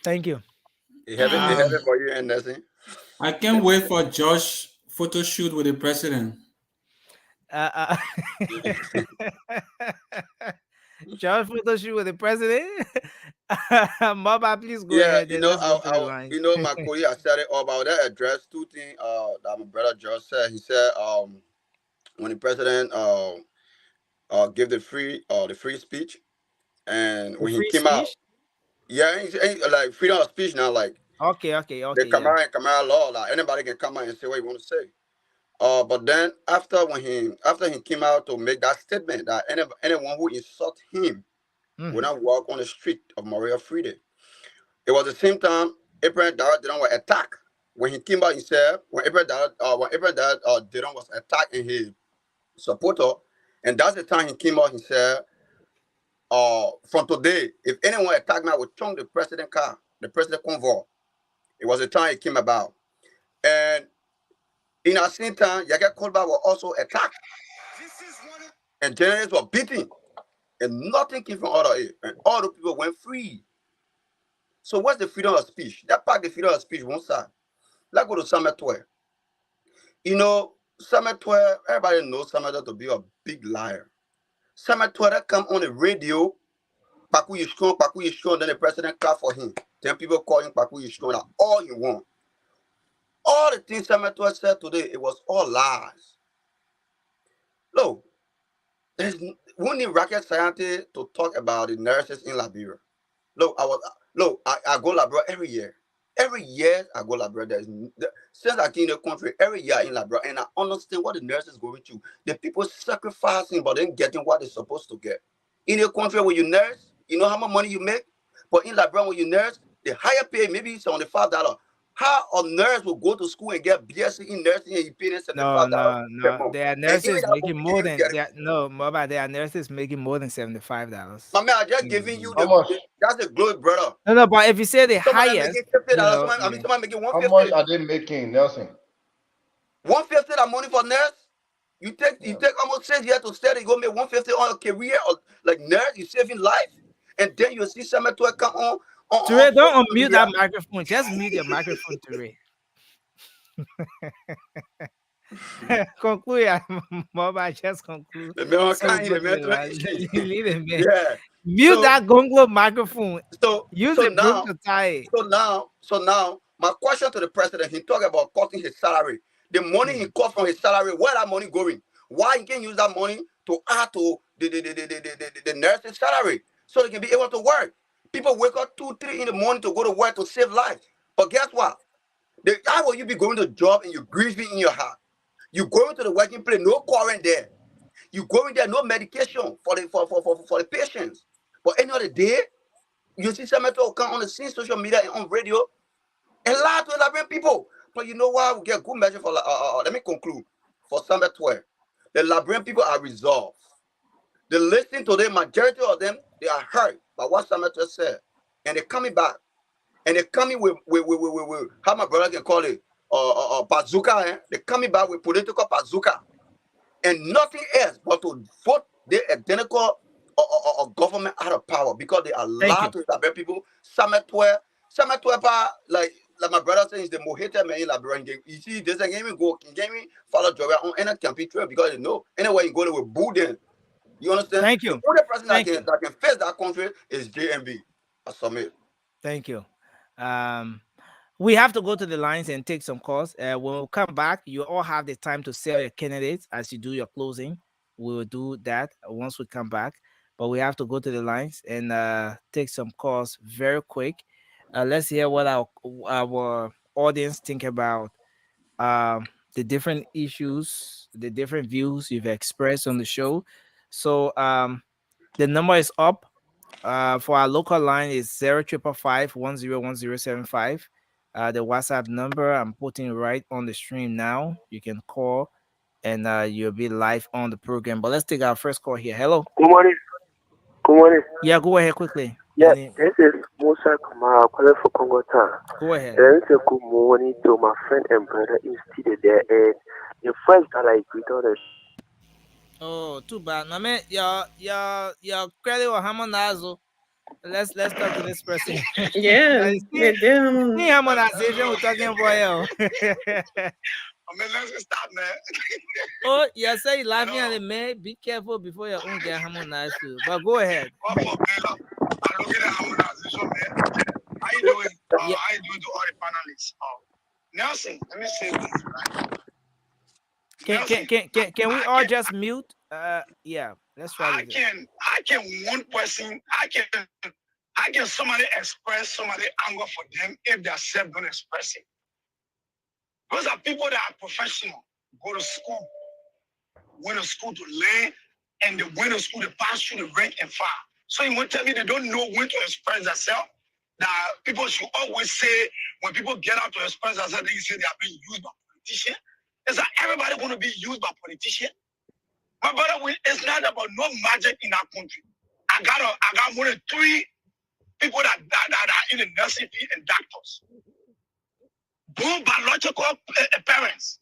K: Thank you.
L: They have it for you, and that's it.
I: I can't wait for Josh photo shoot with the president.
K: Josh photo shoot with the president. Mama, please go ahead.
L: You know,
K: Let's go to the line.
L: you know, my colleague, I said it all about that address. Two things that my brother Josh said. He said when the president give the free speech, and when he came out, like freedom of speech now, like
K: okay,
L: the Camara law, like anybody can come out and say what you want to say. But then after he came out to make that statement that anyone who insult him will not walk on the street of Maria Friday. It was the same time Abraham Darrell Dillon was attacked. When he came out, he said when Abraham Darrell Dillon was attacked in his supporter, and that's the time he came out. He said, from today, if anyone attack me, I will chunk the president car, the president convoy. It was the time he came about, and in the same time, Yaga Kolba was also attacked, and journalists were beaten, and nothing came from out of it, and all the people went free. So what's the freedom of speech? That part, the freedom of speech, one side. Let's go to Summit 12. You know, Summit 12, everybody knows Summit 12 to be a big liar. Summit 12 that come on the radio, Paku Yishkon, then the president call for him. Then people call him Paku Yishkon, that's all you want. All the things Summit 12 said today, it was all lies. Look, we need rocket scientists to talk about the nurses in Liberia. Look, I go Liberia every year. Every year I go Liberia. Since I came in the country, every year in Liberia, and I understand what the nurses going through. The people sacrificing, but then getting what they're supposed to get. In a country where you nurse, you know how much money you make. But in Liberia, when you nurse, the higher pay maybe $75. How a nurse will go to school and get BSc in nursing and you pay them $75 per month?
K: There are nurses making more than there are nurses making more than $75.
L: My man, I just giving you that's the glory, brother.
K: No, but if you say the
L: somebody
K: highest,
L: somebody making $150.
J: How much are they making, Nelson?
L: $150 that money for nurse. You take almost 6 years to study. You go make $150 on a career or like nurse. You saving life, and then you see somebody to come on.
K: Ture, don't unmute that microphone. Just mute your microphone, Ture. Conclude, Mama. Just conclude. Mute that gongo microphone. Use the broom to tie.
L: So now, my question to the president: he talked about cutting his salary. The money he cut from his salary, where that money going? Why he can't use that money to add to the nurse's salary so they can be able to work? People wake up 2, 3 in the morning to go to work to save life. But guess what? How will you be going to job and you're grieving in your heart? You going to the working place, no quarantine there. You going there, no medication for the patients. But any other day, you see somebody come on the scene, social media and on radio, and lie to 11 people. But you know what? We get good measure for. Let me conclude. For Summit 12, the Liberian people are resolved. They listen to them. Majority of them, they are hurt by what Summit 12 said, and they're coming back. And they're coming with how my brother can call it, bazooka. They're coming back with political bazooka, and nothing else but to vote the identical government out of power because they allow to Liberian people. Summit 12, like my brother says, is the most hated man in Liberian game. You see, this game follow Joga on any campaign trail because they know anywhere you go, they will boo them. You understand?
K: Thank you.
L: The only person that can face that country is JMB. I submit.
K: Thank you. We have to go to the lines and take some calls. When we come back, you all have the time to sell your candidates as you do your closing. We will do that once we come back. But we have to go to the lines and take some calls very quick. Let's hear what our audience think about the different issues, the different views you've expressed on the show. So the number is up. For our local line is 0555-101075. The WhatsApp number I'm putting right on the stream now. You can call and you'll be live on the program. But let's take our first call here. Hello.
E: Good morning. Good morning.
K: Yeah, go ahead quickly.
E: Yeah, this is Musa Kamara calling for Congo Town.
K: Go ahead.
E: There is a good morning to my friend and brother instead there, and the first that I greet others.
K: Oh, too bad. I mean, your credit or harmonizer. Let's talk to this person.
D: Yeah, they did
K: Harmonization we're talking about.
V: I mean, let's stop, man.
K: Oh, you say laughing at the man. Be careful before your own get harmonized too. But go ahead.
V: I'm looking at harmonization, man. How you doing? How you doing to all the panelists? Nelson, let me say this, right?
K: Can we all just mute? Yeah, let's try
V: I can one person, I can somebody express somebody anger for them if they self don't express it. Those are people that are professional, go to school, went to school to learn, and they went to school to pass through the rank and file. So you want to tell me they don't know when to express themselves? That people should always say, when people get out to express themselves, they say they are being used by politicians. It's like everybody want to be used by politicians. My brother, it's not about no magic in our country. I got more than 3 people that are in the nursing field and doctors. Both biological parents.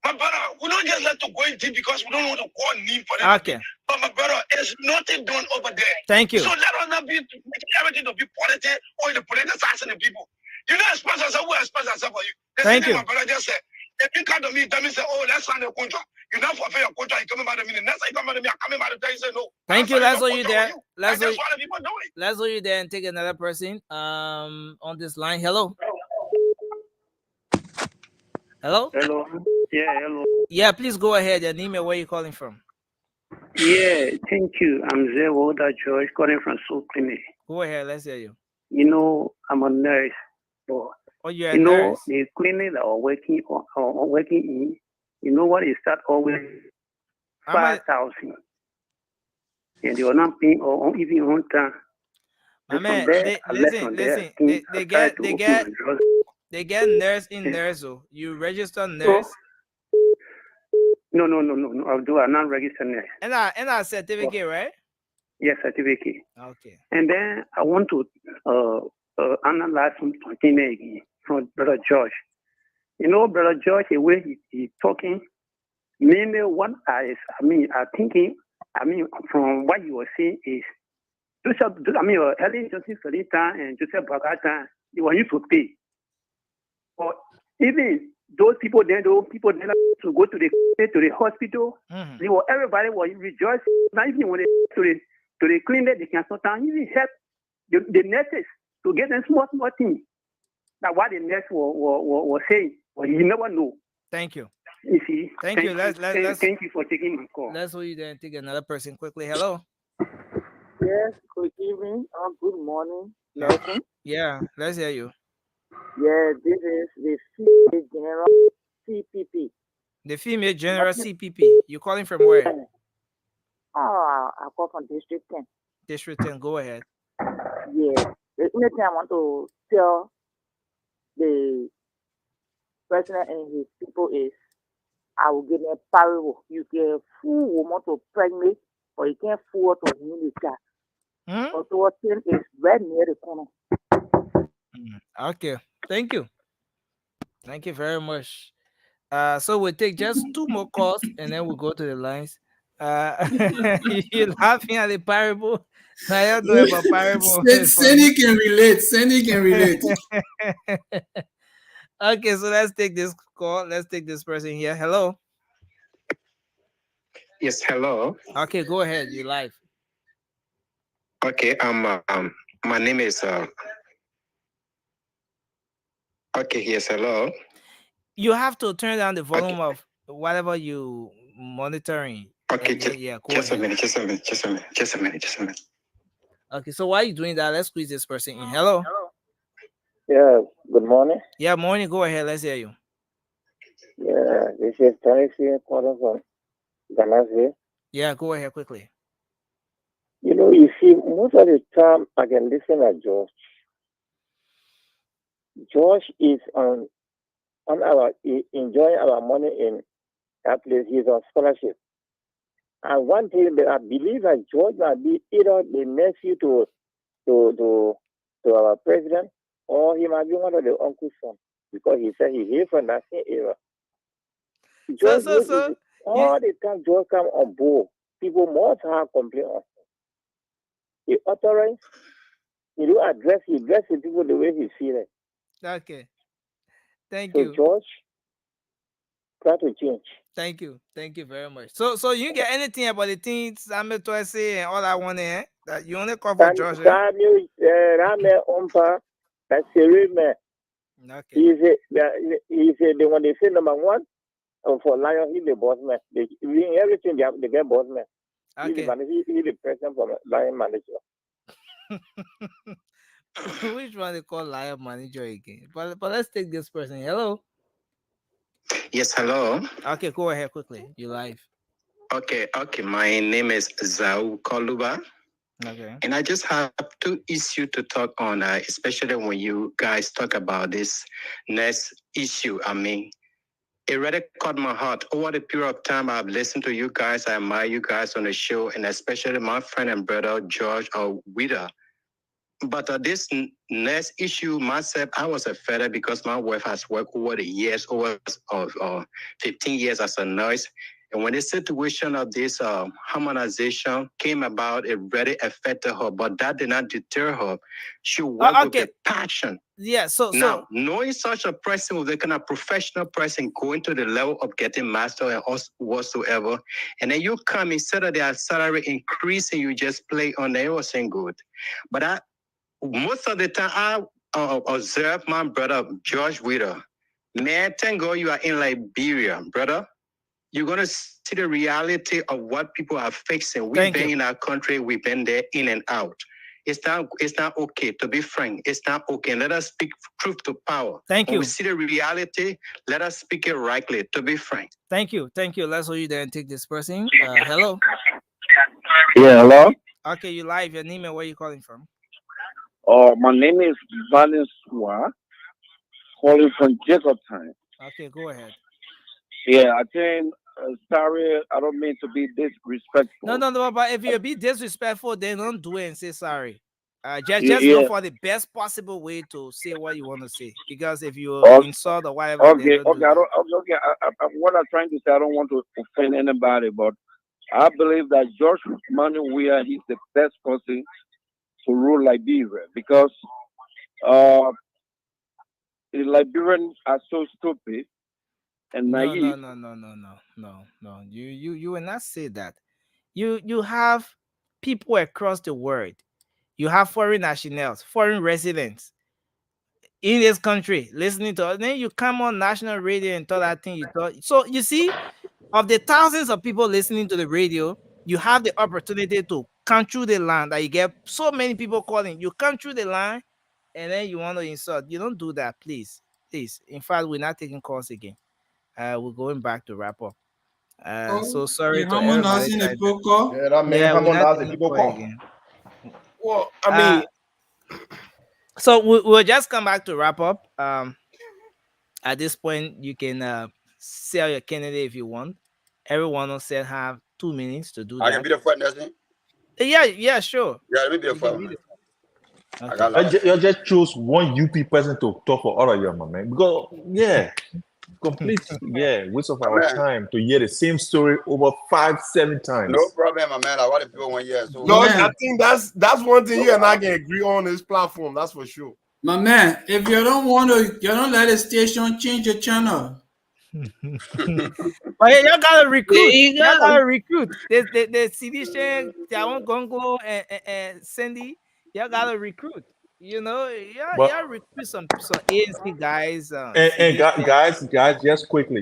V: My brother, we don't just let to go in deep because we don't want to call need for them.
K: Okay.
V: But my brother, there's nothing done over there.
K: Thank you.
V: So let us not be everything to be politics or the politicizing the people. You don't express yourself, we express ourselves for you.
K: Thank you.
V: My brother just said, if you come to me, tell me, say, oh, let's sign a contract. You not fulfill your contract, you coming by the minute. Next time you come by the minute, I'm coming by the day, you say no.
K: Thank you. Let's hold you there.
V: That's why the people do it.
K: Let's hold you there and take another person on this line. Hello. Hello?
W: Hello. Yeah, hello.
K: Yeah, please go ahead and name where you're calling from.
W: Yeah, thank you. I'm Zewoda George calling from Soul Clinic.
K: Go ahead, let's hear you.
W: You know, I'm a nurse. But
K: oh, you're a nurse?
W: The clinic that I'm working in, you know what? It start always 5,000. And they are not paying or even on time.
K: My man, they get nurse in nurse. You register nurse?
W: No. I'll do a non-registered nurse.
K: And a certificate, right?
W: Yes, certificate.
K: Okay.
W: And then I want to analyze something again from Brother George. You know, Brother George, the way he's talking, mainly what from what you were saying is, Ellen Joseph Solita and Joseph Bagata, they were used to pay. But even those people there to go to the hospital, everybody was rejoicing. Not even when they to the clinic, they can sometimes even help the nurses to get them small things. That's what the nurse was saying. But you never know.
K: Thank you.
W: You see?
K: Thank you.
W: Thank you for taking my call.
K: Let's hold you there and take another person quickly. Hello.
X: Yes, good evening or good morning, Nelson.
K: Yeah, let's hear you.
X: Yeah, this is the female general CPP.
K: The female general CPP. You calling from where?
X: I call from District 10.
K: District 10, go ahead.
X: Yeah, the only thing I want to tell the president and his people is, I will give them parable. You can fool woman to pregnant, or you can't fool to win the car. Also, what thing is right near the corner.
K: Okay, thank you. Thank you very much. So we'll take just 2 more calls and then we'll go to the lines. You're laughing at the parable. I don't know about parable.
I: Sandy can relate.
K: Okay, so let's take this call. Let's take this person here. Hello.
Y: Yes, hello.
K: Okay, go ahead. You're live.
Y: Okay, my name is
A: Okay, yes, hello.
K: You have to turn down the volume of whatever you monitoring.
A: Okay,
K: And then, yeah, go
A: just a
K: ahead.
A: minute, just a minute, just a minute, just a minute, just a minute.
K: Okay, so while you're doing that, let's squeeze this person in. Hello.
B: Yeah, good morning.
K: Yeah, morning. Go ahead. Let's hear you.
B: Yeah, this is Tennessee calling from Ghana.
K: Yeah, go ahead quickly.
B: You see, most of the time I can listen at George. George is on our enjoying our money in that place. He's on scholarship. And one thing that I believe that George might be either the nephew to to to our president, or he might be one of the uncle's son, because he said he here from that same era. George
K: So
B: all the time George come on board, people must have complaint on him. He authorize, he do address the people the way he feel it.
K: Okay. Thank
B: So
K: you.
B: George, try to change.
K: Thank you. Thank you very much. So you get anything about the things Samuel say and all I want to that you only call for George?
B: Samuel Rame Ompa, that's man.
K: Okay.
B: He's the one they say number one for Lion, he's the boss man. They win everything they get boss man.
K: Okay.
B: He's the president for Lion manager.
K: Which one they call Lion manager again? But let's take this person. Hello.
A: Yes, hello.
K: Okay, go ahead quickly. You live.
A: Okay. My name is Zau Koluba.
K: Okay.
A: And I just have two issues to talk on, especially when you guys talk about this next issue. I mean, it really caught my heart. Over the period of time I've listened to you guys, I admire you guys on the show, and especially my friend and brother, George Wida. But this next issue, myself, I was affected because my wife has worked over the years, over 15 years as a nurse. And when the situation of this harmonization came about, it really affected her, but that did not deter her. She worked with a passion.
K: Yeah,
A: Now, knowing such a person, with a kind of professional person, going to the level of getting master and whatsoever, and then you come, instead of their salary increasing, you just play on there, it wasn't good. But most of the time, I observe my brother, George Witter. Man, thank God you are in Liberia, brother. You're going to see the reality of what people are facing. We've been in our country, we've been there in and out. It's not okay, to be frank. It's not okay. Let us speak truth to power.
K: Thank you.
A: When we see the reality, let us speak it rightly, to be frank.
K: Thank you. Let's hold you there and take this person. Hello.
G: Yeah, hello?
K: Okay, you live. Your name and where you calling from?
G: My name is Vaniswa, calling from Jacobtown.
K: Okay, go ahead.
G: Yeah, I think, sorry, I don't mean to be disrespectful.
K: No, but if you be disrespectful, then don't do it and say sorry. Just look for the best possible way to say what you want to say. Because if you insult or whatever,
G: Okay,
K: then don't do that.
G: What I'm trying to say, I don't want to offend anybody, but I believe that George Manuel Weah, he's the best person to rule Liberia, because the Liberians are so stupid and naive.
K: No. You will not say that. You have people across the world. You have foreign nationals, foreign residents in this country listening to us. Then you come on national radio and tell that thing you thought. So you see, of the thousands of people listening to the radio, you have the opportunity to come through the line. That you get so many people calling. You come through the line, and then you want to insult. You don't do that, please. In fact, we're not taking calls again. We're going back to wrap up. So sorry to everybody.
J: We're
K: not
J: the
K: taking
J: people
K: call
J: call.
K: again.
M: Well, I mean,
K: so we'll just come back to wrap up. At this point, you can sell your candidate if you want. Everyone on set have 2 minutes to do
L: I
K: that.
L: can be the first, doesn't
K: Yeah, sure.
L: Yeah, let me be the first.
S: Okay. You just choose one UP person to talk for all of you, my man. Because complete waste of our time to hear the same story over 5-7 times.
L: No problem, my man. I want the people 1 year. So
M: George, I think that's one thing you and I can agree on this platform. That's for sure.
I: My man, if you don't let the station change the channel.
K: But y'all gotta recruit.
D: Y'all
K: gotta recruit. The CD Shane, Tiawan Gongo, and Cindy. Y'all gotta recruit. You know, yeah,
S: But
K: yeah, recruit some ANC guys,
S: and
K: civilians.
S: guys, just quickly.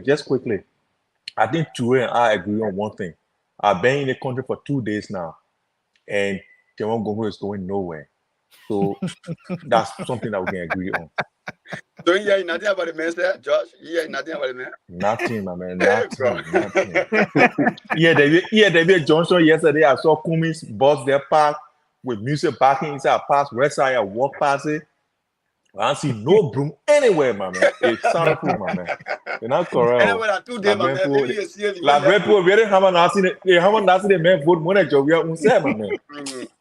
S: I think Ture and I agree on one thing. I've been in the country for 2 days now, and Kevin Gongo is going nowhere. So that's something that we can agree on.
H: So you hear nothing about the man, sir, Josh? You hear nothing about the man?
S: Nothing, my man.
H: Hey,
S: Nothing. Yeah, David Johnson yesterday. I saw Cummins bus their park with music backing inside past West Side. I walk past it. I don't see no broom anywhere, my man. It's soundproof, my man. You're not correct.
H: Anyway, I do them, my man. Maybe you see it.
S: La vraie pour really haven't seen it. They haven't seen the man vote money job. We are unsaid, my man.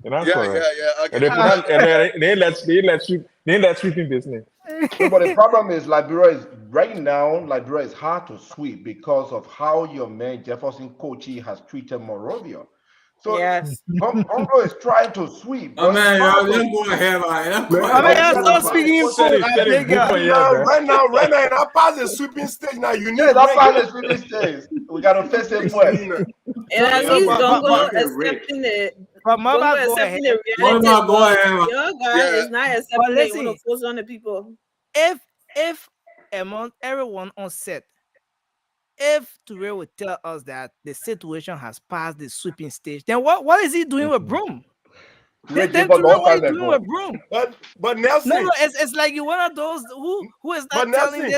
S: You're not correct.
H: Yeah.
S: And they let sweeping business.
J: No, but the problem is Liberia is right now. Liberia is hard to sweep because of how your man Jefferson Kochi has treated Morovia. So
D: yes,
J: Congo is trying to sweep.
I: Oh man,
J: y'all
I: let go ahead, man.
K: Stop speaking in code.
M: Right now, and I pass the sweeping stage now. You need
J: I pass the sweeping stage. We gotta face it first.
D: And at least Gongo accepting the reality.
I: Go ahead,
D: Your guy is not accepting it. You want to force on the people.
K: If among everyone on set, if Toure would tell us that the situation has passed the sweeping stage, then what is he doing with broom? Then Toure, what is he doing with broom?
M: But Nelson,
K: no, it's like you one of those who is not telling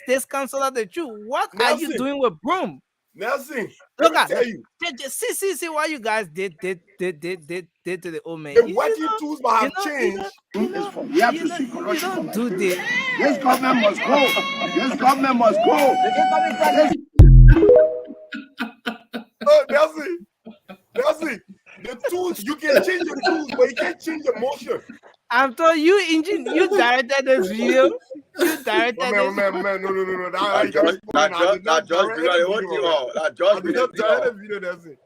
K: this counselor the truth. What are you doing with broom?
M: Nelson,
K: look
M: at tell you.
K: See what you guys did to the old man.
M: The working tools might have changed.
Q: We have to see corruption.
K: Don't do this.
Q: This government must go. This government must go.
M: Oh, Nelson, the tools, you can change the tools, but you can't change the motion.
K: I'm telling you, you directed this video. You directed
M: this. Man, no. I did not direct the video, Nelson.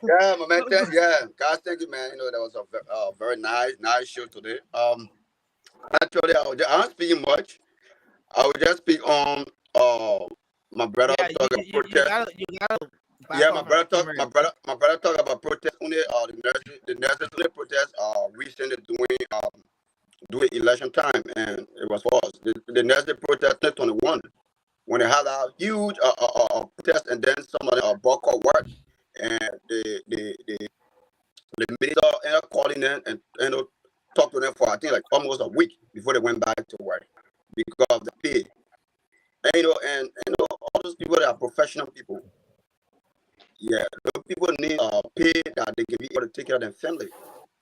H: Yeah, my man. Guys, thank you, man. You know, that was a very nice show today. Actually, I don't speak much. I will just speak on my brother talk about protest. My brother talk about protest. Only the nurses only protest recently doing election time, and it was false. The nurses protest 21 when they had a huge protest, and then somebody boycott work, and the minister ended up calling them and talk to them for I think like almost a week before they went back to work because of the pay. And all those people that are professional people. Yeah, those people need pay that they can be able to take care of their family.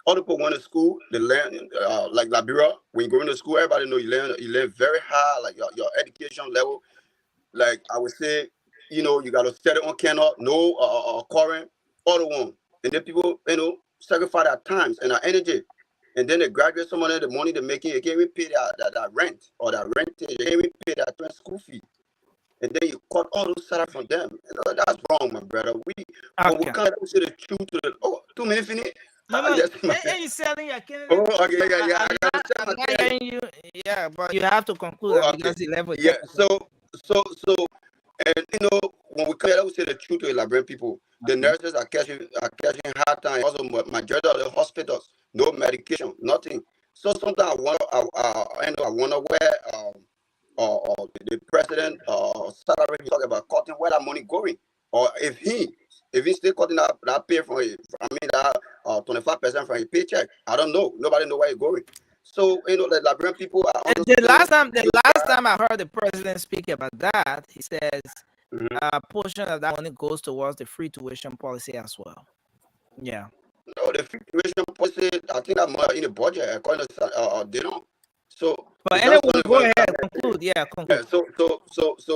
H: All the people went to school, they learn like Liberia. When you go into school, everybody know you learn very high, like your education level. Like I would say, you got to study on Canada, no current, all the one. And then people, sacrifice their times and their energy. And then they graduate, some of them, the money they're making, you can't even pay that rent or that rent, you can't even pay that school fee. And then you cut all those salaries from them. That's wrong, my brother. When we can't say the truth to the 2 minutes finish.
K: Yes, you selling your candidate.
H: Oh, okay,
K: yeah, but you have to conclude because 11.
H: Yeah, so and when we can't say the truth to Liberian people, the nurses are catching hard time. Also, majority of the hospitals, no medication, nothing. So sometimes I wonder where the president salary we talk about cutting, where that money going, or if he still cutting that pay from that 25% from his paycheck. I don't know. Nobody know where it's going. So the Liberian people are
K: the last time I heard the president speak about that, he says a portion of that money goes towards the free tuition policy as well. Yeah.
H: No, the free tuition policy, I think that money in the budget according to they don't. So,
K: but anyway, go ahead, conclude. Yeah, conclude.
H: Yeah, so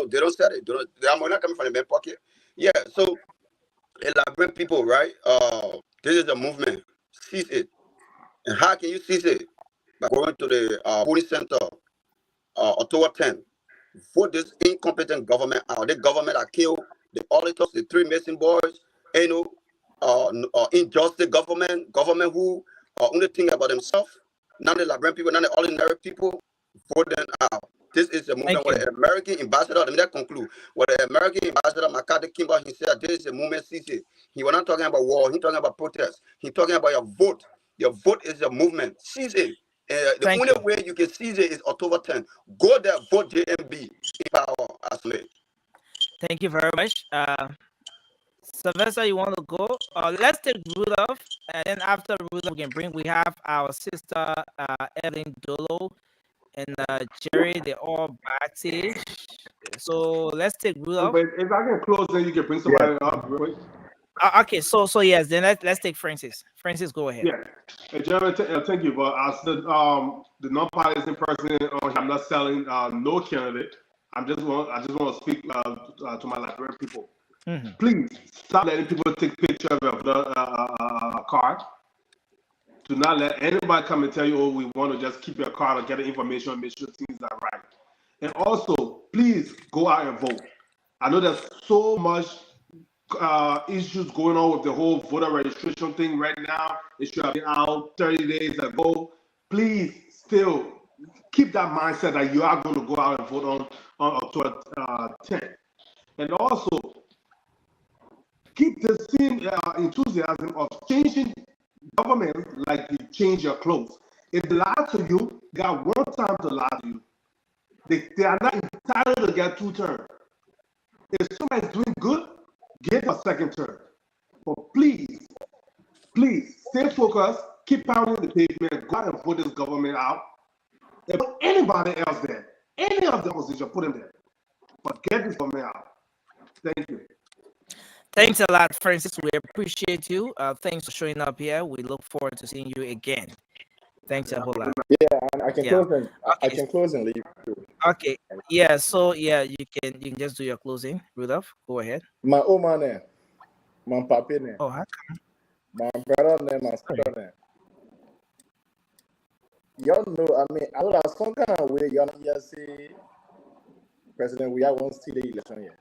H: they don't set it. Their money not coming from the main pocket. Yeah, so Liberian people, right? This is a movement. Seize it. And how can you seize it? By going to the polling center, October 10th. Vote this incompetent government out. The government that killed the auditors, the 3 missing boys, injustice government who only think about themselves. Not the Liberian people, not the ordinary people. Vote them out. This is a movement where the American ambassador, let me conclude, where the American ambassador, McCarthy Kimball, he said, this is a movement, CC. He was not talking about war, he's talking about protest. He's talking about your vote. Your vote is a movement. Seize it. The only way you can seize it is October 10th. Go there, vote JMB in power as late.
K: Thank you very much. Sylvester, you want to go? Let's take Rudolph, and then after Rudolph, we have our sister Evelyn Dolo and Jerry. They're all backstage. So let's take Rudolph.
O: But if I can close, then you can bring somebody up.
K: Okay, so yes, then let's take Francis. Francis, go ahead.
O: Yeah, Jerry, thank you. But as the non-partisan person, I'm not selling no candidate. I just want to speak to my Liberian people.
K: Mm-hmm.
O: Please stop letting people take pictures of the card. Do not let anybody come and tell you, oh, we want to just keep your card or get the information and make sure things are right. And also, please go out and vote. I know there's so much issues going on with the whole voter registration thing right now. It should have been out 30 days ago. Please still keep that mindset that you are going to go out and vote on October 10th. And also, keep the same enthusiasm of changing government like you change your clothes. If they lie to you, they got one time to lie to you. They are not entitled to get two terms. If somebody's doing good, give a second term. But please stay focused, keep pounding the pavement, go out and vote this government out. And put anybody else there, any of the opposition, put them there. But get this government out. Thank you.
K: Thanks a lot, Francis. We appreciate you. Thanks for showing up here. We look forward to seeing you again. Thanks a whole lot.
N: Yeah, and I can close and I can close and leave too.
K: Okay. Yeah. So you can just do your closing, Rudolph. Go ahead.
N: My old man, my papi name.
K: Oh, how come?
N: My brother name, my sister name. Y'all know, I mean, I would have some kind of way y'all say President, we are one still the election here.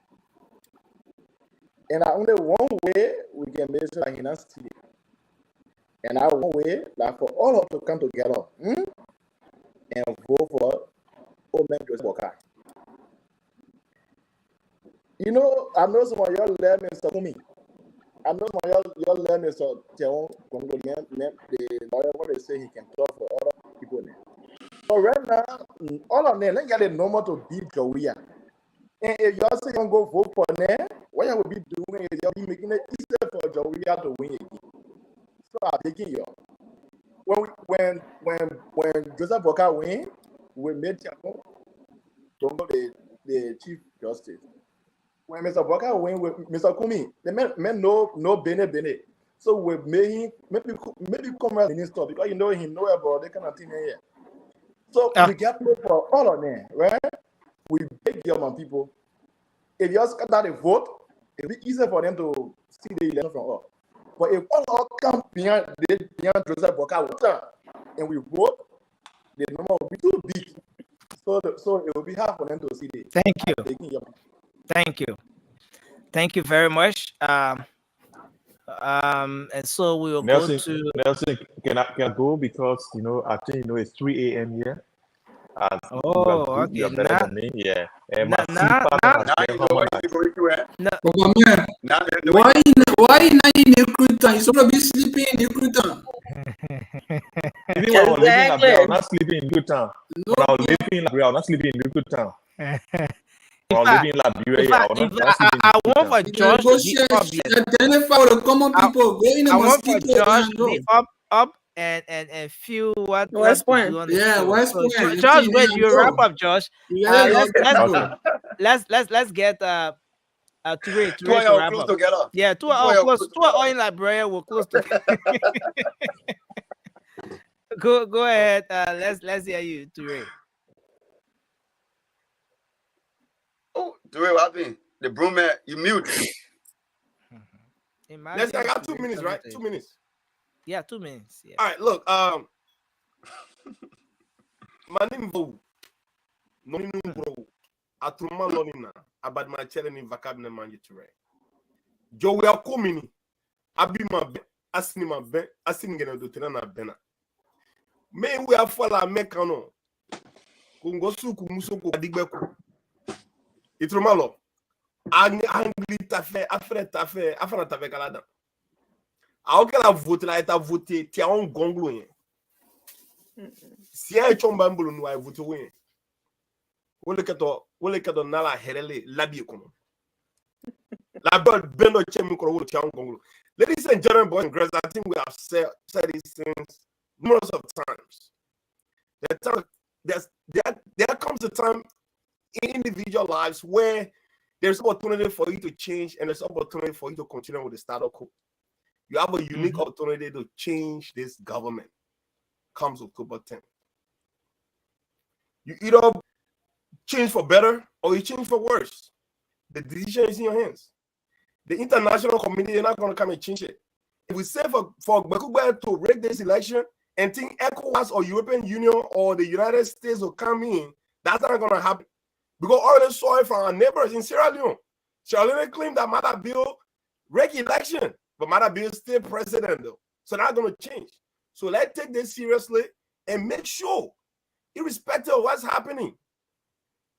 N: And only one way we can make sure that he not steal it. And one way like for all of us to come together and vote for Omen Joseph Boakai. You know, I know some of y'all learn Mr. Kumi. I know some of y'all learn Mr. Teon Congolian, the lawyer, what they say he can talk for other people now. But right now, all of them, let's get a number to beat Jawia. And if y'all say you're going to go vote for them, what you will be doing is you'll be making it easier for Jawia to win again. So I'm taking you. When Joseph Boakai win, we made Tiago the Chief Justice. When Mr. Boakai win with Mr. Kumi, the man no bene. So we made him maybe come as minister because you know he know about that kind of thing here. So we get paid for all of them, right? We beg German people. If you scatter the vote, it'll be easier for them to see the election from us. But if all come behind Joseph Boakai and we vote, the number will be too big. So it will be hard for them to see the.
K: Thank you. Thank you very much. And so we will
S: Nelson,
K: go to
S: Nelson. Can I go because I think it's 3 a.m. here.
K: Okay.
S: You are better than me, yeah. And my
K: Now
Q: why not in Newcruton? You're supposed to be sleeping in Newcruton.
S: Even when I was living in Liberia, I was not sleeping in Newtown. When I was living in Liberia, I was not sleeping in Newtown. When I was living in Liberia,
K: I want for Josh to be up.
Q: Identify the common people. Go in
K: I want for Josh to be up and feel what
D: West Point.
Q: Yeah, West Point.
K: Josh, wait, you wrap up, Josh. Let's get Toure to wrap up.
H: Together.
K: Yeah, two are in Liberia. We'll close together. Go ahead. Let's hear you, Toure.
H: Oh, Toure, what happened? The broom man, you mute.
M: I got 2 minutes, right? 2 minutes.
K: Yeah, 2 minutes. Yeah.
M: All right, look. My name is Nonu Bro. Atruma Lonina. About my children in Vacabna Manjure. Joe, we are coming. Abi ma be. Asini ma be. Asini gena do tena na bena. Me we are for la mekano. Kungosu kumusuku adigbeku. Itromalo. Angli tafe, afana tafe kalada. Aoke la vote la eta voté, tia on gonglo yen. Si a chomba mbulu no ay vote wen. Wole keto nala herele labi kono. La bendo chemi kono wo tia on gonglo. Ladies and gentlemen, boys and girls, I think we have said these things numerous of times. There comes a time in individual lives where there's opportunity for you to change and there's opportunity for you to continue with the status quo. You have a unique opportunity to change this government. Comes October 10th. You either change for better or you change for worse. The decision is in your hands. The international community is not going to come and change it. If we say for Bekugbe to rig this election and think ECOWAS or European Union or the United States will come in, that's not going to happen. Because already saw it from our neighbors in Sierra Leone. Sierra Leone claimed that Mata Bill rig election, but Mata Bill is still president though. So that's going to change. So let's take this seriously and make sure, irrespective of what's happening,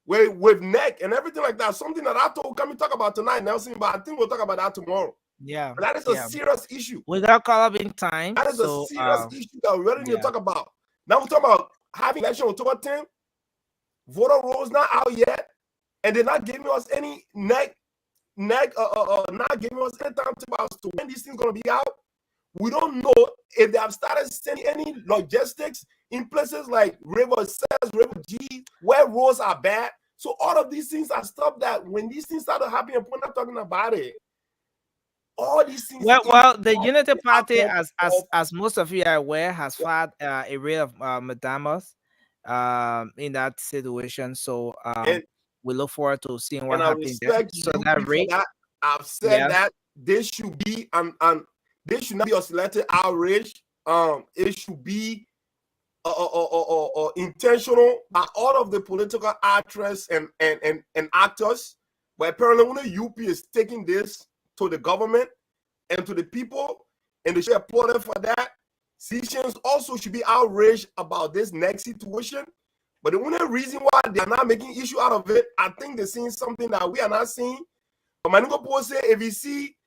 M: with NEC and everything like that, something that I told can we talk about tonight, Nelson, but I think we'll talk about that tomorrow.
K: Yeah.
M: But that is a serious issue.
K: Without coloring time.
M: That is a serious issue that we really need to talk about. Now we're talking about having election on October 10th. Voter rolls not out yet, and they're not giving us any not giving us any time to when these things gonna be out. We don't know if they have started sending any logistics in places like River 6, River G, where roads are bad. So all of these things are stuff that when these things started happening, we're not talking about it. All these things.
K: Well, the Unity Party, as most of you are aware, has filed a writ of mandamus in that situation. So we look forward to seeing what happens there. So that rate,
M: I've said that this should be this should not be a selective outrage. It should be intentional by all of the political actors and actors. But apparently, when the UP is taking this to the government and to the people, and they should applaud them for that. Citizens also should be outraged about this next situation. But the only reason why they are not making issue out of it, I think they're seeing something that we are not seeing. But Maningo Poe say, if you see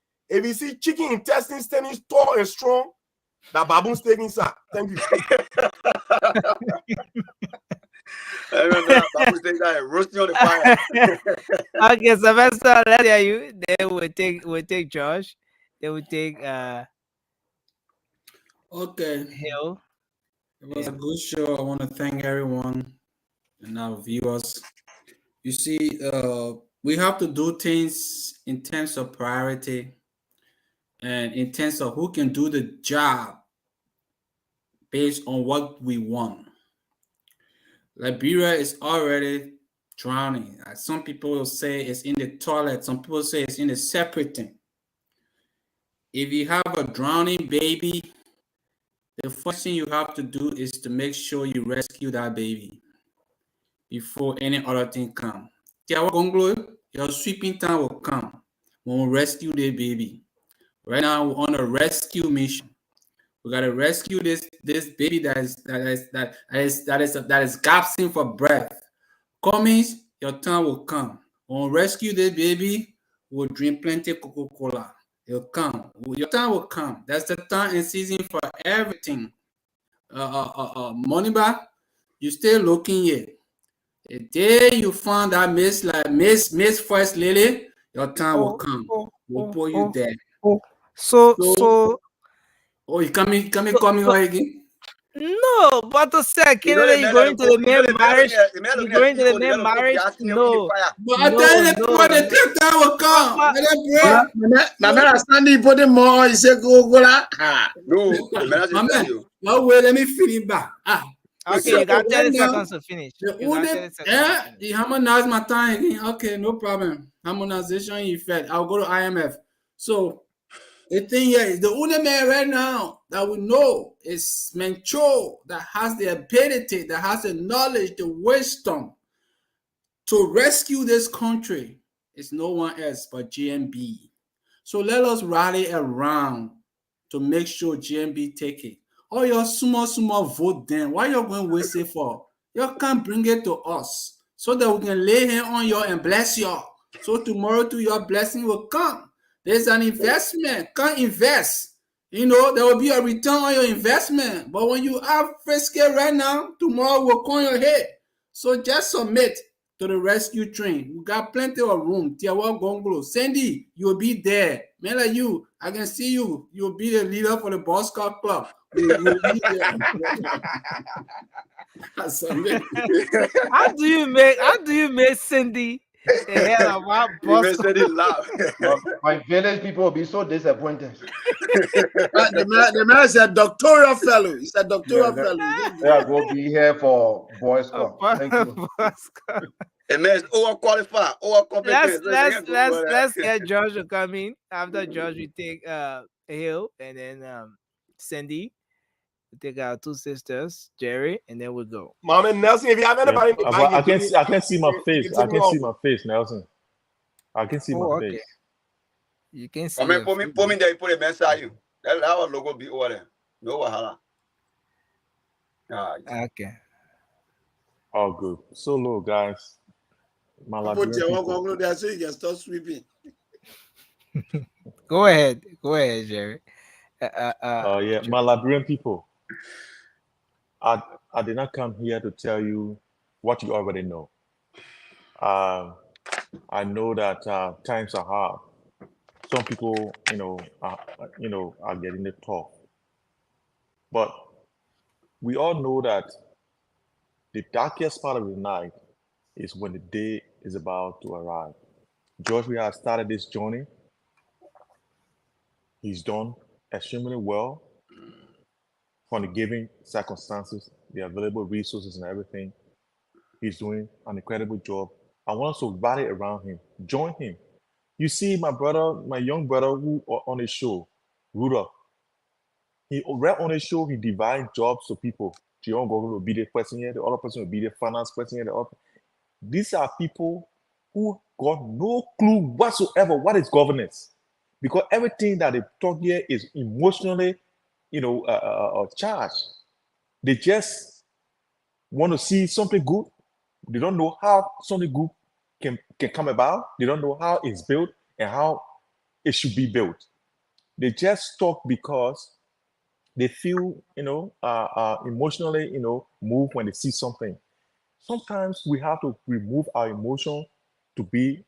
M: chicken intestines standing tall and strong, that baboon's taking inside. Thank you.
H: I remember baboon's taking that roasting on the fire.
K: Okay, Sylvester, let's hear you. Then we'll take Josh. Then we'll take
I: Okay.
K: Hill.
I: It was a good show. I want to thank everyone and our viewers. You see, we have to do things in terms of priority and in terms of who can do the job based on what we want. Liberia is already drowning. Some people will say it's in the toilet. Some people say it's in the separate thing. If you have a drowning baby, the first thing you have to do is to make sure you rescue that baby before any other thing comes. Your sweeping time will come when we rescue the baby. Right now, we're on a rescue mission. We gotta rescue this baby that is gasping for breath. Cummings, your time will come. When we rescue this baby, we'll drink plenty of Coca-Cola. It'll come. Your time will come. That's the time and season for everything. Money back, you still looking here. The day you find that Miss First Lady, your time will come. We'll put you there.
K: So
I: you coming again?
K: No, but to say Kennedy, you going to the main marriage? You going to the main marriage? No.
I: But I tell you, the time will come.
Q: Now, standing putting more, he said, go.
I: No, wait, let me finish back.
K: Okay, you got 30 seconds to finish.
I: Harmonize my time again. Okay, no problem. Harmonization effect. I'll go to IMF. So the thing here is the only man right now that we know is Mencho, that has the ability, that has the knowledge, the wisdom to rescue this country. It's no one else but GMB. So let us rally around to make sure GMB take it. All your small vote then. Why you going to waste it for? You can bring it to us so that we can lay hand on you and bless you. So tomorrow too, your blessing will come. There's an investment. Come invest. You know, there will be a return on your investment. But when you have frisky right now, tomorrow will come your head. So just submit to the rescue train. We got plenty of room. Tiawa Gongolo. Sandy, you'll be there. Man like you, I can see you. You'll be the leader for the Boss Scout Club. You'll be there.
K: How do you make Cindy the head of our boss?
J: My village people will be so disappointed.
Q: The man is a doctoral fellow. He's a doctoral fellow.
J: Yeah, go be here for Boys Club. Thank you.
H: A man is overqualified, overcompetent.
K: Let's get George to come in. After George, we take Hill, and then Cindy. We take our two sisters, Jerry, and then we go.
M: Mom and Nelson, if you have anybody,
S: I can see my face. I can see my face, Nelson. I can see my face.
K: You can see.
H: Put me there. Put a message you. That our logo be over there. No wahala.
K: Okay.
S: Oh, good. So low, guys.
Q: Put your walk there so you can start sweeping.
K: Go ahead, Jerry.
S: Yeah, my Liberian people. I did not come here to tell you what you already know. I know that times are hard. Some people, are getting it tough. But we all know that the darkest part of the night is when the day is about to arrive. George, we have started this journey. He's done extremely well from the given circumstances, the available resources and everything. He's doing an incredible job. I want us to rally around him, join him. You see, my young brother who on his show, Rudolph, he right on his show, he divides jobs to people. John Gogol will be the person here, the other person will be the finance person here, the other. These are people who got no clue whatsoever what is governance. Because everything that they talk here is emotionally, charged. They just want to see something good. They don't know how something good can come about. They don't know how it's built and how it should be built. They just talk because they feel, emotionally, moved when they see something. Sometimes we have to remove our emotion to be,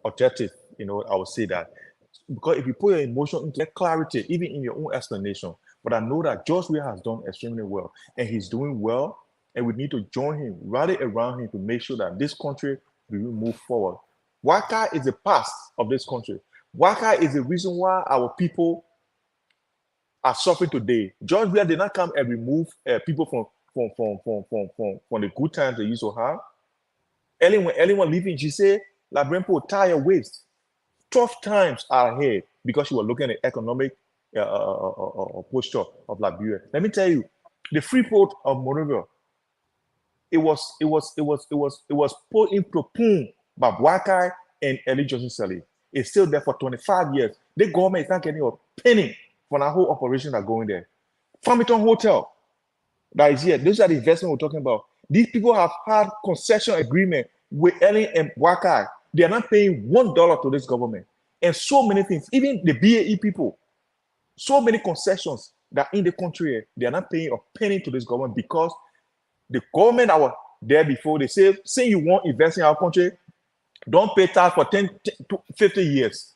S: objective. I would say that. Because if you put your emotion into clarity, even in your own explanation, but I know that George Weah has done extremely well, and he's doing well, and we need to join him, rally around him to make sure that this country will move forward. Waka is the past of this country. Waka is the reason why our people are suffering today. George Weah did not come and remove people from the good times they used to have. Anyone leaving, she said, Liberian people tie your waist. Tough times are ahead because she was looking at the economic posture of Liberia. Let me tell you, the free port of Monrovia, it was put in platoon by Wakai and Eli Johnson Sally. It's still there for 25 years. The government is not getting a penny for that whole operation that going there. Farmington Hotel, that is here. Those are the investments we're talking about. These people have had concession agreement with Eli and Wakai. They are not paying $1 to this government. And so many things, even the BAE people, so many concessions that in the country, they are not paying a penny to this government because the government that was there before, they say you want to invest in our country, don't pay tax for 10 to 50 years.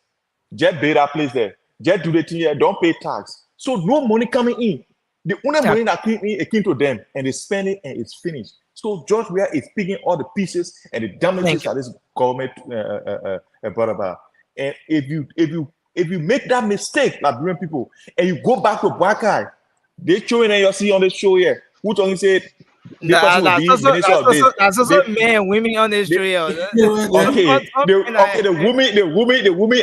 S: Just build that place there. Just do the thing here, don't pay tax. So no money coming in. The only money that came in, it came to them, and they spend it, and it's finished. So George Weah is picking all the pieces and the damages that this government brought about. And if you make that mistake, Liberian people, and you go back to Wakai, they showing and you see on the show here, who talking said the person will be minister of this.
K: That's also men and women on this show here.
S: Okay, the women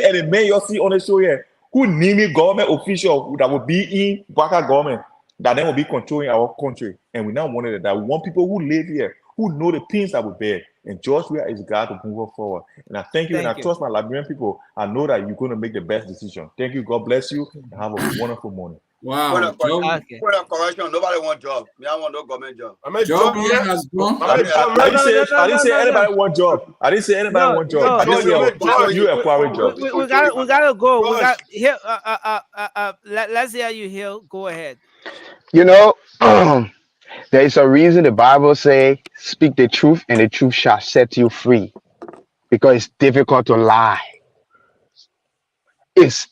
S: and the men you see on the show here, who name government official that will be in Wakai government, that then will be controlling our country. And we now wanted that. We want people who live here, who know the pains that we bear. And George Weah is God to move us forward. And I thank you, and I trust my Liberian people. I know that you're going to make the best decision. Thank you. God bless you, and have a wonderful morning.
I: Wow.
H: Point of correction.
K: Okay.
H: Point of correction. Nobody want job. Me, I want no government job.
M: I mean,
I: Job here has gone.
M: I mean,
S: I didn't say anybody want job. I didn't say anybody want job. I didn't say you acquire job.
K: We gotta go. We got here. Let's hear you, Hill. Go ahead.
C: You know, there is a reason the Bible say, "Speak the truth, and the truth shall set you free." Because it's difficult to lie. It's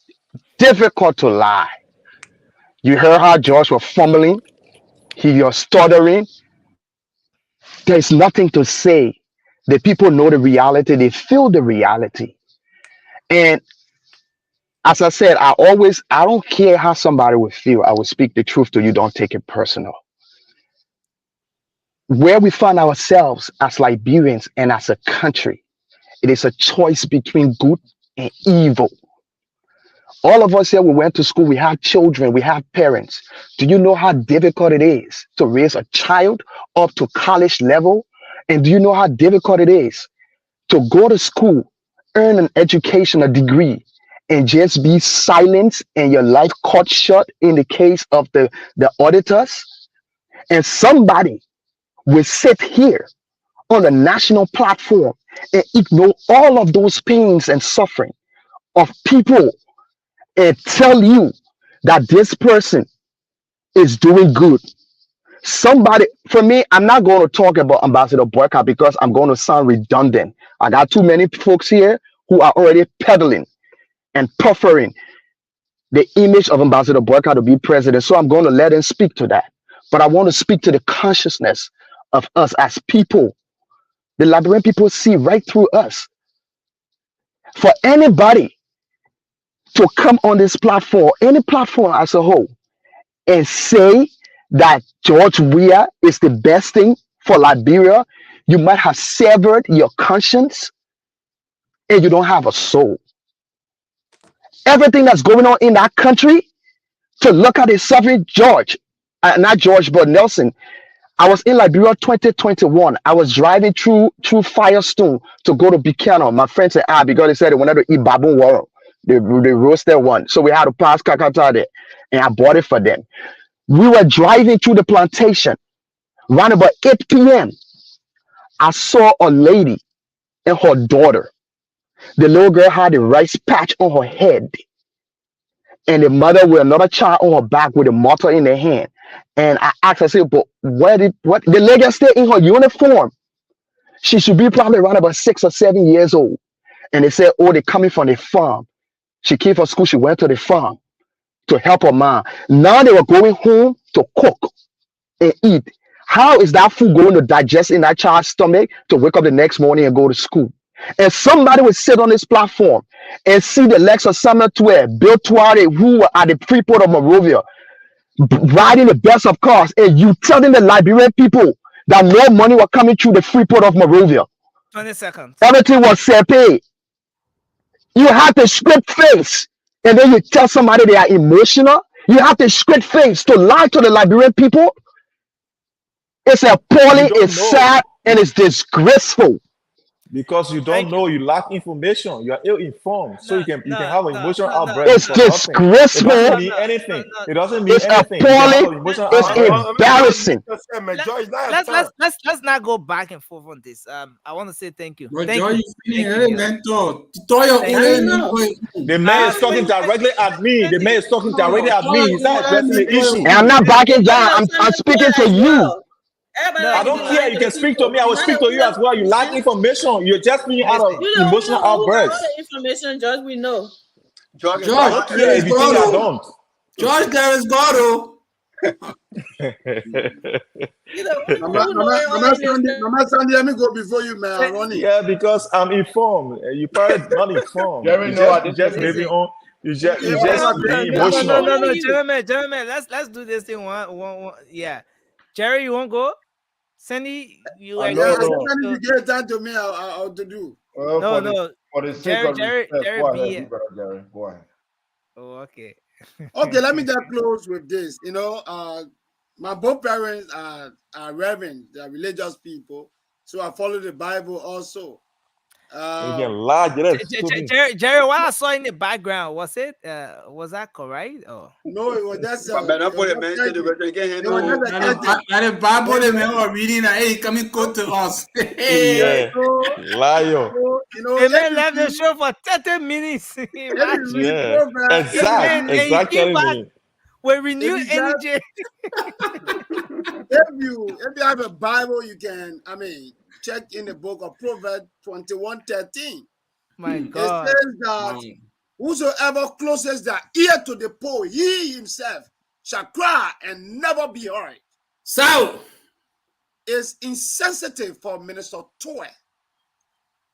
C: difficult to lie. You heard how George was fumbling. He was stuttering. There's nothing to say. The people know the reality. They feel the reality. And as I said, I don't care how somebody will feel. I will speak the truth to you. Don't take it personal. Where we find ourselves as Liberians and as a country, it is a choice between good and evil. All of us here, we went to school, we have children, we have parents. Do you know how difficult it is to raise a child up to college level? And do you know how difficult it is to go to school, earn an education, a degree, and just be silenced and your life cut short in the case of the auditors? And somebody will sit here on a national platform and ignore all of those pains and suffering of people and tell you that this person is doing good. Somebody, for me, I'm not going to talk about Ambassador Boycott because I'm going to sound redundant. I got too many folks here who are already peddling and puffering the image of Ambassador Boycott to be president. So I'm going to let him speak to that. But I want to speak to the consciousness of us as people. The Liberian people see right through us. For anybody to come on this platform, any platform as a whole, and say that George Weah is the best thing for Liberia, you might have severed your conscience and you don't have a soul. Everything that's going on in that country, to look at his suffering, not George, but Nelson. I was in Liberia 2021. I was driving through Firestone to go to Buchanan. My friend said, because they said they wanted to eat baboon waro, the roasted one. So we had to pass Kakata there, and I bought it for them. We were driving through the plantation. Around about 8 p.m., I saw a lady and her daughter. The little girl had a rice patch on her head, and the mother with another child on her back with a mortar in her hand. And I asked her, I said, but what the lady stay in her uniform? She should be probably around about 6 or 7 years old. And they said, oh, they're coming from the farm. She came from school, she went to the farm to help her mom. Now they were going home to cook and eat. How is that food going to digest in that child's stomach to wake up the next morning and go to school? And somebody will sit on this platform and see the likes of Samuel Tuer, Bill Tuare, who were at the Freeport of Monrovia, riding the best of cars, and you telling the Liberian people that no money was coming through the Freeport of Monrovia.
K: 20 seconds.
C: Everything was paid. You have to scrape face, and then you tell somebody they are emotional. You have to scrape face to lie to the Liberian people. It's appalling, it's sad, and it's disgraceful.
S: Because you don't know, you lack information, you are ill-informed, so you can have an emotional outbreak.
C: It's disgraceful.
S: It doesn't mean anything. It doesn't mean
C: It's
S: anything.
C: appalling. It's embarrassing.
K: Let's not go back and forth on this. I want to say thank you.
I: But
K: Thank
I: George,
K: you.
S: The man is talking directly at me. The man is talking directly at me. He's not addressing the issue.
C: And I'm not backing down. I'm speaking to you.
S: I don't care. You can speak to me. I will speak to you as well. You lack information. You're just being out of emotional outbursts.
D: All the information, George, we know.
S: George, I don't care if you think I don't.
I: George, there is God, oh.
Q: Mama Sandy, let me go before you, man. Ronnie.
S: Yeah, because I'm informed. You probably not informed.
J: Jerry,
S: You just maybe on. You just being emotional.
K: No, gentlemen, let's do this thing one. Yeah, Jerry, you won't go? Sandy, you
Q: you get time to me, I'll to do.
K: No.
J: For the sake of respect,
K: Jerry,
J: go ahead, Jerry. Go ahead.
K: Oh, okay.
Q: Okay, let me just close with this. You know, my both parents are reverend, they are religious people, so I follow the Bible also.
S: We can lie.
K: Jerry, what I saw in the background, was that correct? Or
Q: no, it was just
H: But better put a man to the better again.
Q: it was just a curtain.
I: That the Bible the man were reading that hey, come and quote to us.
S: Yeah, liar.
Q: So, you know,
K: the man left the show for 30 minutes.
S: Yeah, exactly
K: came back with renewed energy.
Q: If you have a Bible, you can, check in the book of Proverbs 21:13.
K: My God.
Q: It says that whosoever closes their ear to the poor, he himself shall cry and never be heard.
I: So
Q: it's insensitive for Minister Toy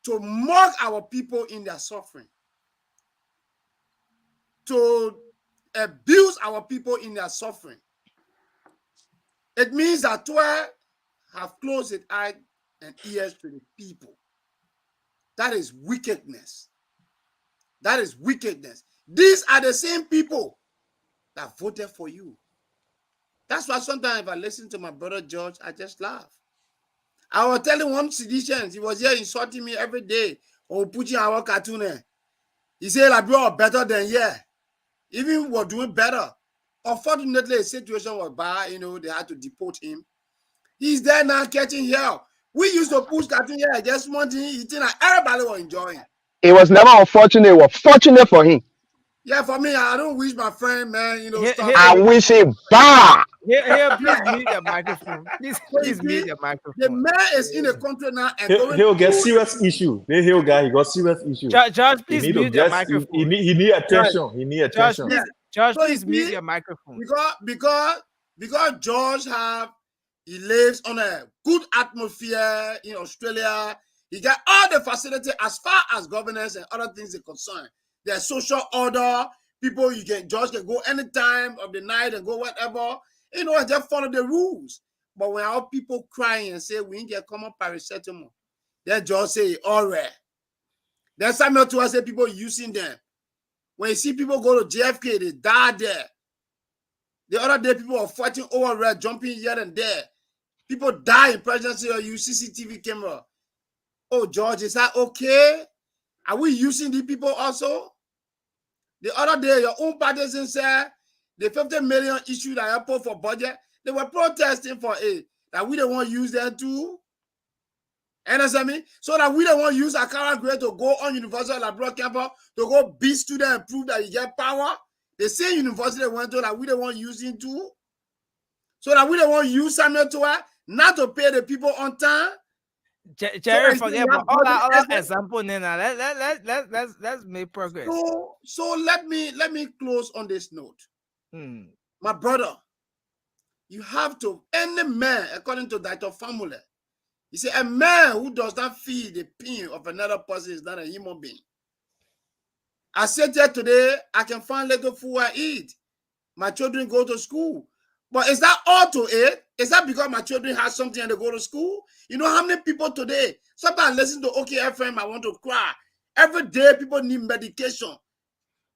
Q: to mock our people in their suffering, to abuse our people in their suffering. It means that Toy have closed its eyes and ears to the people. That is wickedness. That is wickedness. These are the same people that voted for you. That's why sometimes if I listen to my brother George, I just laugh. I was telling one sedition, he was here insulting me every day. Or putting our cartoon. He said, like, bro, better than yeah. Even we're doing better. Unfortunately, the situation was bad, they had to deport him. He's there now catching hell. We used to push cartoon here, just one thing, eating, and everybody was enjoying.
C: It was never unfortunate, it was fortunate for him.
Q: Yeah, for me, I don't wish my friend, man,
C: I wish him bad.
K: Here, please mute your microphone. Please mute your microphone.
Q: The man is in the country now and
S: he'll get serious issue. The hill guy, he got serious issue.
K: George, please mute your microphone.
S: He need attention. He need attention.
K: George, please mute your microphone.
Q: Because George he lives on a good atmosphere in Australia. He got all the facility as far as governance and other things are concerned. There's social order. People, George can go any time of the night and go whatever. Just follow the rules. But when our people crying and say we ain't get common paracetamol, then George say, all right. Then Samuel to us say people using them. When you see people go to JFK, they die there. The other day, people are fighting over red, jumping here and there. People die in presidency or use CCTV camera. Oh, George, is that okay? Are we using these people also? The other day, your own partisan said the 50 million issue that I put for budget, they were protesting for it, that we don't want to use them too. Understand me? So that we don't want to use our current grade to go on university library campus to go beat students and prove that you get power. The same university went to that we don't want using too. So that we don't want to use Samuel Toa not to pay the people on time.
K: Jerry, forget about all that example. Now let's make progress.
Q: So let me close on this note. My brother, you have to, any man, according to Dr. Formula, he said, a man who does not feel the pain of another person is not a human being. I said here today, I can find little food I eat. My children go to school. But is that all to it? Is that because my children have something and they go to school? You know how many people today, sometimes listen to OKFM, I want to cry. Every day people need medication.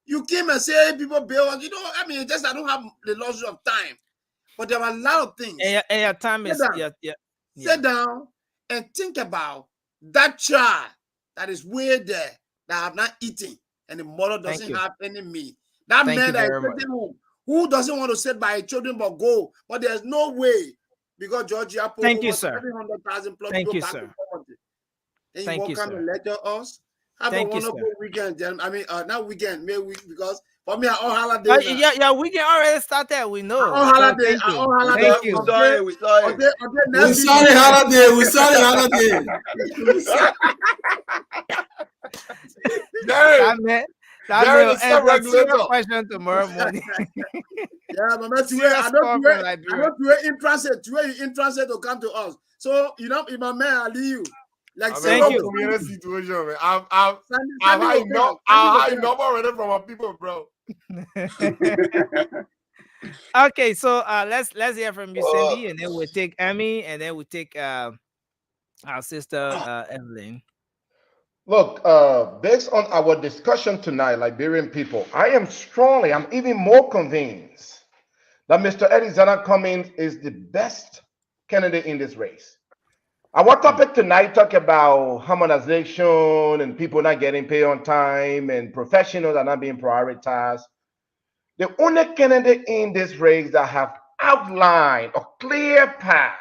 Q: You came and say people bail, I don't have the luxury of time. But there are a lot of things.
K: And your time is,
Q: Sit down and think about that child that is way there that have not eaten and the mother doesn't have any meat. That man that is sitting home, who doesn't want to sit by his children but go, but there's no way because Georgia put over 700,000 plus
K: Thank
Q: people
K: you,
Q: back
K: sir.
Q: in poverty. And
K: Thank
Q: you
K: you,
Q: come
K: sir.
Q: and lecture us. Have a wonderful weekend, gentlemen. Not weekend, May week, because for me, I all holiday.
K: Yeah, weekend already started. We know.
Q: All holiday.
K: Thank you.
H: We saw it.
I: We saw the holiday. We saw the holiday.
K: That man will answer your question tomorrow morning.
Q: Yeah, but I don't do it in transit. In transit to come to us. So if my man, I'll leave you. Like,
M: thank you. Community situation, man. I'm high enough already from our people, bro.
K: Okay, so let's hear from you, Cindy, and then we'll take Amy, and then we'll take our sister Evelyn.
J: Look, based on our discussion tonight, Liberian people, I'm even more convinced that Mr. Alexander Cummings is the best candidate in this race. Our topic tonight talk about harmonization and people not getting paid on time and professionals are not being prioritized. The only candidate in this race that have outlined a clear path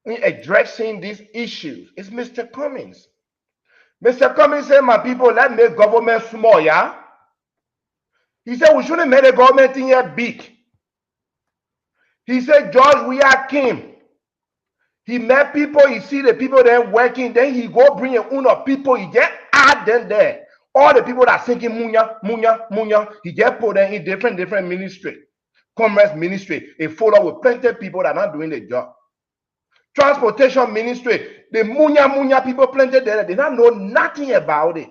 J: in addressing these issues is Mr. Cummings. Mr. Cummings said, my people, let's make government small, yeah? He said, we shouldn't make the government in here big. He said, George, we are king. He met people, he see the people there working, then he go bring a own of people, he just add them there. All the people that thinking munya, munya, munya, he just put them in different ministry. Commerce ministry, a follow with plenty of people that are not doing the job. Transportation ministry, the munya people plenty there, they don't know nothing about it.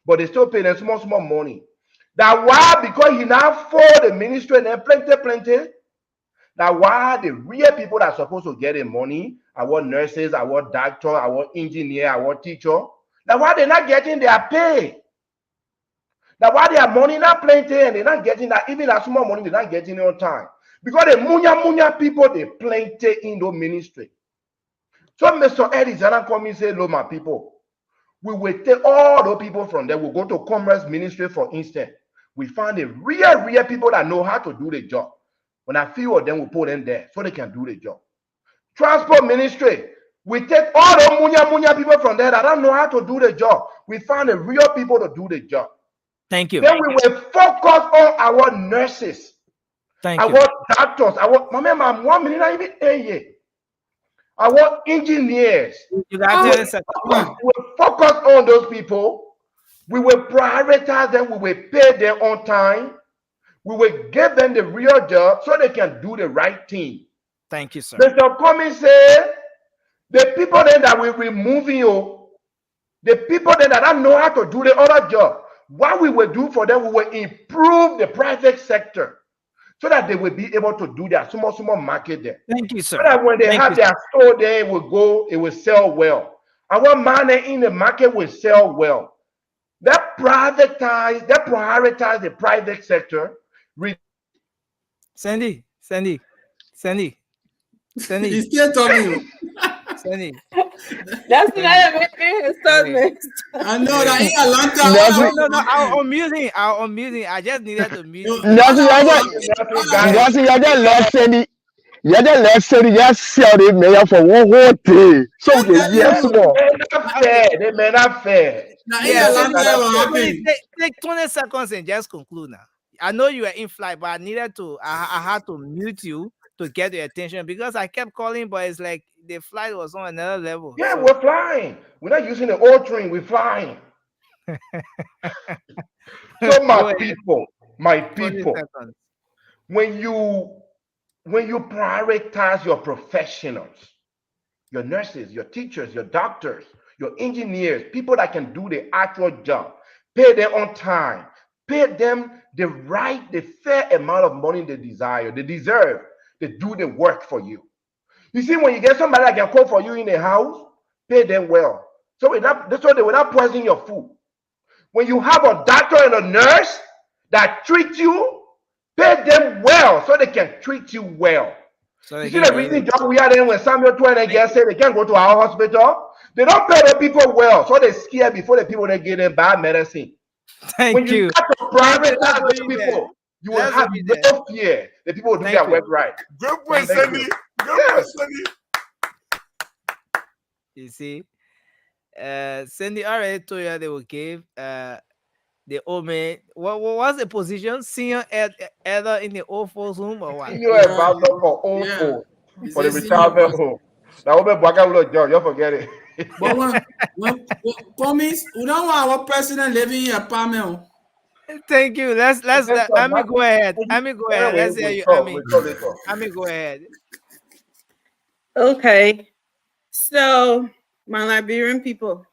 J: But they still pay them small money. That why? Because he now for the ministry and then plenty. That why the real people that are supposed to get the money, our nurses, our doctor, our engineer, our teacher, that why they're not getting their pay. That why their money not plenty and they're not getting that, even that small money, they're not getting it on time. Because the munya people, they plenty in the ministry. So Mr. Eddie Zana come and say, "Look, my people, we will take all the people from there. We'll go to commerce ministry, for instance. We find the real people that know how to do the job. When a few of them, we put them there so they can do the job. Transport ministry, we take all the munya people from there that don't know how to do the job. We find the real people to do the job.
K: Thank you.
J: Then we will focus on our nurses, our doctors, our 1 minute, even our engineers.
K: You got
J: we will focus on those people. We will prioritize them. We will pay them on time. We will give them the real job so they can do the right thing.
K: Thank you, sir.
J: Mr. Cummings said, the people then that will remove you, the people then that don't know how to do the other job, what we will do for them, we will improve the private sector so that they will be able to do their small market there.
K: Thank you, sir.
J: So that when they have their store there, it will sell well. Our money in the market will sell well. That prioritize the private sector.
K: Sandy.
Q: He's still talking.
K: Sandy.
D: That's not making his statement.
Q: I know that in Atlanta.
K: No, I'll unmuting. I just needed to mute.
C: You just left Sandy just sell the mayor for one whole day. So yes, more.
J: They may not fair.
K: Take 20 seconds and just conclude now. I know you were in flight, but I had to mute you to get your attention because I kept calling, but it's like the flight was on another level.
J: Yeah, so we're flying. We're not using the old train, we're flying. So my people, when you prioritize your professionals, your nurses, your teachers, your doctors, your engineers, people that can do the actual job, pay them on time, pay them the fair amount of money they deserve, they do the work for you. You see, when you get somebody that can cook for you in the house, pay them well. So they will not poison your food. When you have a doctor and a nurse that treat you, pay them well so they can treat you well. So you see the reason job we are in when Samuel Twain and say they can't go to our hospital? They don't pay the people well, so they scare before the people they give them bad medicine. When you start to prioritize those people, you will have no fear. The people will do their work right.
M: Good point, Sandy.
K: You see, Sandy already told you they will give the old man. What was the position? Senior elder in the old folks home or what?
J: Senior advisor for old folks for the retirement home. Now, you forget it.
Q: But when Cummings, we don't want our president living in a apartment.
K: Thank you. Let me go ahead. Let's hear you. Let me go ahead.
D: Okay. So, my Liberian people,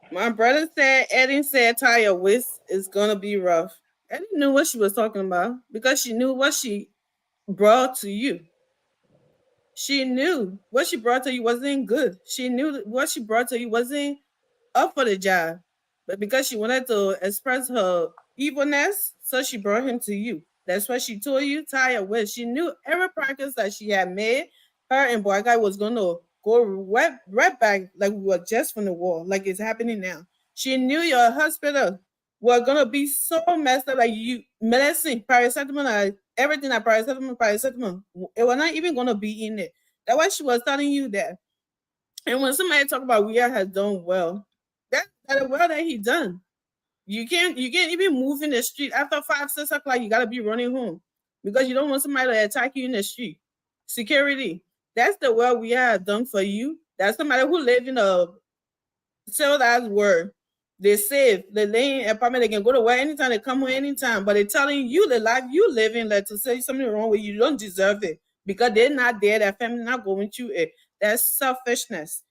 D: my brother said, Eddie said, Taya Wiss is going to be rough. Eddie knew what she was talking about because she knew what she brought to you. She knew what she brought to you wasn't good. She knew what she brought to you wasn't up for the job. But because she wanted to express her evilness, so she brought him to you. That's what she told you, Taya Wiss. She knew every practice that she had made her and Black Guy was gonna go right back like we were just from the war, like it's happening now. She knew your hospital were gonna be so messed up, like you medicine, paracetamol, everything that paracetamol. It was not even gonna be in it. That's why she was telling you that. And when somebody talk about Weir has done well, that's the well that he done. You can't even move in the street after 5, 6 o'clock. You gotta be running home because you don't want somebody to attack you in the street. Security. That's the well we have done for you. That's somebody who live in a civilized world. They safe. They lay in apartment. They can go to work anytime. They come home anytime. But they're telling you the life you live in, like to say something wrong with you. You don't deserve it because they're not there. Their family not going through it. That's selfishness.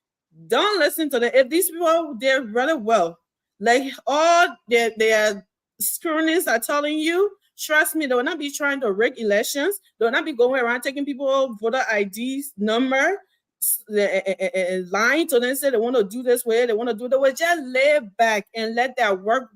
D: Don't listen to them. If these people, they're really well, like all their screwness are telling you, trust me, they will not be trying to rig elections. They will not be going around taking people voter IDs number, lying to them, say they want to do this way, they want to do that way. Just lay back and let that work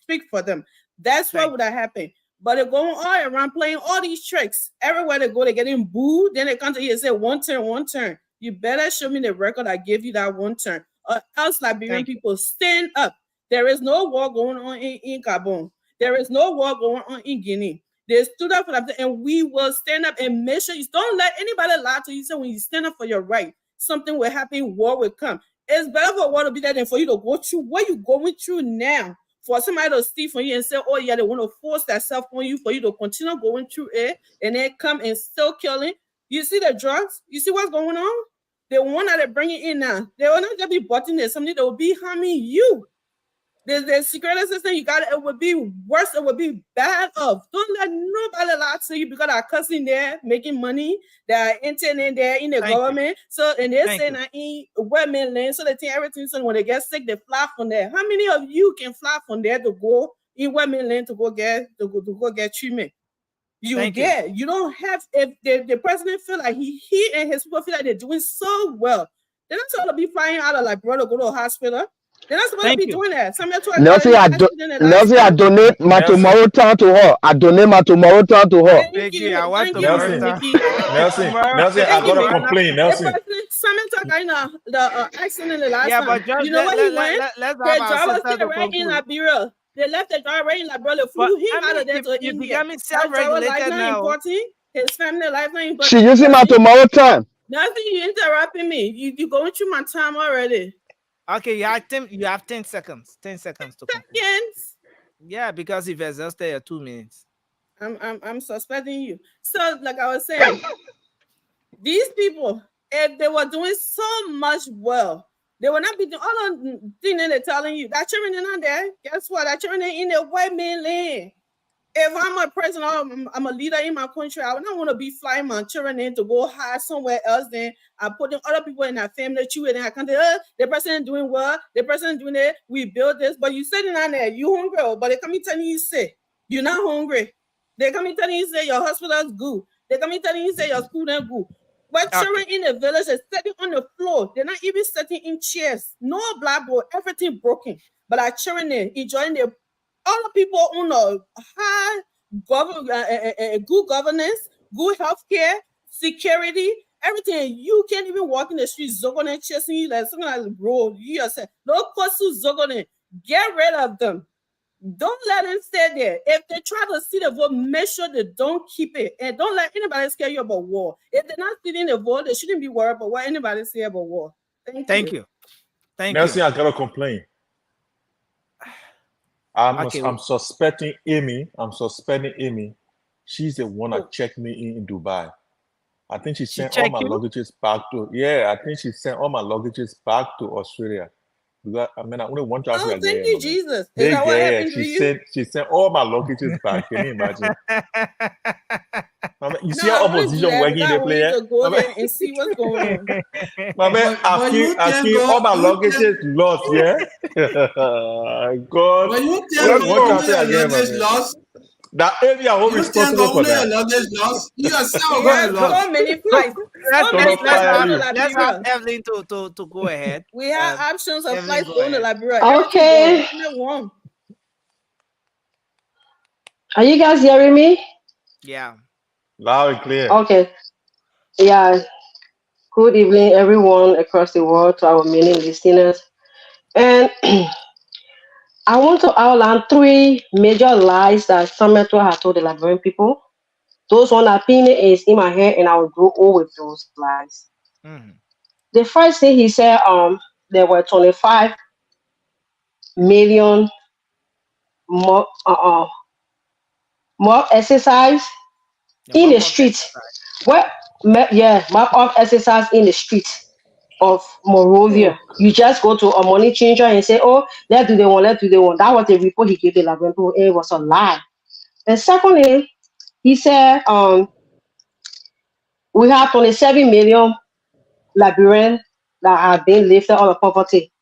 D: speak for them. That's what would have happened. But they're going all around playing all these tricks. Everywhere they go, they're getting booed. Then they come to you and say, one turn. You better show me the record I give you that one turn. Or else Liberian people stand up. There is no war going on in Gabon. There is no war going on in Guinea. They stood up for that, and we will stand up and make sure you don't let anybody lie to you. So when you stand up for your right, something will happen, war will come. It's better for war to be there than for you to go through what you're going through now. For somebody to steal from you and say, oh yeah, they want to force themselves on you for you to continue going through it and then come and still killing. You see the drugs? You see what's going on? The one that they're bringing in now, they will not just be butting there, something that will be harming you. The security system, you got it would be worse, it would be bad of. Don't let nobody lie to you because they're cussing there, making money, they're interning there in the government. So and they're saying that in women land, so they think everything. So when they get sick, they fly from there. How many of you can fly from there to go in women land to go get treatment? You don't have, if the president feel like he and his people feel like they're doing so well, they're not supposed to be flying out of like brother go to a hospital. They're not supposed to be doing that.
C: Nelsie, I donate my tomorrow time to her. I donate my tomorrow time to her.
D: Thank you. Thank you,
S: Nelsie, I got a complaint, Nelsie.
D: The accident the last time.
K: But just
D: you know what he went?
K: Let's
D: the driver stayed right in Liberia. They left the driver right in Liberia. Flew him out of there to India.
K: Becoming self-regulated now.
D: Important. His family life not important.
C: She using my tomorrow time.
D: Nothing, you interrupting me. You going through my time already.
K: Okay, you have 10 seconds. 10 seconds to conclude.
D: Seconds?
K: Yeah, because if it's just there 2 minutes.
D: I'm suspecting you. So, like I was saying, these people, if they were doing so much well, they will not be doing all the things that they're telling you. That children are not there. Guess what? That children are in the white man land. If I'm a president, I'm a leader in my country, I would not want to be flying my children in to go hide somewhere else. Then I put other people in that family too, and I can't say, the president doing well, the president doing it, we build this, but you sitting down there, you hungry, but they come in telling you sick. You're not hungry. They come in telling you say your hospital's good. They come in telling you say your school ain't good. But children in the village are sitting on the floor. They're not even sitting in chairs. No blackboard, everything broken. But our children there enjoying their all the people on a high good governance, good healthcare, security, everything. You can't even walk in the street, zogoning, chasing you like something like bro. You yourself, no costu zogoning. Get rid of them. Don't let them stay there. If they try to see the vote, make sure they don't keep it. And don't let anybody scare you about war. If they're not stealing the vote, they shouldn't be worried about what anybody say about war. Thank you.
S: Nelsie, I gotta complain. I'm suspecting Amy. She's the one that checked me in Dubai. I think she sent all my luggages back to. Yeah, I think she sent all my luggages back to Australia. Because I only want to ask you again.
D: Thank you, Jesus. Is that what happened to you?
S: She sent all my luggages back. Can you imagine? You see how opposition working the player?
D: To go there and see what's going on.
S: asking all my luggages lost, yeah? God.
Q: But you tell me your luggage lost.
S: That area home responsible for that.
Q: Luggage lost. You yourself
D: got lost. So many flights.
K: Let's have Evelyn to go ahead.
D: We have options of flights going to Liberia.
P: Okay. Are you guys hearing me?
K: Yeah.
S: Loud and clear.
P: Okay. Yeah, good evening, everyone across the world, to our many listeners. And I want to outline three major lies that Samuel has told the Liberian people. Those one opinion is in my head, and I will go over with those lies.
K: Mhm.
P: The first thing he said, there were 25 million more, more exercise
K: The
P: in the
K: mop-up
P: streets.
K: exercise.
P: Well, yeah, map of exercise in the streets of Morovia. You just go to a money changer and say, "Oh, let's do the one, let's do the one." That was the report he gave the Liberian people. It was a lie. And secondly, he said, we have 27 million Liberians that have been lifted out of poverty.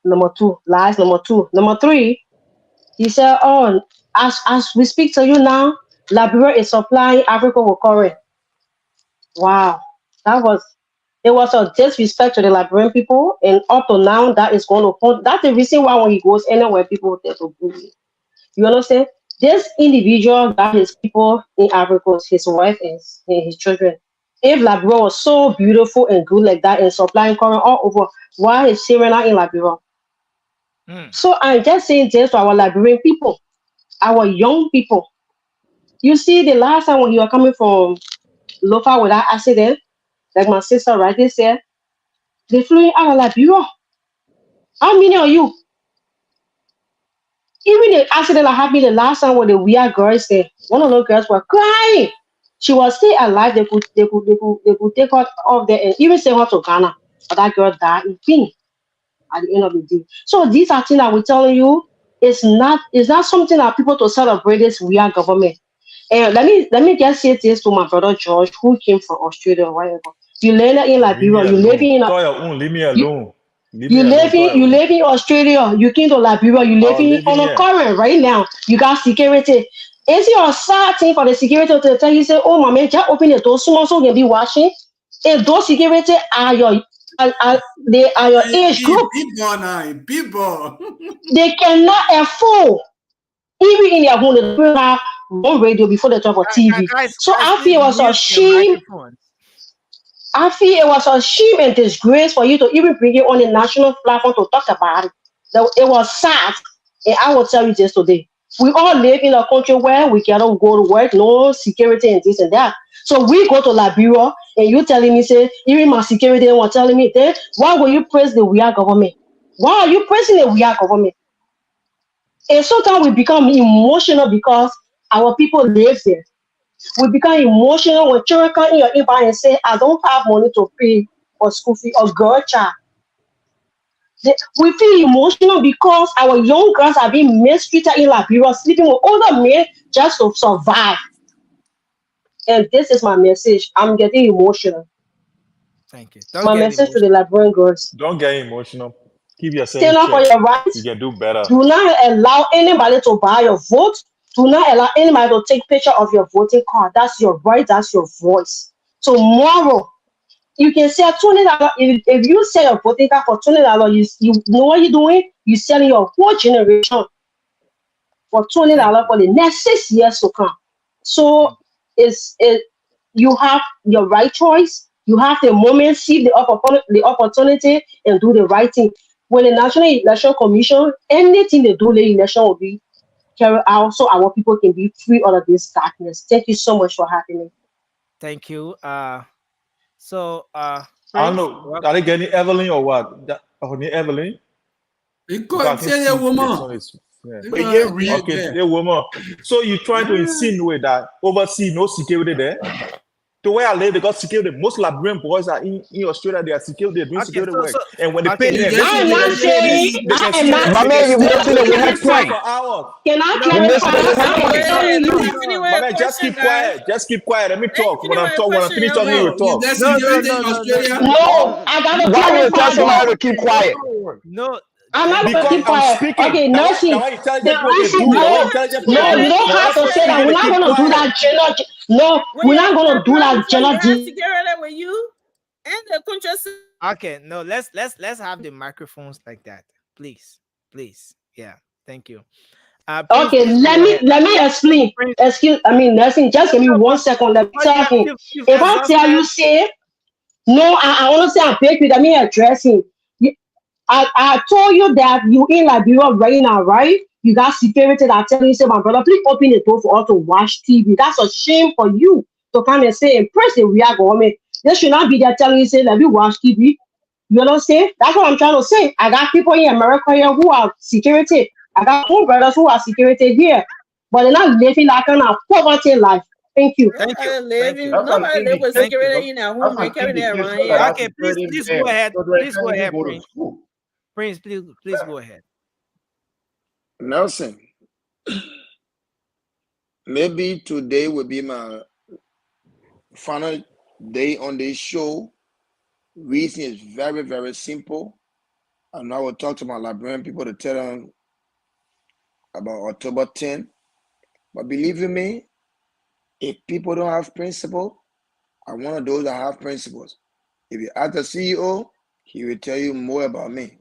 P: Number two, lies. Number two. Number three, he said, "Oh, as we speak to you now, Liberia is supplying Africa with current." Wow, that was it was a disrespect to the Liberian people, and up to now, that is going to hold. That's the reason why when he goes anywhere, people tend to bully. You understand? This individual got his people in Africa, his wife and his children. If Liberia was so beautiful and good like that and supplying current all over, why is Syria not in Liberia? So I'm just saying this to our Liberian people, our young people. You see, the last time when you were coming from Lofa without accident, like my sister right there said, they flew in out of Liberia. How many of you? Even the accident that happened the last time with the weird girls there, one of those girls were crying. She was still alive. They could take her off there and even send her to Ghana. But that girl died in pain at the end of the day. So these are things that we're telling you. It's not something that people to celebrate this weird government. And let me just say this to my brother George, who came from Australia or whatever. You landed in
S: Leave me
P: Liberia. You living
S: alone.
P: in a
S: Call your own. Leave me
P: you,
S: alone. Leave me alone. Call your
P: you
S: own.
P: live in Australia, you came to Liberia, you
S: I'll
P: living
S: live in
P: on a
S: here.
P: current right now. You got security. Is it a sad thing for the security to tell you, say, "Oh my man, just open the door small so you can be watching"? If those security are they are your age group,
Q: People now, people.
P: they cannot afford even in their home they don't have one radio before they talk about TV. So
K: Guys,
P: I
K: please
P: feel it was a
K: mute your
P: shame.
K: microphones.
P: I feel it was a shame and disgrace for you to even bring it on a national platform to talk about it. That it was sad. And I will tell you this today. We all live in a country where we cannot go to work, no security and this and that. So we go to Liberia and you telling me, say, even my security was telling me, then why will you praise the weird government? Why are you praising the weird government? And sometimes we become emotional because our people live there. We become emotional when children come in your inbox and say, "I don't have money to pay for school fee or girl child." We feel emotional because our young girls are being mistreated in Liberia, sleeping with older men just to survive. And this is my message. I'm getting emotional.
K: Thank you. Don't
P: My
K: get
P: message to
K: emotional.
P: the Liberian girls.
S: Don't get emotional. Keep yourself in
P: Stand up for
S: check.
P: your rights.
S: You can do better.
P: Do not allow anybody to buy your vote. Do not allow anybody to take picture of your voting card. That's your right. That's your voice. Tomorrow, you can sell $20. If you sell your voting card for $20, you know what you're doing? You're selling your whole generation for $20 for the next 6 years to come. So it you have your right choice. You have the moment, see the opportunity, and do the right thing. When the National Election Commission, anything they do, the election will be carried out so our people can be free out of this darkness. Thank you so much for having me.
K: Thank you. So
S: I don't
K: Prince,
S: know. Are they getting Evelyn or what? Evelyn? Because I can
Q: Tell
S: see
Q: a
S: the
Q: woman.
S: son is. Yeah.
M: But yeah, read.
S: Okay, a woman. So you trying to insinuate that overseas no security there? To where I live, they got security. Most Liberian boys are in Australia. They are security. They're doing
K: okay,
S: security
K: so
S: work.
K: so
S: And when they pay
K: okay,
S: them,
P: I am not saying
S: they can
P: I am
S: stay.
P: not.
C: My
S: They can
C: man, you're
S: stay.
C: missing
S: They
C: it. We
S: can
C: had
S: stay
C: point.
S: for hours.
P: Can I
C: You're missing
P: clarify?
C: it. We had
P: I am
C: point.
P: telling
D: Let me
P: you.
D: finish with
S: My
D: a
S: man, just
D: question,
S: keep
D: guys.
S: quiet. Just keep quiet. Let me
D: Let me
S: talk.
D: finish with a
S: When I
D: question,
S: finish talking, you will
D: Evelyn.
Q: You
S: talk.
Q: get
K: no no
Q: security
K: no
Q: in
K: no no
Q: Australia?
K: no
P: No,
K: no
P: I gotta
C: Why would you tell
P: clarify
C: somebody
P: this.
C: to keep quiet?
K: no.
P: I'm not gonna
S: Because
P: keep
S: I'm
P: quiet.
S: speaking.
P: Okay,
S: That
P: Nancy.
S: why
P: The
S: intelligent people can
P: reason,
S: do. That why
P: no,
S: intelligent people
P: no,
S: can
P: you
S: do.
P: don't
S: When
P: have
S: I
P: to
S: start
P: say that.
S: speaking,
P: We're
S: they
P: not
S: keep
P: gonna do
S: quiet.
P: that gender. No,
D: When
P: we're
D: you
P: not
D: have a
P: gonna do
D: problem
P: that
D: before, you
P: gender.
D: have security with you, and the country.
K: Okay, no, let's have the microphones like that, please, please. Yeah, thank you.
P: Okay, let me explain. Excuse, I mean, Nelson, just give me 1 second. Let me tell him. If I tell you, say, no, I want to say I'm big with, I mean, addressing. I told you that you in Liberia right now, right? You got security that telling you, say, my brother, please open the door for us to watch TV. That's a shame for you to come and say, impress the real government. They should not be there telling you, say, let me watch TV. You know what I'm saying? That's what I'm trying to say. I got people in America here who are security. I got two brothers who are security here, but they're not living that kind of poverty life. Thank you.
D: Nobody live with security in their home. They carry that around here.
K: Okay, please go ahead. Please go ahead, Prince. Prince, please go ahead.
L: Nelson, maybe today will be my final day on this show. Reason is very, very simple. And I will talk to my Liberian people to tell them about October 10th. But believe you me, if people don't have principle, I'm one of those that have principles. If you ask the CEO, he will tell you more about me.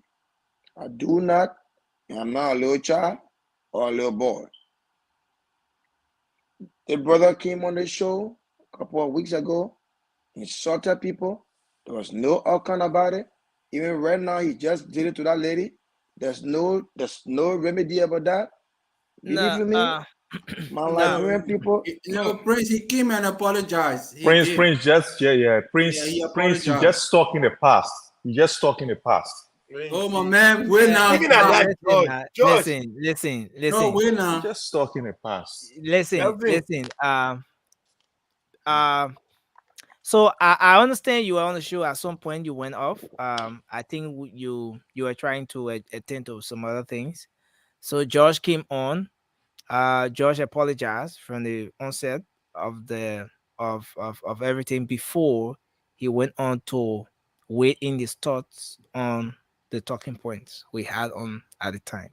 L: I do not, and I'm not a little child or a little boy. The brother came on the show a couple of weeks ago, insulted people. There was no outcome about it. Even right now, he just did it to that lady. There's no remedy about that. Believe me, my Liberian people.
I: No, Prince, he came and apologized.
S: Prince, just Prince,
I: he
S: Prince, you
I: apologized.
S: just stuck in the past. You just stuck in the past.
I: Oh my man, wait now.
M: Even at that, George.
K: Listen.
I: No, wait now.
S: You just stuck in the past.
K: Listen. So I understand you were on the show at some point. You went off. I think you were trying to attend to some other things. So George came on. George apologized from the onset of the of everything before he went on to weigh in his thoughts on the talking points we had on at the time.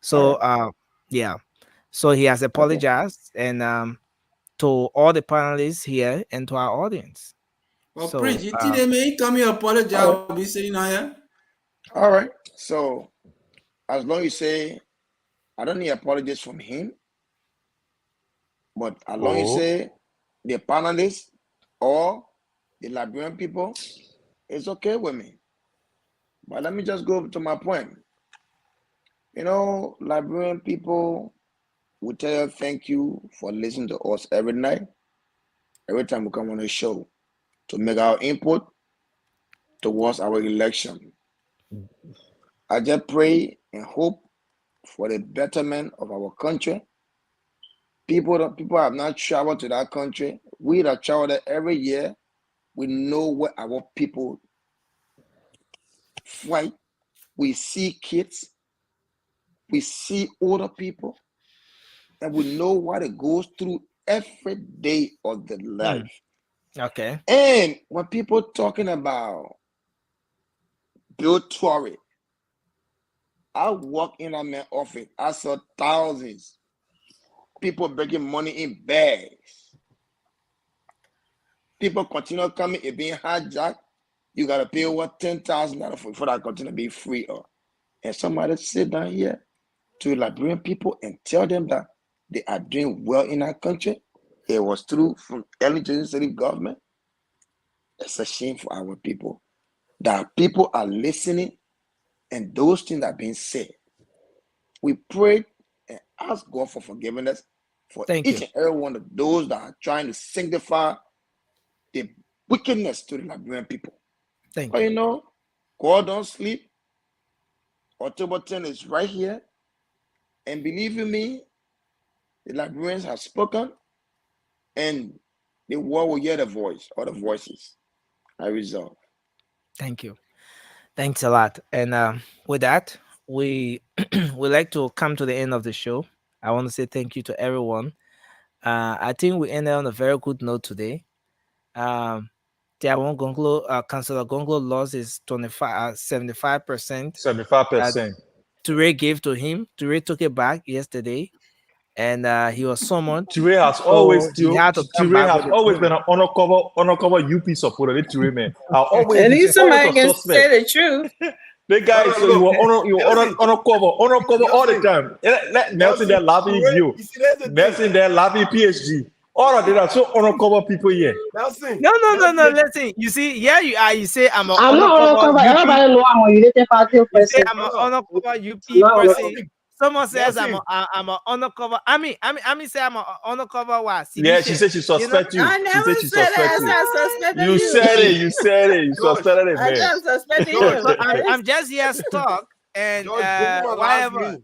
K: So yeah. So he has apologized and to all the panelists here and to our audience.
I: Well,
K: So,
I: Prince, you think they may come here apologize? I'll be sitting here.
L: All right. So as long as you say, I don't need apologies from him, but as long as you say the panelists or the Liberian people, it's okay with me. But let me just go to my point. You know, Liberian people will tell you thank you for listening to us every night, every time we come on the show to make our input towards our election. I just pray and hope for the betterment of our country. People have not traveled to that country. We that travel there every year, we know what our people fight. We see kids, we see older people, and we know what it goes through every day of the life.
K: Okay.
L: And when people talking about Bill Torrey, I walk in that man's office, I saw thousands people bringing money in bags. People continue coming, it being hijacked. You gotta pay over $10,000 for that continue to be free. And somebody sit down here to Liberian people and tell them that they are doing well in our country. It was through from early city government. It's a shame for our people that people are listening and those things are being said. We pray and ask God for forgiveness for each and every one of those that are trying to sanctify the wickedness to the Liberian people. But you know, God don't sleep. October 10th is right here. And believe you me, the Liberians have spoken and the world will hear the voice or the voices. I resolve.
K: Thank you. Thanks a lot. And with that, we would like to come to the end of the show. I want to say thank you to everyone. I think we ended on a very good note today. Councillor Gonglo lost his 75%.
S: 75%.
K: Toure gave to him. Toure took it back yesterday, and he was summoned.
S: Toure has always been an undercover UP supporter. Toure man, I always
D: At least somebody can
S: suspect.
D: say the truth.
S: The guy, so you were on cover all the time. Let Nelson there laughing you. Nelson there laughing PhD. All of them are so cover people here.
M: Nelson.
K: No. Listen, you see, here you are. You say I'm
P: not undercover. Everybody know I'm a related party person.
K: You say I'm an undercover UP person. Someone says I'm an undercover. I mean, say I'm an undercover what?
S: Yeah, she said she suspects you.
D: I never said that.
S: You said it. You suspected it, man.
D: I'm suspecting you.
K: I'm just here stuck and whatever.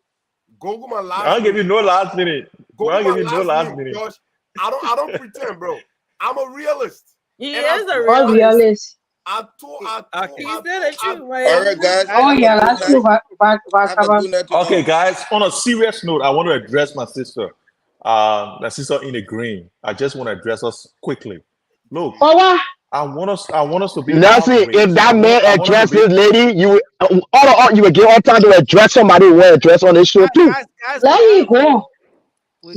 M: Gonguma last
S: I'll give you no last minute. I'll give you no last minute.
M: Josh, I don't pretend, bro. I'm a realist.
D: He is a realist.
M: I told
D: he said the truth.
H: All right, guys.
P: Oh yeah, that's true.
S: Okay, guys. On a serious note, I want to address my sister. My sister in the green. I just want to address us quickly. Look, I want us to be.
C: Nelson, if that man addressed this lady, you would get all time to address somebody who will address on this show too.
P: Let me go.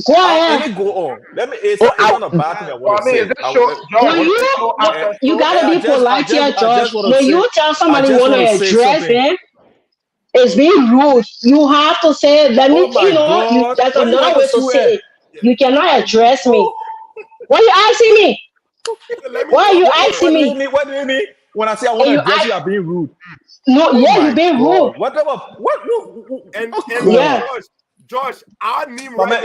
P: Go ahead.
S: Let me go on. It's not a bad thing I want to say.
P: You gotta be polite here, George. When you tell somebody you want to address them, it's being rude. You have to say, let me, that's another way to say it. You cannot address me. Why are you asking me? Why are you asking me?
S: What do you mean? When I say I want to address you, I'm being rude.
P: No, you're being rude.
M: Josh, I mean,
P: right now.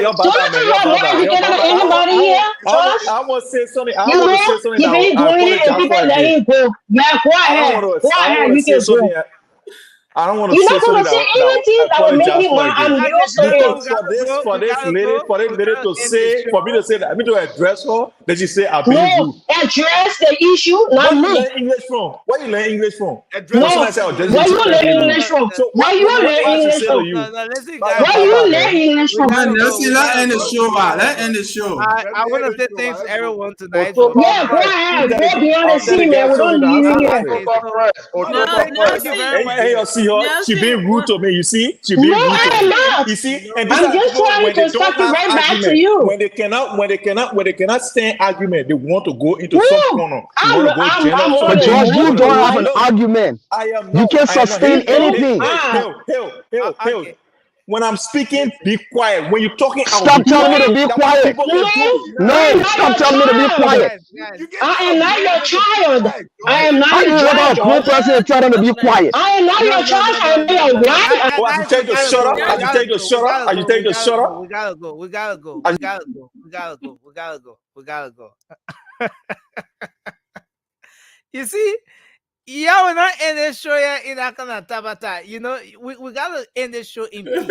P: Anybody here?
S: I want to say something.
P: You've been doing it and people let him go. Yeah, go ahead. Go ahead. You can go.
S: I don't want to
P: You're not going to say anything that will make me mad. I'm real sorry.
S: For this lady to say, for me to say that, I mean to address her, then she say I'm being rude.
P: Address the issue, not me.
S: Where you learn English from? Where you learn English from?
P: Where you learn English from? Where you learn English from? Where you learn English from?
I: Let's end the show. Let's end the show.
K: I want to say thanks to everyone tonight.
P: Yeah, go ahead. Go beyond the scene, man. We don't leave you here.
S: She being rude to me. You see, she being rude to me. You see, and
P: I'm just trying to start it right back to you.
S: When they cannot stand argument, they want to go into some corner.
C: But George, you don't have an argument. You can't sustain anything.
S: Hell. When I'm speaking, be quiet. When you're talking,
C: stop telling me to be quiet. No, stop telling me to be quiet.
P: I am not your child. I am not your child.
C: A grown person tell them to be quiet.
P: I am not your child. I am your wife.
S: Oh, I tell you to shut up. I tell you to shut up. I tell you to shut up.
K: We gotta go. You see? Yeah, we're not end this show here in Akana Tabata. We gotta end this show in peace.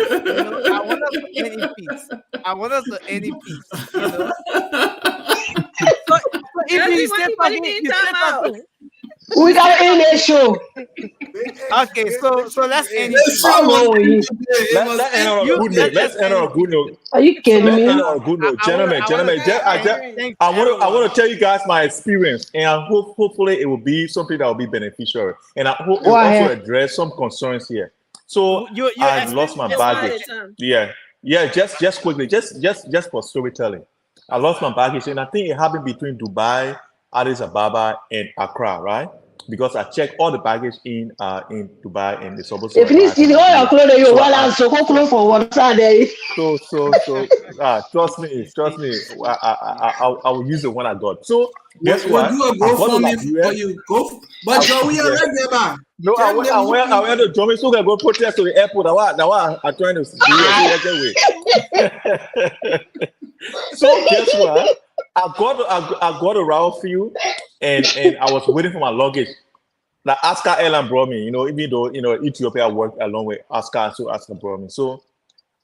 K: I want us to end in peace. So if you stay talking,
P: we gotta end this show.
K: Okay, so let's end it.
S: Let's end on a good note. Let's end on a good note.
P: Are you kidding me?
S: Gentlemen. I want to tell you guys my experience, and hopefully it will be something that will be beneficial, and I hope it will also address some concerns here. So I lost my baggage. Yeah. Just quickly, just for storytelling. I lost my baggage, and I think it happened between Dubai, Addis Ababa, and Accra, right? Because I checked all the baggage in Dubai and the suburbs.
P: If you see all your clothes, you want to go close for one side.
S: So trust me. I will use the one I got. So guess what?
I: But Joey,
S: no, I went to Jomi so I go protest to the airport. Now I'm trying to do it. So guess what? I got around for you, and I was waiting for my luggage. Like Oscar Airline brought me, even though Ethiopia worked along with Oscar, so Oscar brought me. So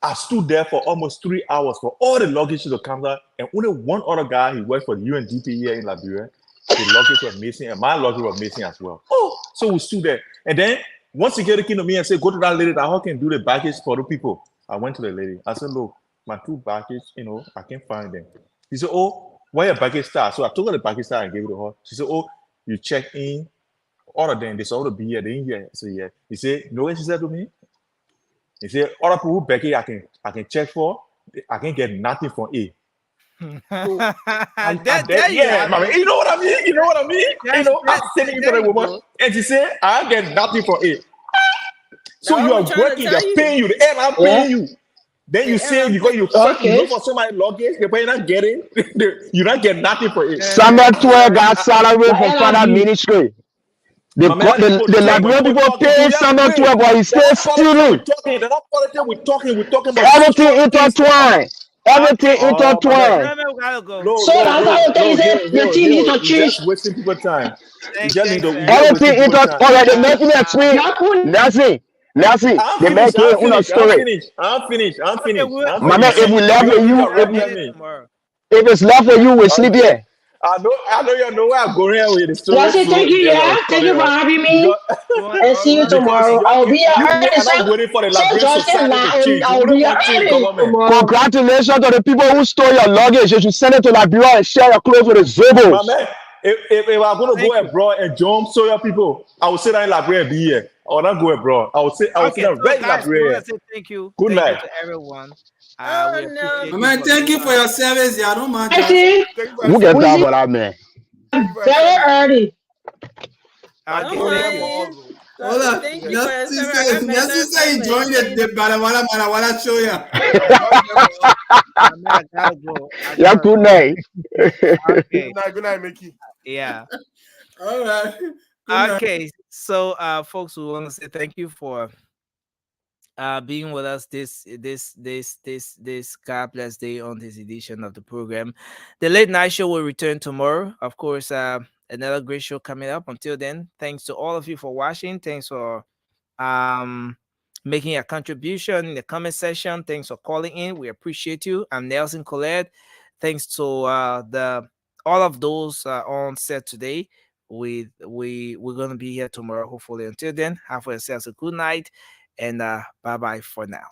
S: I stood there for almost 3 hours for all the luggage to come down, and only one other guy, he worked for the UNDP here in Liberia. The luggage was missing, and my luggage was missing as well. So we stood there, and then once security came to me and said, "Go to that lady that how can do the baggage for the people." I went to the lady. I said, "Look, my 2 baggage, I can't find them." He said, "Oh, where your baggage star?" So I took her the baggage star and gave it to her. She said, "Oh, you check in, all of them, they saw to be here, they ain't here." I said, "Yeah." He said, "You know what she said to me?" He said, "Other people who back here, I can check for, I can get nothing from A." So, yeah, man, you know what I mean? I'm sitting into the woman, and she said, "I get nothing from A." So
D: That's
S: you
D: what
S: are
D: we're trying to
S: working,
D: tell
S: they're
D: you.
S: paying you, the airline
P: Yeah.
S: paying you. Then you
D: The
S: say
D: airline
S: because you
P: Okay.
S: go for somebody luggage, you're not getting, you not get nothing for it.
C: Summer 12 got
S: I,
C: salary
P: But
C: from Father
P: NIV.
C: Ministry.
S: my man, people
C: The
S: talk when
C: Liberian
S: people
C: people
S: talking to
C: pay
S: you have to
C: Summer
S: wait.
C: 12, but he's
S: They're
C: still
S: not politics
C: stealing.
S: we're talking, they're not politics we're talking about
C: Everything
S: social things.
C: intertwined. Everything
K: Okay.
S: Oh my man.
C: intertwined.
K: Remember, we gotta go.
S: No,
P: So
S: no,
P: that's
S: no,
P: why I
S: no,
P: think
S: Hill,
P: the
S: Hill,
P: team need
S: Hill.
P: to
S: You
P: change.
S: just wasting people time.
K: Thanks for
S: You just
C: Everything
S: wasting
K: everyone.
S: people time.
C: intertwined. They make me
K: Uh,
C: explain.
P: Y'all could
C: Nancy,
S: I'm
C: they
S: finished.
C: make it
S: I'm
C: una
S: finished. I'm
C: story.
S: finished. I'm finished. I'm
K: okay,
S: finished. I'm
C: My
K: we'll
C: man,
S: finished.
C: if
K: end
C: we
K: it
C: left
S: Because
C: with
K: tomorrow.
S: you
C: you,
S: already
K: We'll
S: hear
K: end it
S: me.
K: tomorrow.
C: if it's left for you, we sleep
S: Okay.
C: here.
S: I know you know where I'm going here with the story.
P: That's it.
S: So
P: Thank you,
S: yes, I
P: yeah.
S: was
P: Thank
S: cutting
P: you for
S: off
P: having me.
S: because
P: And see you
S: because
P: tomorrow. I'll be here
S: you people
P: early.
S: are
P: So,
S: not waiting for the
P: so
S: Liberian
P: George said
S: society to change. You
P: I'll
S: wouldn't
P: be here
S: want change
P: early
S: government.
P: tomorrow.
C: Congratulations to the people who stole your luggage. You should send it to Liberia and share your clothes with the
S: My
C: Zobos.
S: man, if I'm going to go
K: Thank you.
S: abroad and join Soya people, I will sit down in Liberia and be here. I will not go abroad. I will sit
K: Okay,
S: down
K: so
S: right in
K: guys, we
S: Liberia.
K: want to say thank you.
S: Good
K: Thank you
S: night.
K: to everyone.
D: Oh
K: We
D: no.
K: appreciate
I: My
K: you
I: man,
K: for
I: thank
K: being
I: you for
K: on.
I: your service. Yeah, I don't mind,
P: I
I: Josh.
P: think
M: Thank you for your
C: Who get
P: we
M: service,
C: time
P: see
C: for
M: bro.
C: that, man?
M: Thank you for your
P: very
M: service, bro.
P: early.
D: Don't
K: Okay,
M: Only
K: thank
M: that
K: you.
M: for
D: mind.
M: us, bro.
I: Hold
D: So,
I: on.
D: thank you for your service. I got
I: Nelson say he joined
D: messages.
I: the Bala show ya.
M: Only that for us.
K: I mean, I gotta go. I
C: Yeah,
K: gotta
C: good
K: go.
C: night.
K: Okay.
M: Good night, Mickey.
K: Yeah.
I: All right. Good night.
K: Okay. So, folks, we want to say thank you for being with us this God bless day on this edition of the program. The late night show will return tomorrow. Of course, another great show coming up. Until then, thanks to all of you for watching. Thanks for um making a contribution in the comment section. Thanks for calling in. We appreciate you. I'm Nelson Colette. Thanks to the all of those on set today. We're gonna be here tomorrow, hopefully. Until then, have yourselves a good night and bye bye for now.